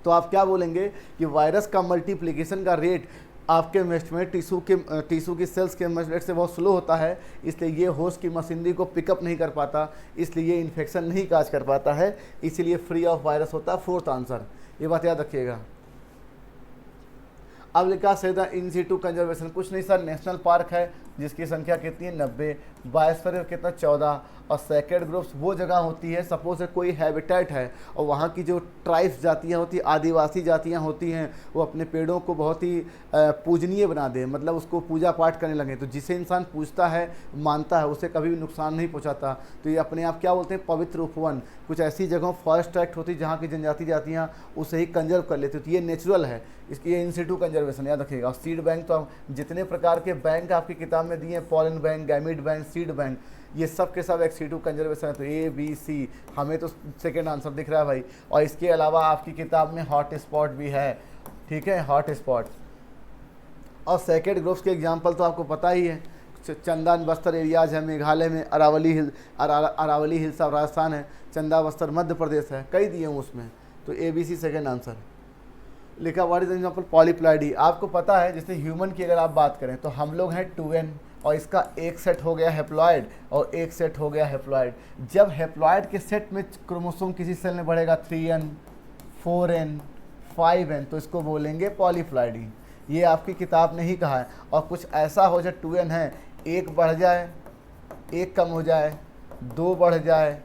तो आप क्या बोलेंगे कि वायरस का मल्टीप्लिकेशन का रेट आपके मेस्टमेट टिश्यू की सेल्स के रेट से बहुत स्लो होता है, इसलिए ये होस्ट की मशीनरी को पिकअप नहीं कर पाता, इसलिए ये इन्फेक्शन नहीं काज कर पाता है, इसीलिए फ्री ऑफ वायरस होता है, फोर्थ आंसर। ये बात याद रखिएगा। अब लिखा सीधा इन सीटू कंजर्वेशन, कुछ नहीं सर, नेशनल पार्क है जिसकी संख्या कितनी है 90, बायोस्फीयर कितना 14, और सेक्रेड ग्रुप्स वो जगह होती है, सपोज है कोई हैबिटेट है और वहाँ की जो ट्राइब्स जातियाँ होती हैं, आदिवासी जातियाँ होती हैं, वो अपने पेड़ों को बहुत ही पूजनीय बना दे, मतलब उसको पूजा पाठ करने लगे, तो जिसे इंसान पूजता है मानता है उसे कभी भी नुकसान नहीं पहुँचाता। तो ये अपने आप क्या बोलते हैं, पवित्र उपवन। कुछ ऐसी जगहों फॉरेस्ट एक्ट होती है जहाँ की जनजाति जातियाँ उसे ही कंजर्व कर लेती, तो ये नेचुरल है, इसकी ये इन सीटू कंजर्वेशन याद रखिएगा। और सीड बैंक, तो जितने प्रकार के बैंक आपकी किताब में दिए हैं, pollen bank, gamete bank, seed bank, ये सब के सब एक सीटू कंजर्वेशन है। तो ए बी सी, हमें तो सेकेंड आंसर दिख रहा है भाई। और इसके अलावा आपकी किताब में हॉट स्पॉट भी है, ठीक है, हॉट स्पॉट। और सेकेंड ग्रुप्स के एग्जांपल तो आपको पता ही है, चंदन बस्तर एरियाज है मेघालय में, अरावली हिल्स ऑफ राजस्थान है, चंदा बस्तर मध्य प्रदेश है, कई दिए हूँ उसमें। तो A B C second answer. लिखा व्हाट इज एग्जाम्पल पॉलीप्लाइडी, आपको पता है जैसे ह्यूमन की अगर आप बात करें तो हम लोग हैं 2n, और इसका एक सेट हो गया हेप्लॉइड और एक सेट हो गया हेप्लॉइड। जब हेप्लॉइड के सेट में क्रोमोसोम किसी सेल में बढ़ेगा 3n, 4n, 5n, तो इसको बोलेंगे पॉलीप्लाइडी। ये आपकी किताब ने ही कहा है। और कुछ ऐसा हो जाए 2n है, एक बढ़ जाए, एक कम हो जाए, दो बढ़ जाए,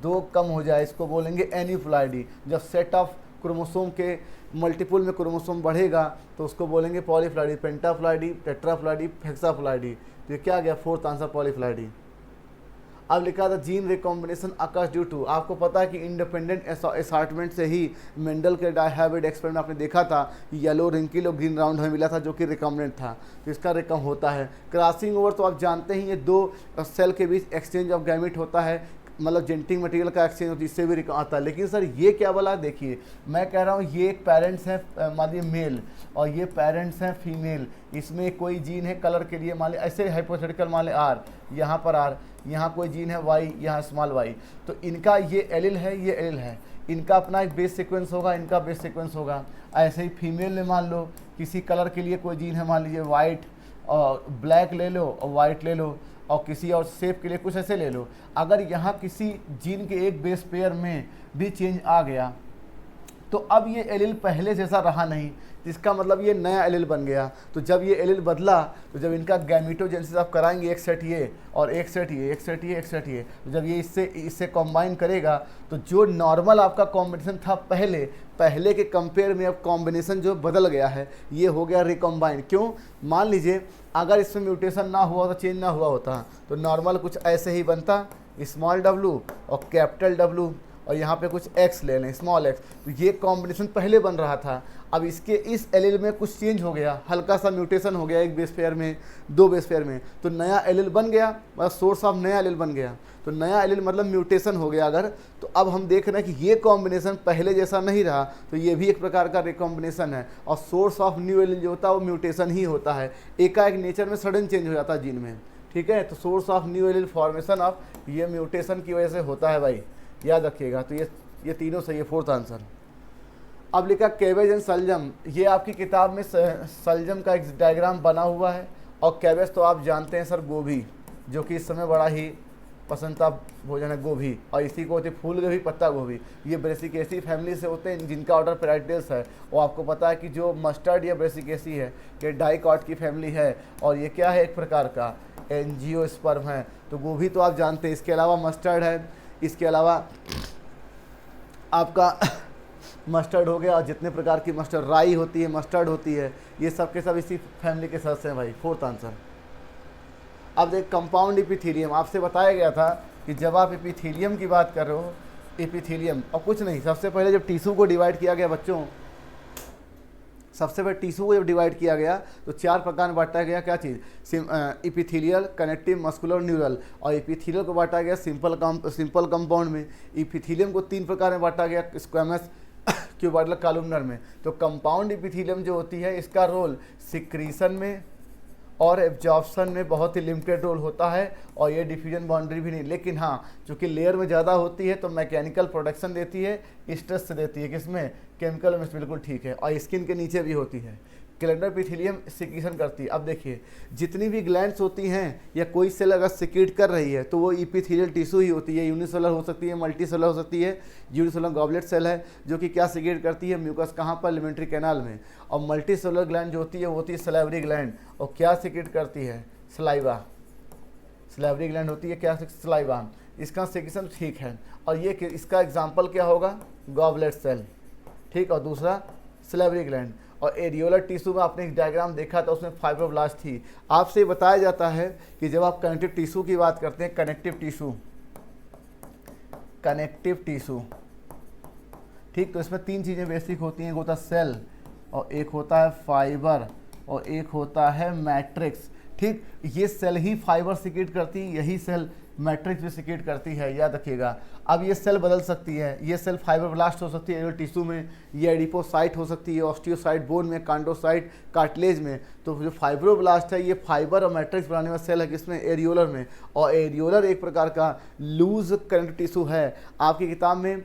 दो कम हो जाए, इसको बोलेंगे एन्यूप्लॉइडी। जब सेट ऑफ क्रोमोसोम के मल्टीपल में क्रोमोसोम बढ़ेगा तो उसको बोलेंगे पॉलीप्लॉइडी, पेंटाप्लॉइडी, टेट्राप्लॉइडी, हेक्साप्लॉइडी। तो ये क्या गया, फोर्थ आंसर पॉलीप्लॉइडी। अब लिखा था gene recombination occurs due to, आपको पता है कि इंडिपेंडेंट असॉर्टमेंट से ही मेंडल के डायहाइब्रिड एक्सपेरिमेंट आपने देखा था, येलो रिंकिल और ग्रीन राउंड हमें मिला था जो कि रिकॉम्बिनेंट था, तो इसका रिकम होता है। क्रॉसिंग ओवर तो आप जानते हैं, ये दो सेल के बीच एक्सचेंज ऑफ गैमेट होता है, मतलब जेनेटिक मटेरियल का एक्सचेंज होती है, इससे भी आता है। लेकिन सर ये क्या बोला, देखिए मैं कह रहा हूँ ये एक पेरेंट्स हैं मान लीजिए मेल और ये पेरेंट्स हैं फीमेल, इसमें कोई जीन है कलर के लिए मान लीजिए, ऐसे हाइपोथेटिकल मान लीजिए आर, यहाँ पर आर, यहाँ कोई जीन है वाई, यहाँ स्मॉल वाई, तो इनका ये एलिल है, ये एलिल है, इनका अपना एक बेस सीक्वेंस होगा, इनका बेस सीक्वेंस होगा। ऐसे ही फीमेल में मान लो किसी कलर के लिए कोई जीन है, मान लीजिए वाइट और ब्लैक ले लो और वाइट ले लो, और किसी और शेप के लिए कुछ ऐसे ले लो। अगर यहाँ किसी जीन के एक बेस पेयर में भी चेंज आ गया तो अब ये एलिल पहले जैसा रहा नहीं, इसका मतलब ये नया एलिल बन गया। तो जब ये एलिल बदला तो जब इनका गैमीटोजेनेसिस आप कराएंगे, एक सेट ये और एक सेट ये, एक सेट ये, एक सेट ये, तो जब ये इससे कॉम्बाइन करेगा तो जो नॉर्मल आपका कॉम्बिनेशन था पहले के कंपेयर में अब कॉम्बिनेशन जो बदल गया है, ये हो गया रिकॉम्बाइंड। क्यों? मान लीजिए अगर इसमें म्यूटेशन ना हुआ होता, चेंज ना हुआ होता, तो नॉर्मल कुछ ऐसे ही बनता, स्मॉल डब्लू और कैपिटल डब्लू, और यहाँ पे कुछ x ले लें, स्मॉल x। तो ये कॉम्बिनेशन पहले बन रहा था, अब इसके इस एलिल में कुछ चेंज हो गया, हल्का सा म्यूटेशन हो गया, एक बेस पेयर में, दो बेस पेयर में, तो नया एलिल बन गया, मतलब सोर्स ऑफ नया एलिल बन गया। तो नया एलिल मतलब म्यूटेशन हो गया अगर, तो अब हम देख रहे हैं कि ये कॉम्बिनेशन पहले जैसा नहीं रहा, तो ये भी एक प्रकार का रिकॉम्बिनेशन है। और सोर्स ऑफ न्यू एलिल जो होता है वो म्यूटेशन ही होता है, एकाएक नेचर में सडन चेंज हो जाता है जीन में, ठीक है। तो source of new allele formation of ये म्यूटेशन की वजह से होता है भाई, याद रखिएगा। तो ये तीनों सही है, फोर्थ आंसर। अब लिखा कैबेज एंड सलजम, ये आपकी किताब में सलजम का एक डायग्राम बना हुआ है, और कैबेज तो आप जानते हैं सर, गोभी, जो कि इस समय बड़ा ही पसंदीदा भोजन है, गोभी, और इसी को होती है फूल गोभी, पत्ता गोभी। ये ब्रेसिकेसी फैमिली से होते हैं, जिनका ऑर्डर पेराइटल्स है। और आपको पता है कि जो मस्टर्ड या ब्रेसिकेसी है ये डाइकॉट की फैमिली है, और ये क्या है, एक प्रकार का एंजियोस्पर्म है। तो गोभी तो आप जानते हैं, इसके अलावा मस्टर्ड है, इसके अलावा आपका मस्टर्ड हो गया, और जितने प्रकार की मस्टर्ड, राई होती है, मस्टर्ड होती है, ये सब के सब इसी फैमिली के सदस्य हैं भाई, फोर्थ आंसर। अब देख कंपाउंड इपिथीलियम, आपसे बताया गया था कि जब आप इपिथीलियम की बात कर रहे हो, इपिथीलियम और कुछ नहीं, सबसे पहले जब टिश्यू को डिवाइड किया गया बच्चों, सबसे पहले टिश्यू को जब डिवाइड किया गया तो चार प्रकार में बांटा गया, क्या चीज़, इपिथीलियल, कनेक्टिव, मस्कुलर, न्यूरल। और इपिथीलियल को बांटा गया सिंपल कंपाउंड में। इपिथीलियम को तीन प्रकार में बांटा गया, स्क्वैमस, क्यूबाइडल, कॉलमनर में। तो कंपाउंड इपिथीलियम जो होती है, इसका रोल सिक्रीशन में और एब्जॉर्प्शन में बहुत ही लिमिटेड रोल होता है, और ये डिफ्यूजन बाउंड्री भी नहीं। लेकिन हाँ, चूँकि लेयर में ज़्यादा होती है तो मैकेनिकल प्रोडक्शन देती है, स्ट्रेस से देती है, किसमें, केमिकल में, बिल्कुल ठीक है। और स्किन के नीचे भी होती है। कैलेंडर इपिथीलियम सिक्रीशन करती है। अब देखिए, जितनी भी ग्लैंड्स होती हैं या कोई सेल अगर सिक्रीट कर रही है तो वो इपिथीलियल टिश्यू ही होती है। यूनिसेलर हो सकती है, मल्टी सेलर हो सकती है। यूनिसेलर गॉबलेट सेल है जो कि क्या सिक्रीट करती है, म्यूकस, कहाँ पर, लिमेंट्री कैनाल में। और मल्टी सेलुलर ग्लैंड जो होती है वो होती है सलाइवरी ग्लैंड, और क्या सिक्रीट करती है, सलाइवा। सलाइवरी ग्लैंड होती है क्या, सलाइवा। इसका सिक्रीशन ठीक है। और ये इसका एग्जाम्पल क्या होगा, गॉबलेट सेल, ठीक। और दूसरा सलाइवरी ग्लैंड। और एरियोलर टिश्यू में आपने एक डायग्राम देखा था, उसमें फाइब्रोब्लास्ट थी। आपसे बताया जाता है कि जब आप कनेक्टिव टिश्यू की बात करते हैं, कनेक्टिव टिश्यू, ठीक, तो इसमें तीन चीज़ें बेसिक होती हैं, एक होता है सेल, और एक होता है फाइबर, और एक होता है मैट्रिक्स, ठीक। ये सेल ही फाइबर सिक्रीट करती है, यही सेल मैट्रिक्स भी सिक्रीट करती है, याद रखिएगा। अब ये सेल बदल सकती है, ये सेल फाइब्रोब्लास्ट हो सकती है टिश्यू में, ये एडिपोसाइट हो सकती है, ऑस्टियोसाइट बोन में, कांडोसाइट कार्टिलेज में। तो जो फाइब्रोब्लास्ट है ये फाइबर और मैट्रिक्स बनाने वाला सेल है, किसमें, एरियोलर में। और एरियोलर एक प्रकार का लूज कनेक्टिव टिश्यू है। आपकी किताब में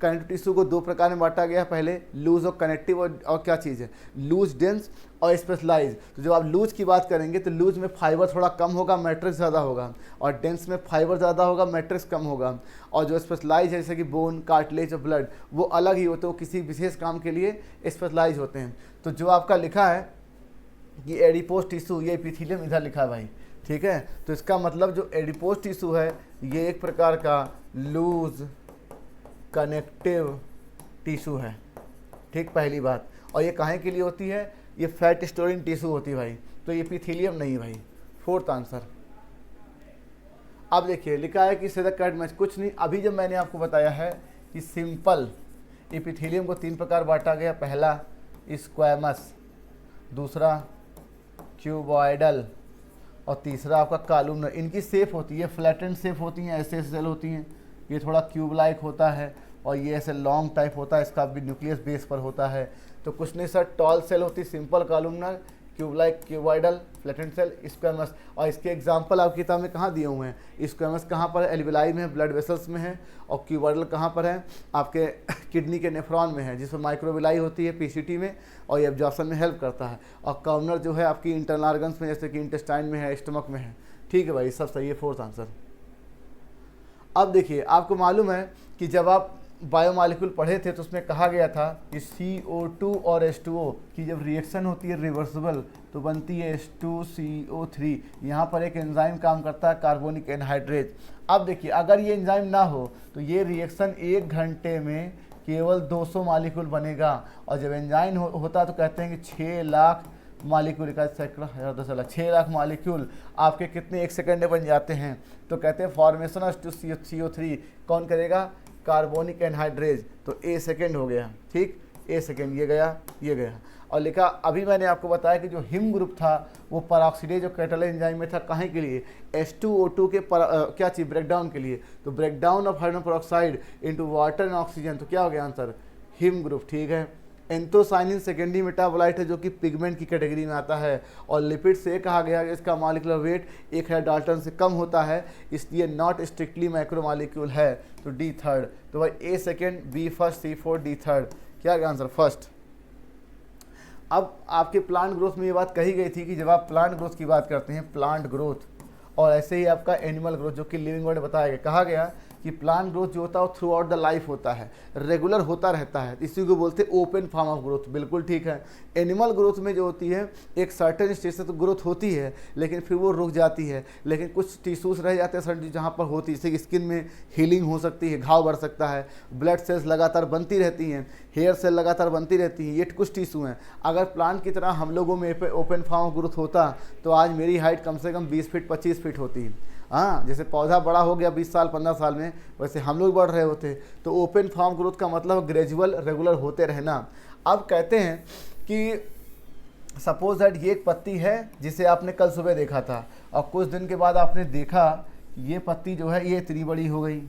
कनेक्टिव टिश्यू को दो प्रकार में बांटा गया, पहले लूज और कनेक्टिव, और क्या चीज़ है, लूज, डेंस और स्पेशलाइज। तो जब आप लूज की बात करेंगे तो लूज में फाइबर थोड़ा कम होगा, मैट्रिक्स ज़्यादा होगा, और डेंस में फाइबर ज़्यादा होगा, मैट्रिक्स कम होगा। और जो स्पेशलाइज है, जैसे कि बोन, कार्टिलेज और ब्लड, वो अलग ही होते हैं, वो किसी विशेष काम के लिए स्पेशलाइज होते हैं। तो जो आपका लिखा है कि एडिपोज टिश्यू, ये एपिथेलियम इधर लिखा है भाई, ठीक है। तो इसका मतलब जो एडिपोज टिश्यू है ये एक प्रकार का लूज कनेक्टिव टिश्यू है, ठीक, पहली बात। और ये काहे के लिए होती है, ये फैट स्टोरिंग टिश्यू होती है भाई, तो ये एपिथेलियम नहीं भाई, फोर्थ आंसर। अब देखिए लिखा है कि सीधा कट मैच, कुछ नहीं, अभी जब मैंने आपको बताया है कि सिंपल एपिथेलियम को तीन प्रकार बांटा गया, पहला स्क्वैमस, दूसरा क्यूबॉइडल, और तीसरा आपका कॉलमनर। इनकी शेप होती है फ्लैटेंड शेप होती हैं, ऐसे सेल होती हैं, ये थोड़ा क्यूब लाइक होता है, और ये ऐसे लॉन्ग टाइप होता है, इसका भी न्यूक्लियस बेस पर होता है। तो कुछ नहीं सर, टॉल सेल होती है, simple columnar, cubelike, cuboidal, flattened cell, squamous. और इसके एग्जांपल आपकी किताब में कहाँ दिए हुए हैं? स्क्वेमस कहाँ पर है? एल्विलाई में है, ब्लड वेसल्स में है। और क्यूबॉइडल कहाँ पर है? आपके किडनी के नेफ्रॉन में है, जिसमें माइक्रोविलाई होती है पीसीटी में, और ये एब्जॉर्प्शन में हेल्प करता है। और कॉर्नर जो है आपकी इंटरनल ऑर्गन्स में, जैसे कि इंटेस्टाइन में है, स्टमक में है। ठीक है भाई, सब सही है, फोर्थ आंसर। अब देखिए, आपको मालूम है कि जब आप बायोमॉलिक्यूल पढ़े थे तो उसमें कहा गया था कि CO2 और H2O की जब रिएक्शन होती है रिवर्सिबल तो बनती है H2CO3। यहाँ पर एक एंजाइम काम करता है, कार्बोनिक एनहाइड्रेज। अब देखिए, अगर ये एंजाइम ना हो तो ये रिएक्शन 1 घंटे में केवल 200 मॉलिक्यूल बनेगा। और जब एंजाइम होता तो कहते हैं कि 6 लाख मॉलिक्यूल का सैकड़ा 6 लाख मॉलिक्यूल आपके कितने 1 सेकंड में बन जाते हैं। तो कहते हैं फॉर्मेशन ऑफ CO3 कौन करेगा? Carbonic anhydrase. तो ए सेकेंड हो गया, ठीक, ए सेकेंड, ये गया, ये गया। और लिखा, अभी मैंने आपको बताया कि जो हिम ग्रुप था वो परऑक्सीडेज और कैटालाइज एंजाइम में था। काहे के लिए? H2O2 के क्या चीज़? ब्रेकडाउन के लिए। तो breakdown of hydrogen peroxide into water and oxygen, तो क्या हो गया आंसर? हिम ग्रुप, ठीक है। एंथोसाइनिन सेकेंडरी मेटाबोलाइट है, जो कि पिगमेंट की कैटेगरी में आता है। और लिपिड से कहा गया कि इसका मॉलिक्यूलर वेट 1000 डाल्टन से कम होता है, इसलिए नॉट स्ट्रिक्टली मैक्रोमॉलिक्यूल है। तो डी थर्ड। तो भाई ए second, B first, C fourth, D third. क्या है आंसर? फर्स्ट। अब आपके प्लांट ग्रोथ में ये बात कही गई थी कि जब आप प्लांट ग्रोथ की बात करते हैं, प्लांट ग्रोथ, और ऐसे ही आपका एनिमल ग्रोथ जो कि लिविंग वर्ड बताया गया, कहा गया कि प्लांट ग्रोथ जो होता है वो थ्रू आउट द लाइफ होता है, रेगुलर होता रहता है, इसी को बोलते हैं ओपन फॉर्म ऑफ ग्रोथ। बिल्कुल ठीक है। एनिमल ग्रोथ में जो होती है एक सर्टेन स्टेज से तो ग्रोथ होती है, लेकिन फिर वो रुक जाती है, लेकिन कुछ टिश्यूज रह जाते हैं सर्टेन जहाँ पर होती है, जैसे स्किन में हीलिंग हो सकती है, घाव बढ़ सकता है, ब्लड सेल्स लगातार बनती रहती हैं, हेयर सेल लगातार बनती रहती हैं, ये कुछ टिश्यू हैं। अगर प्लांट की तरह हम लोगों में ओपन फॉर्म ऑफ ग्रोथ होता तो आज मेरी हाइट कम से कम 20 फीट 25 फीट होती है। हाँ, जैसे पौधा बड़ा हो गया 20 साल 15 साल में, वैसे हम लोग बढ़ रहे होते। तो ओपन फॉर्म ग्रोथ का मतलब ग्रेजुअल रेगुलर होते रहना। अब कहते हैं कि सपोज दैट ये एक पत्ती है जिसे आपने कल सुबह देखा था, और कुछ दिन के बाद आपने देखा ये पत्ती जो है ये इतनी बड़ी हो गई,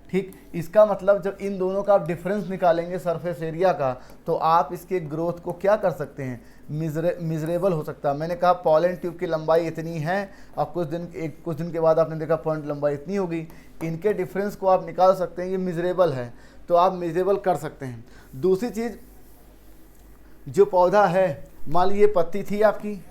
ठीक। इसका मतलब जब इन दोनों का आप डिफरेंस निकालेंगे सरफेस एरिया का, तो आप इसके ग्रोथ को क्या कर सकते हैं? मिजरेबल हो सकता है। मैंने कहा पॉलन ट्यूब की लंबाई इतनी है, और कुछ दिन के बाद आपने देखा पॉलन लंबाई इतनी होगी, इनके डिफरेंस को आप निकाल सकते हैं, ये मिजरेबल है, तो आप मिजरेबल कर सकते हैं। दूसरी चीज़, जो पौधा है, मान लीजिए पत्ती थी आपकी,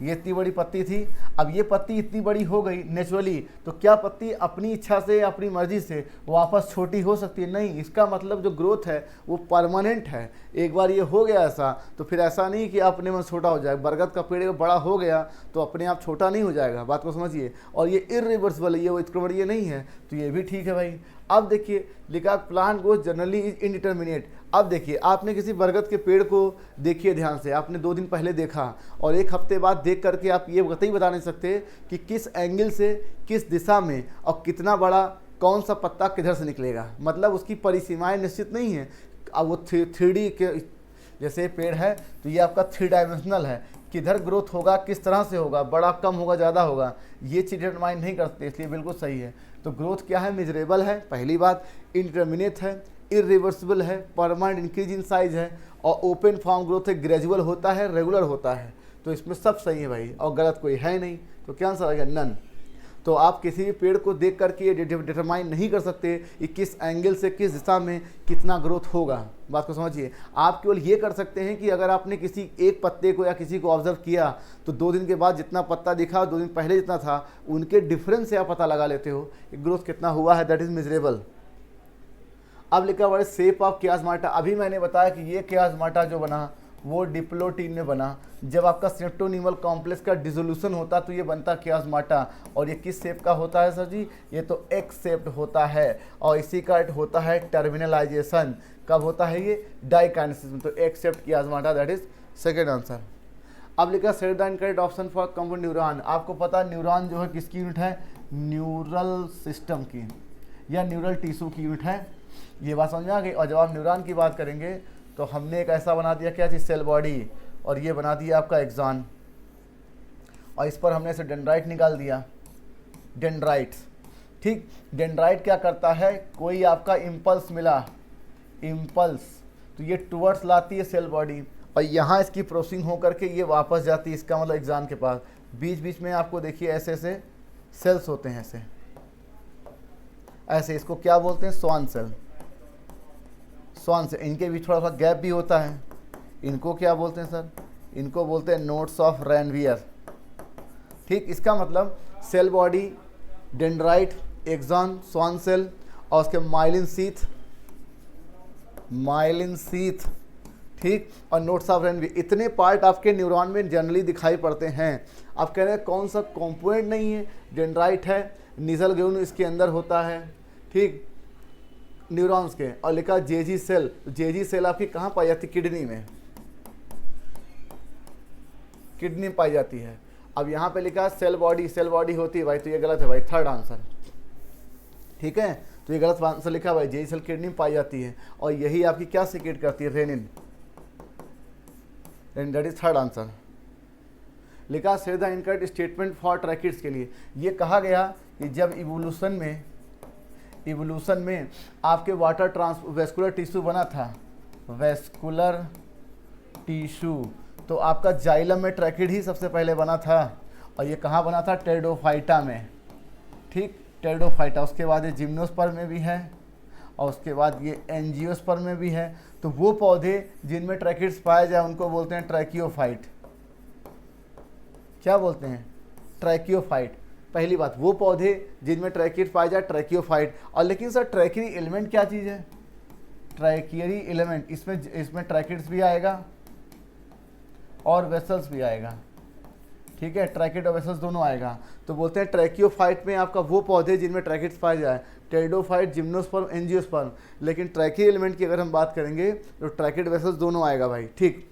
ये इतनी बड़ी पत्ती थी, अब ये पत्ती इतनी बड़ी हो गई नेचुरली, तो क्या पत्ती अपनी इच्छा से अपनी मर्जी से वापस छोटी हो सकती है? नहीं। इसका मतलब जो ग्रोथ है वो परमानेंट है। एक बार ये हो गया ऐसा, तो फिर ऐसा नहीं कि अपने में छोटा हो जाए। बरगद का पेड़ बड़ा हो गया तो अपने आप छोटा नहीं हो जाएगा, बात को समझिए। और ये इरिवर्सिबल है, ये वो इतना बड़ी ये नहीं है, तो ये भी ठीक है भाई। अब देखिए लिखा plant growth generally is indeterminate. अब देखिए, आपने किसी बरगद के पेड़ को देखिए ध्यान से, आपने 2 दिन पहले देखा और 1 हफ्ते बाद देख करके आप ये कतई बता नहीं सकते कि किस एंगल से, किस दिशा में और कितना बड़ा कौन सा पत्ता किधर से निकलेगा। मतलब उसकी परिसीमाएं निश्चित नहीं है। अब वो 3D के जैसे पेड़ है तो ये आपका 3 डायमेंशनल है, किधर ग्रोथ होगा, किस तरह से होगा, बड़ा कम होगा, ज़्यादा होगा, ये चीज़ डिटरमाइन नहीं करते, इसलिए बिल्कुल सही है। तो ग्रोथ क्या है? मेजरेबल है, पहली बात, इनडिटर्मिनेट है, इरिवर्सिबल है, परमानेंट इंक्रीज इन साइज है, और ओपन फॉर्म ग्रोथ है, ग्रेजुअल होता है, रेगुलर होता है। तो इसमें सब सही है भाई, और गलत कोई है नहीं। तो क्या आंसर आ गया? नन। तो आप किसी भी पेड़ को देख करके ये डिटरमाइन नहीं कर सकते कि किस एंगल से, किस दिशा में कितना ग्रोथ होगा। बात को समझिए। आप केवल ये कर सकते हैं कि अगर आपने किसी एक पत्ते को या किसी को ऑब्जर्व किया तो 2 दिन के बाद जितना पत्ता दिखा 2 दिन पहले जितना था, उनके डिफरेंस से आप पता लगा लेते हो कि ग्रोथ कितना हुआ है, दैट इज मेजरेबल। अब लिखा हुआ है शेप ऑफ कियास्माटा। अभी मैंने बताया कि ये कियास्माटा जो बना वो डिप्लोटीन में बना। जब आपका सेप्टोनीमल कॉम्प्लेक्स का डिसोल्यूशन होता तो ये बनता कियास्माटा। और ये किस शेप का होता है सर जी? ये तो एक्स शेप्ड होता है, और इसी का होता है टर्मिनलाइजेशन। कब होता है ये? डाइकाइनेसिस में। तो X shaped chiasmata, that is second answer. अब लिखा select the incorrect option for compound neuron. आपको पता है न्यूरॉन जो है किसकी यूनिट है? न्यूरल सिस्टम की या न्यूरल टिश्यू की यूनिट है। ये बात समझ में आ गई। और जब आप न्यूरॉन की बात करेंगे तो हमने एक ऐसा बना दिया, क्या चीज़? सेल बॉडी, और ये बना दिया आपका एक्सॉन, और इस पर हमने इसे डेंड्राइट निकाल दिया, डेंड्राइट्स, ठीक। डेंड्राइट क्या करता है? कोई आपका इम्पल्स मिला, इम्पल्स, तो ये टुवर्ड्स लाती है सेल बॉडी, और यहाँ इसकी प्रोसेसिंग हो करके ये वापस जाती है, इसका मतलब एग्जाम के पास बीच बीच में आपको देखिए ऐसे ऐसे सेल्स होते हैं, ऐसे ऐसे, इसको क्या बोलते हैं, स्वान सेल। स्वान सेल, इनके बीच थोड़ा सा गैप भी होता है, इनको क्या बोलते हैं सर, इनको बोलते हैं नोड्स ऑफ रेनवियर। ठीक, इसका मतलब cell body, dendrite, axon, Schwann cell और उसके माइलिन सीथ, माइलिन सीथ, ठीक, और नोड्स ऑफ रेनवियर, इतने पार्ट आपके न्यूरॉन में जनरली दिखाई पड़ते हैं। आप कह रहे हैं कौन सा कंपोनेंट नहीं है, डेंड्राइट है, निजल ग्यून इसके अंदर होता है, ठीक, न्यूरॉन्स के, और लिखा जेजी सेल। जेजी सेल आपकी कहाँ पाई जाती है, किडनी में, किडनी में पाई जाती है। अब यहाँ पे लिखा सेल बॉडी, सेल बॉडी होती है भाई, तो ये गलत है भाई, थर्ड आंसर, ठीक है, तो ये गलत आंसर लिखा भाई, जेजी सेल किडनी में पाई जाती है और यही आपकी क्या सीक्रेट करती है, renin, and that is third answer. लिखा से the incorrect statement for tracheids के लिए, ये कहा गया कि जब इवोल्यूशन में आपके वाटर वेस्कुलर टिश्यू बना था, वेस्कुलर टिश्यू, तो आपका जाइलम में ट्रैकिड ही सबसे पहले बना था, और ये कहाँ बना था, टेरिडोफाइटा में, ठीक, टेरिडोफाइटा। उसके बाद ये जिम्नोस्पर्म में भी है और उसके बाद ये एंजियोस्पर्म में भी है। तो वो पौधे जिनमें ट्रैकिड्स पाए जाए उनको बोलते हैं ट्रैकियोफाइट। क्या बोलते हैं, ट्रैकियोफाइट। पहली बात, वो पौधे जिनमें ट्रैकिड पाए जाए, ट्रैकियोफाइट। और लेकिन सर ट्रैकियरी एलिमेंट क्या चीज़ है, ट्रैकियरी एलिमेंट, इसमें ट्रैकिड्स भी आएगा और वेसल्स भी आएगा, ठीक है, ट्रैकिड और वेसल्स दोनों आएगा। तो बोलते हैं ट्रैकियोफाइट में आपका वो पौधे जिनमें ट्रैकिड्स पाए जाए, टेरिडोफाइट, जिम्नोस्पर्म, एंजियोस्पर्म। लेकिन ट्रैकियल एलिमेंट की अगर हम बात करेंगे तो ट्रैकिड वेसल्स दोनों आएगा भाई, ठीक।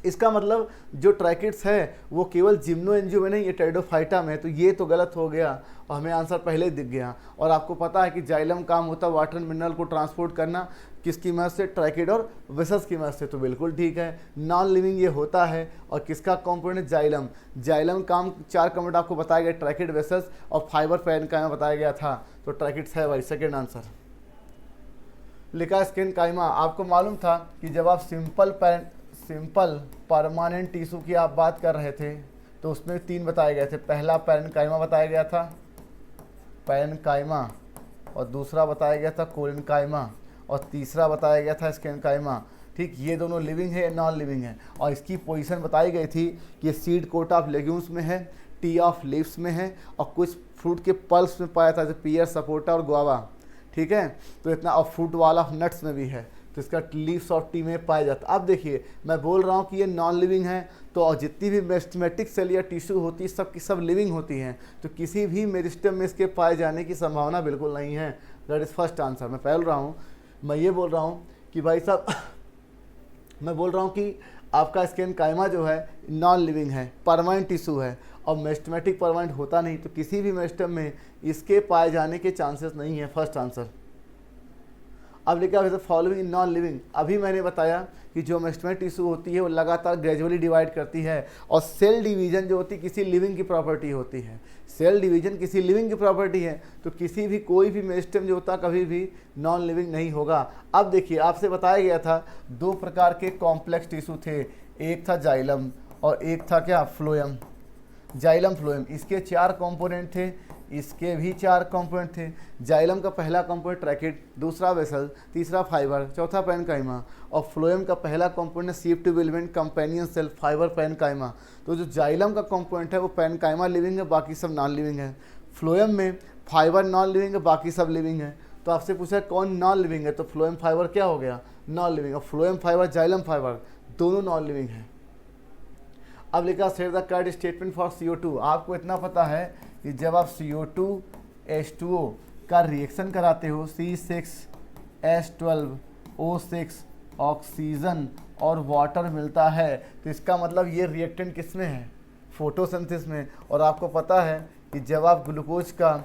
इसका मतलब जो ट्रैकिड्स है वो केवल जिम्नो एंजियो में नहीं, ये टेरिडोफाइटा में, तो ये तो गलत हो गया और हमें आंसर पहले ही दिख गया। और आपको पता है कि जाइलम काम होता है वाटर मिनरल को ट्रांसपोर्ट करना, किसकी मदद से, ट्रैकिड और वेसल्स की मदद से, तो बिल्कुल ठीक है। नॉन लिविंग ये होता है और किसका कंपोनेंट, जाइलम। जाइलम काम 4 कंपोनेंट आपको बताया गया, ट्रैकिड, वेसल्स और फाइबर पैरेन्काइमा बताया गया था, तो ट्रैकिड्स है भाई, सेकेंड आंसर। लिखा स्किन काइमा, आपको मालूम था कि जब आप सिंपल परमानेंट टिश्यू की आप बात कर रहे थे तो उसमें 3 बताए गए थे। पहला पैरेन्काइमा बताया गया था, पैरेन्काइमा, और दूसरा बताया गया था कोरेन्काइमा, और तीसरा बताया गया था स्केन्काइमा, ठीक। ये दोनों लिविंग है, नॉन लिविंग है, और इसकी पोजीशन बताई गई थी कि सीड कोट ऑफ लेग्यूम्स में है, टी ऑफ लीव्स में है, और कुछ फ्रूट के पल्स में पाया था, जैसे पियर, सपोटा और गुआवा, ठीक है। तो इतना, और फ्रूट वाला ऑफ नट्स में भी है, तो इसका लीव्स ऑफ टी में पाया जाता है। अब देखिए मैं बोल रहा हूँ कि ये नॉन लिविंग है, तो और जितनी भी मेरिस्टेमेटिक सेल या टिश्यू होती है सब की सब लिविंग होती हैं, तो किसी भी मेरिस्टेम में इसके पाए जाने की संभावना बिल्कुल नहीं है। That is first answer. मैं बोल रहा हूँ, मैं ये बोल रहा हूँ कि भाई साहब मैं बोल रहा हूँ कि आपका स्केन्काइमा जो है नॉन लिविंग है, परमानेंट टिश्यू है, और मेरिस्टेमेटिक परमानेंट होता नहीं, तो किसी भी मेरिस्टेम में इसके पाए जाने के चांसेस नहीं है, फर्स्ट आंसर। अब लिखा है फॉलोइंग इन नॉन लिविंग, अभी मैंने बताया कि जो मेरिस्टेमेटिक टिश्यू होती है वो लगातार ग्रेजुअली डिवाइड करती है, और सेल डिवीजन जो होती है किसी लिविंग की प्रॉपर्टी होती है, सेल डिवीजन किसी लिविंग की प्रॉपर्टी है, तो किसी भी कोई भी मेरिस्टेम जो होता कभी भी नॉन लिविंग नहीं होगा। अब देखिए आपसे बताया गया था 2 प्रकार के कॉम्प्लेक्स टिश्यू थे, एक था जाइलम और एक था क्या, फ्लोएम। जाइलम, फ्लोएम, इसके 4 कंपोनेंट थे, इसके भी 4 कंपोनेंट थे। जाइलम का पहला कंपोनेंट ट्रैकिड, दूसरा वेसल, तीसरा फाइबर, चौथा पैरेन्काइमा, और फ्लोएम का पहला component sieve tube element, companion cell, fibre, parenchyma. तो जो जाइलम का कंपोनेंट है वो पैरेन्काइमा लिविंग है, बाकी सब नॉन लिविंग है। फ्लोएम में फाइबर नॉन लिविंग है, बाकी सब लिविंग है। तो आपसे पूछा कौन नॉन लिविंग है, तो फ्लोएम फाइबर क्या हो गया, नॉन लिविंग, और फ्लोएम फाइबर, जाइलम फाइबर दोनों नॉन लिविंग है। अब लिखा set the correct statement for CO2। आपको इतना पता है कि जब आप CO2 H2O का रिएक्शन कराते हो, C6H12O6 ऑक्सीजन और वाटर मिलता है, तो इसका मतलब ये रिएक्टेंट किस में है, फोटोसिंथेसिस में। और आपको पता है कि जब आप ग्लूकोज का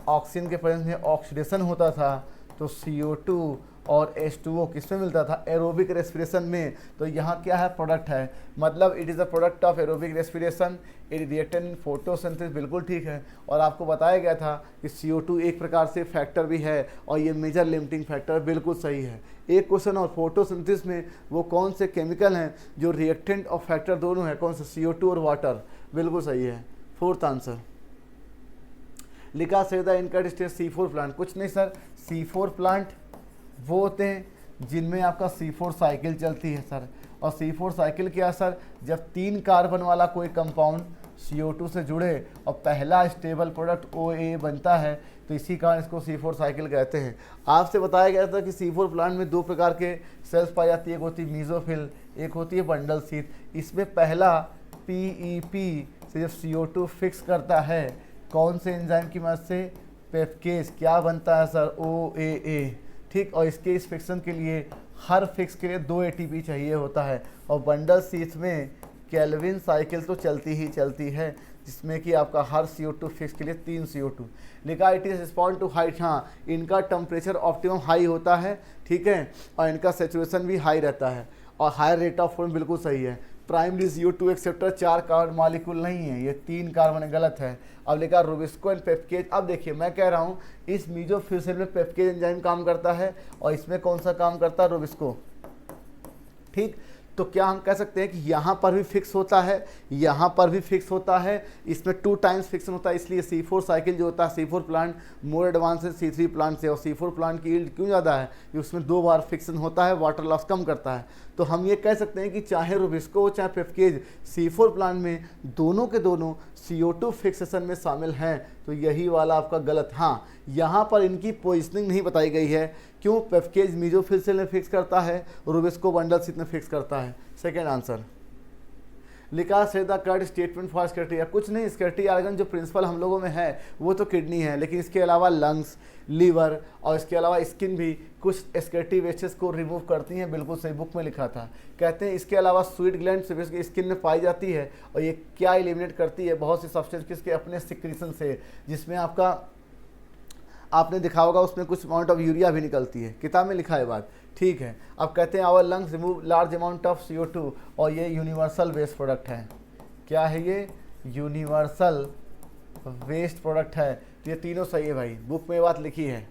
ऑक्सीजन के प्रेजेंस में ऑक्सीडेशन होता था तो CO2 और H2O किस में मिलता था, एरोबिक रेस्पिरेशन में। तो यहाँ क्या है, प्रोडक्ट है, मतलब it is a product of aerobic respiration, it reacted in photosynthesis, बिल्कुल ठीक है। और आपको बताया गया था कि CO2 एक प्रकार से फैक्टर भी है और ये मेजर लिमिटिंग फैक्टर, बिल्कुल सही है। एक क्वेश्चन और, फोटोसिंथेसिस में वो कौन से केमिकल हैं जो रिएक्टेंट और फैक्टर दोनों है, कौन से, CO2 और वाटर, बिल्कुल सही है। फोर्थ आंसर लिखा से द इनकट स्टेज C4 प्लांट, कुछ नहीं सर, C4 प्लांट वो होते हैं जिनमें आपका C4 साइकिल चलती है सर। और C4 साइकिल क्या है सर, जब 3 कार्बन वाला कोई कंपाउंड CO2 से जुड़े और पहला स्टेबल प्रोडक्ट OA बनता है, तो इसी कारण इसको C4 साइकिल कहते हैं। आपसे बताया गया था कि C4 प्लांट में 2 प्रकार के सेल्स पाई जाती है, एक होती है मीजोफिल, एक होती है बंडल शीथ। इसमें पहला PEP से जब CO2 फिक्स करता है, कौन से एंजाइम की मदद से, पेप्केज, क्या बनता है सर, OAA, ठीक। और इसके इस फिक्सन के लिए, हर फिक्स के लिए 2 ATP चाहिए होता है। और बंडल शीथ में केल्विन साइकिल तो चलती ही चलती है, जिसमें कि आपका हर CO2 फिक्स के लिए 3 CO2 लिखा। It is respond to height, हाँ, इनका टेम्परेचर ऑप्टिमम हाई होता है, ठीक है, और इनका सेचुरेशन भी हाई रहता है और हायर रेट ऑफ फॉर्म, बिल्कुल सही है। Primary CO2 acceptor 4 carbon molecule नहीं है, ये 3 कार्बन, गलत है। अब लिखा रुबिस्को एंड पेप्केज। अब देखिए मैं कह रहा हूँ इस मीजोफिल सेल में पेप्केज एंजाइम काम करता है और इसमें कौन सा काम करता है, रुबिस्को, ठीक। तो क्या हम कह सकते हैं कि यहाँ पर भी फिक्स होता है, यहाँ पर भी फिक्स होता है, इसमें 2 टाइम्स फिक्सन होता है, इसलिए C4 साइकिल जो होता है, C4 प्लांट मोर एडवांस है C3 प्लांट से। और C4 प्लांट की यील्ड क्यों ज़्यादा है, कि उसमें 2 बार फिक्सन होता है, वाटर लॉस कम करता है। तो हम ये कह सकते हैं कि चाहे रुबिस्को हो चाहे पेप्केज, C4 प्लांट में दोनों के दोनों CO2 फिक्सेशन में शामिल हैं। तो यही वाला आपका गलत। हाँ, यहाँ पर इनकी पोजिशनिंग नहीं बताई गई है, क्यों, पेप्केज मीजोफिल सेल में फिक्स करता है, रुबिस्को बंडल शीथ में फिक्स करता है। सेकेंड आंसर लिखा से the correct statement for skeletal, कुछ नहीं, स्केलेटल ऑर्गन जो प्रिंसिपल हम लोगों में है वो तो किडनी है, लेकिन इसके अलावा लंग्स, लीवर और इसके अलावा स्किन भी कुछ स्केलेटल वेस्टेज को रिमूव करती हैं, बिल्कुल सही, बुक में लिखा था। कहते हैं इसके अलावा स्वीट ग्लैंड स्किन में पाई जाती है और ये क्या एलिमिनेट करती है, बहुत सी सब्सटेंस किसके, अपने सिक्रीशन से, जिसमें आपका आपने देखा होगा उसमें कुछ अमाउंट ऑफ यूरिया भी निकलती है, किताब में लिखा है बात, ठीक है। अब कहते हैं our lungs remove large amount of CO2 और ये यूनिवर्सल वेस्ट प्रोडक्ट है। क्या है ये, यूनिवर्सल वेस्ट प्रोडक्ट है। तो ये तीनों सही है भाई, बुक में बात लिखी है।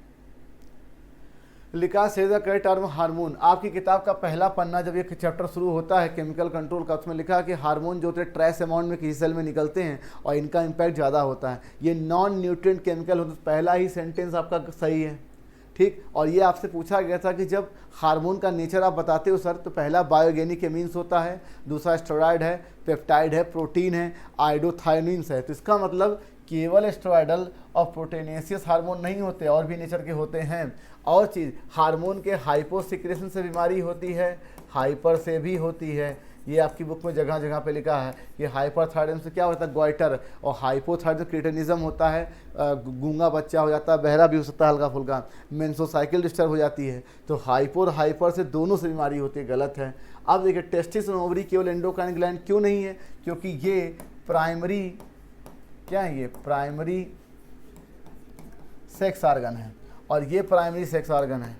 लिखा से द करेक्ट टर्म हार्मोन, आपकी किताब का पहला पन्ना जब ये चैप्टर शुरू होता है केमिकल कंट्रोल का, उसमें लिखा है कि हार्मोन जो होते हैं ट्रेस अमाउंट में किसी सेल में निकलते हैं और इनका इम्पैक्ट ज़्यादा होता है, ये नॉन न्यूट्रिएंट केमिकल होते हैं। पहला ही सेंटेंस आपका सही है, ठीक। और ये आपसे पूछा गया था कि जब हार्मोन का नेचर आप बताते हो सर, तो पहला बायोगेनिक एमीन्स होता है, दूसरा स्टेरॉयड है, पेप्टाइड है, प्रोटीन है, आइडोथायोनिन्स है। तो इसका मतलब केवल स्टेरॉयडल और प्रोटीनेशियस हार्मोन नहीं होते, और भी नेचर के होते हैं। और चीज़, हार्मोन के हाइपोसिक्रेशन से बीमारी होती है, हाइपर से भी होती है। ये आपकी बुक में जगह जगह पे लिखा है कि हाइपरथायरॉइडम से क्या होता है, ग्वाइटर, और हाइपोथायरॉइड क्रिटिनिज्म होता है, गूंगा बच्चा हो जाता है, बहरा भी हो सकता है हल्का फुल्का, मेंसोसाइकिल डिस्टर्ब हो जाती है। तो हाइपर से दोनों से बीमारी होती है, गलत है। अब देखिए टेस्टिस और ओवरी केवल एंडोक्राइन ग्लैंड क्यों नहीं है, क्योंकि ये प्राइमरी, क्या है, ये प्राइमरी सेक्स ऑर्गन है और ये प्राइमरी सेक्स ऑर्गन है,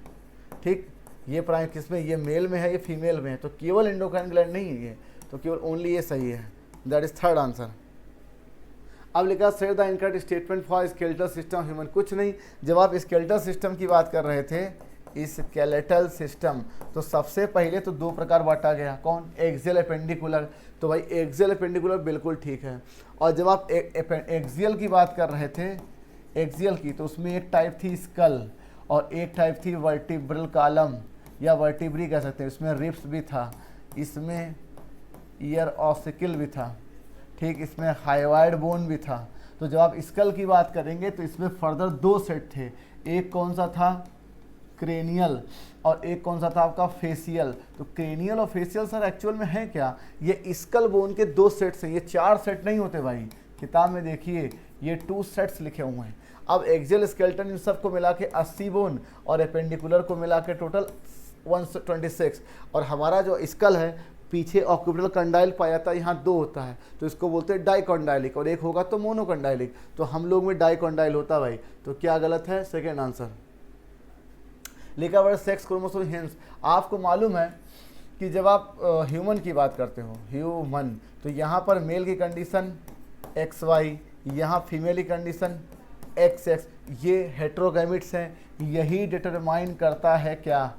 ठीक। ये प्राइम किसमें, ये मेल में है, ये फीमेल में है, तो केवल एंडोक्राइन ग्लैंड नहीं है ये, तो केवल ओनली ये सही है, दैट इज थर्ड आंसर। अब लिखा set the incorrect statement for skeletal system human, कुछ नहीं, जब आप स्केलेटल सिस्टम की बात कर रहे थे, स्केलेटल सिस्टम, तो सबसे पहले तो 2 प्रकार बांटा गया, कौन, एक्सियल एपेंडिकुलर। तो भाई एक्सियल एपेंडिकुलर बिल्कुल ठीक है। और जब आप एक्सियल की बात कर रहे थे, एक्सियल की, तो उसमें एक टाइप थी स्कल और एक टाइप थी वर्टिब्रल कॉलम या वर्टिब्री कह सकते हैं, इसमें रिब्स भी था, इसमें ईयर ऑसिकल भी था, ठीक, इसमें हाइवाइड बोन भी था। तो जब आप स्कल की बात करेंगे तो इसमें फर्दर 2 सेट थे, एक कौन सा था, क्रेनियल, और एक कौन सा था आपका फेसियल। तो क्रेनियल और फेसियल सर एक्चुअल में है क्या, ये स्कल बोन के 2 सेट्स हैं, ये 4 सेट नहीं होते भाई, किताब में देखिए ये 2 सेट्स लिखे हुए हैं। अब एक्सियल स्केलेटन इन सबको मिला के 80 बोन और एपेंडिकुलर को मिला के टोटल 126, और हमारा जो स्कल है पीछे ऑक्यूपिटल कंडाइल पाया जाता है, यहाँ 2 होता है, तो इसको बोलते हैं डाइकॉन्डाइलिक, और एक होगा तो मोनोकॉन्डाइलिक। तो हम लोग में डाइकॉन्डाइल होता है भाई, तो क्या गलत है, सेकेंड आंसर। लिखा हुआ है सेक्स क्रोमोसोम हेंस। आपको मालूम है कि जब आप ह्यूमन की बात करते हो, ह्यूमन, तो यहाँ पर मेल की कंडीशन XY, यहाँ फीमेल की कंडीशन XX, ये हेट्रोगैमिट्स हैं, यही डिटरमाइन करता है क्या,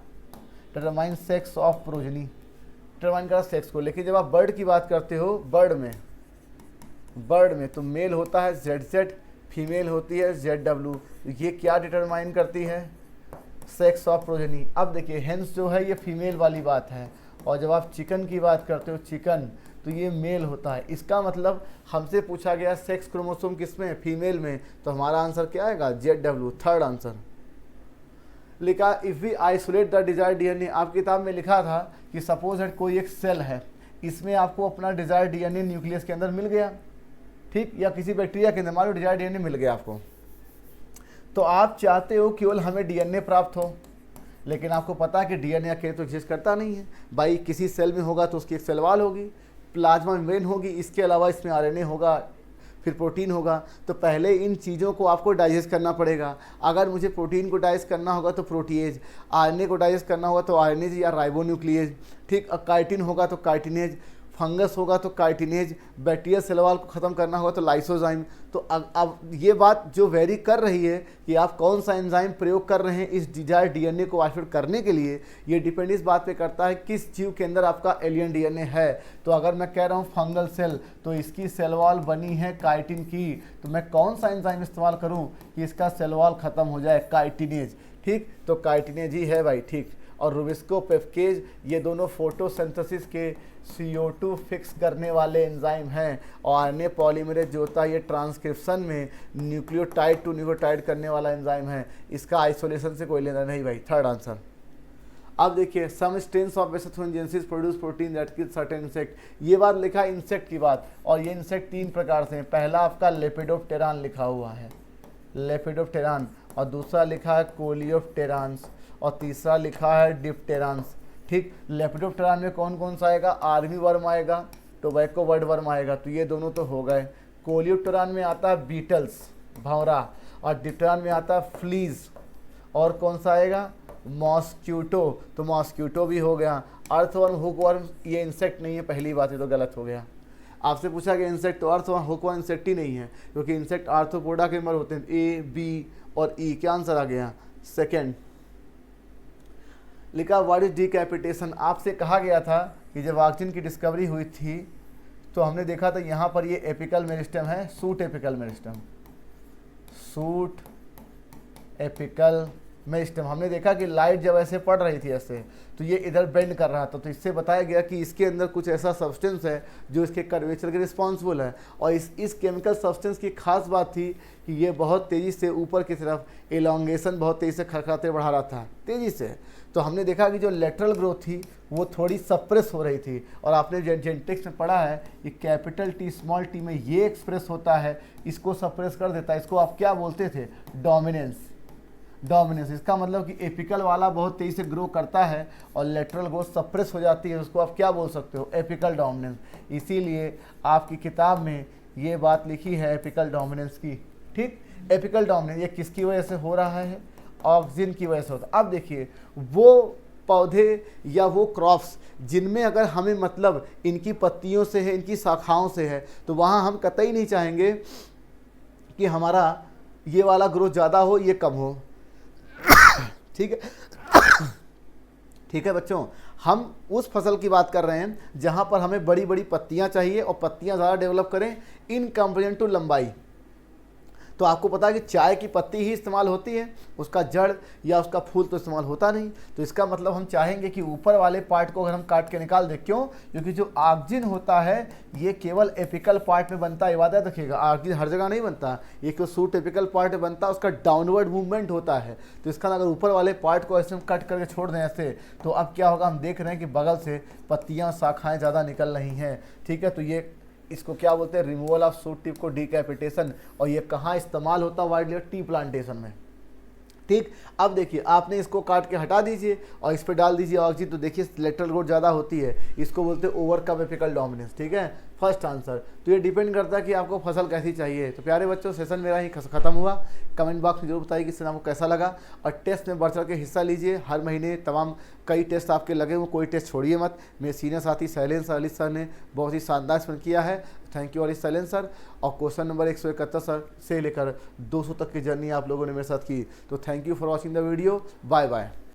determine sex of progeny, determine करता सेक्स को। लेकिन जब आप बर्ड की बात करते हो, बर्ड में तो मेल होता है ZZ, फीमेल होती है ZW, ये क्या डिटरमाइन करती है, सेक्स ऑफ प्रोजनी। अब देखिए हेंस जो है ये फीमेल वाली बात है, और जब आप चिकन की बात करते हो, चिकन, तो ये मेल होता है। इसका मतलब हमसे पूछा गया सेक्स क्रोमोसोम किसमें, फीमेल में, तो हमारा आंसर क्या आएगा, ZW, थर्ड आंसर। लिखा if we isolate the desire DNA, आप किताब में लिखा था कि सपोज दैट कोई एक सेल है, इसमें आपको अपना डिजायर DNA न्यूक्लियस के अंदर मिल गया, ठीक, या किसी बैक्टीरिया के अंदर मान लो डिजायर DNA मिल गया आपको, तो आप चाहते हो केवल हमें DNA प्राप्त हो, लेकिन आपको पता है कि DNA अकेले तो एग्जिस्ट करता नहीं है भाई, किसी सेल में होगा तो उसकी एक सेल वॉल होगी, प्लाज्मा मेम्ब्रेन होगी, इसके अलावा इसमें RNA होगा, फिर प्रोटीन होगा। तो पहले इन चीज़ों को आपको डाइजेस्ट करना पड़ेगा। अगर मुझे प्रोटीन को डाइजेस्ट करना होगा तो प्रोटीएज, RNA को डाइजेस्ट करना होगा तो RNase या राइबोन्यूक्लिएज, ठीक, काइटिन होगा तो काइटिनेज, फंगस होगा तो काइटिनेज, बैक्टीरिया सेल वॉल को ख़त्म करना होगा तो लाइसोजाइम। तो अब ये बात जो वेरी कर रही है कि आप कौन सा एंजाइम प्रयोग कर रहे हैं इस डिजायर DNA को आइसोलेट करने के लिए, ये डिपेंड इस बात पे करता है किस जीव के अंदर आपका एलियन DNA है। तो अगर मैं कह रहा हूँ फंगल सेल, तो इसकी सेल वॉल बनी है काइटिन की, तो मैं कौन सा एंजाइम इस्तेमाल करूँ कि इसका सेल वॉल ख़त्म हो जाए, काइटिनेज, ठीक, तो काइटिनेज ही है भाई, ठीक। और रुबिस्को पेप्केज, ये दोनों फोटोसिंथेसिस के CO2 फिक्स करने वाले एंजाइम हैं, और RNA पॉलीमरेज जो होता है ये ट्रांसक्रिप्शन में न्यूक्लियोटाइड टू न्यूक्लियोटाइड करने वाला एंजाइम है, इसका आइसोलेशन से कोई लेना नहीं भाई, थर्ड आंसर। अब देखिए some strains of agencies produce protein that kill certain insect, ये बात लिखा है इंसेक्ट की बात, और ये इंसेक्ट तीन प्रकार से हैं। पहला आपका लेपिडोप्टेरान लिखा हुआ है, लेपिडोप्टेरान, और दूसरा लिखा है कोलियोप्टेरान्स, और तीसरा लिखा है डिप्टेरान्स, ठीक। लेपिडोप्टेरान में कौन कौन सा आएगा, आर्मी वर्म आएगा, टोबैको बर्ड वर्म आएगा, तो ये दोनों तो हो गए। कोलियोप्टेरान में आता है बीटल्स, भंवरा, और डिप्टेरान में आता है फ्लीज, और कौन सा आएगा, मॉस्क्यूटो, तो मॉस्क्यूटो भी हो गया। अर्थवर्म, हुकवर्म, ये इंसेक्ट नहीं है, पहली बात है तो गलत हो गया। आपसे पूछा गया इंसेक्ट, तो अर्थवर्म हुकवर्म इंसेक्ट ही नहीं है, क्योंकि इंसेक्ट आर्थ्रोपोडा के मेंबर होते हैं, A, B और E, क्या आंसर आ गया, सेकेंड। लिखा व्हाट इज डीकैपिटेशन, आपसे कहा गया था कि जब ऑक्सीजन की डिस्कवरी हुई थी तो हमने देखा था यहाँ पर ये एपिकल मेरिस्टम है, suit apical meristem, suit apical meristem. हमने देखा कि लाइट जब ऐसे पड़ रही थी ऐसे, तो ये इधर बेंड कर रहा था, तो इससे बताया गया कि इसके अंदर कुछ ऐसा सब्सटेंस है जो इसके कर्वेचर के रिस्पॉन्सिबल है। और इस केमिकल सब्सटेंस की खास बात थी कि ये बहुत तेज़ी से ऊपर की तरफ एलोंगेशन बहुत तेज़ी से खरखराते बढ़ा रहा था, तेज़ी से। तो हमने देखा कि जो लेटरल ग्रोथ थी वो थोड़ी सप्रेस हो रही थी, और आपने जेनेटिक्स में पढ़ा है कि कैपिटल T स्मॉल t में ये एक्सप्रेस होता है, इसको सप्रेस कर देता है, इसको आप क्या बोलते थे, डोमिनेंस, डोमिनेंस। इसका मतलब कि एपिकल वाला बहुत तेज़ी से ग्रो करता है और लेटरल ग्रोथ सप्रेस हो जाती है, उसको आप क्या बोल सकते हो, एपिकल डोमिनेंस। इसीलिए आपकी किताब में ये बात लिखी है एपिकल डोमिनेंस की, ठीक। एपिकल डोमिनेंस ये किसकी वजह से हो रहा है, ऑक्सीजन की वजह से होता है। अब देखिए वो पौधे या वो क्रॉप्स जिनमें अगर हमें मतलब इनकी पत्तियों से है, इनकी शाखाओं से है, तो वहाँ हम कतई नहीं चाहेंगे कि हमारा ये वाला ग्रोथ ज़्यादा हो, ये कम हो, ठीक है। ठीक है बच्चों, हम उस फसल की बात कर रहे हैं जहाँ पर हमें बड़ी बड़ी पत्तियाँ चाहिए और पत्तियाँ ज़्यादा डेवलप करें इन कंपेरिजन टू लंबाई। तो आपको पता है कि चाय की पत्ती ही इस्तेमाल होती है, उसका जड़ या उसका फूल तो इस्तेमाल होता नहीं। तो इसका मतलब हम चाहेंगे कि ऊपर वाले पार्ट को अगर हम काट के निकाल दें, क्यों, क्योंकि जो ऑक्सीजन होता है ये केवल एपिकल पार्ट में बनता है, याद रखिएगा, ऑक्सीजन हर जगह नहीं बनता, ये क्यों सूट एपिकल पार्ट में बनता है, उसका डाउनवर्ड मूवमेंट होता है। तो इसका अगर ऊपर वाले पार्ट को ऐसे हम कट करके छोड़ दें ऐसे, तो अब क्या होगा, हम देख रहे हैं कि बगल से पत्तियाँ शाखाएँ ज़्यादा निकल रही हैं, ठीक है। तो ये इसको क्या बोलते हैं, रिमूवल ऑफ सूट टिप को डीकैपिटेशन, और ये कहाँ इस्तेमाल होता है, वाइडली टी प्लांटेशन में, ठीक। अब देखिए आपने इसको काट के हटा दीजिए और इस पर डाल दीजिए ऑक्सीजन, तो देखिए लेटरल ग्रोथ ज़्यादा होती है, इसको बोलते हैं ओवर कम एपिकल डोमिनेंस, ठीक है। First answer. तो ये डिपेंड करता है कि आपको फसल कैसी चाहिए। तो प्यारे बच्चों, सेशन मेरा ही खत्म हुआ। कमेंट बॉक्स में जरूर बताइए कि सेशन आपको कैसा लगा, और टेस्ट में बढ़ चढ़ के हिस्सा लीजिए। हर महीने तमाम कई टेस्ट आपके लगे हुए, कोई टेस्ट छोड़िए मत। मेरे सीनियर साथी शैलेंद्र सर, अलिश सर ने बहुत ही शानदार एक्सप्लेन किया है। Thank you Alish Shailendra sir. और क्वेश्चन नंबर 171 सर से लेकर 200 तक की जर्नी आप लोगों ने मेरे साथ की। तो thank you for watching the video. Bye bye.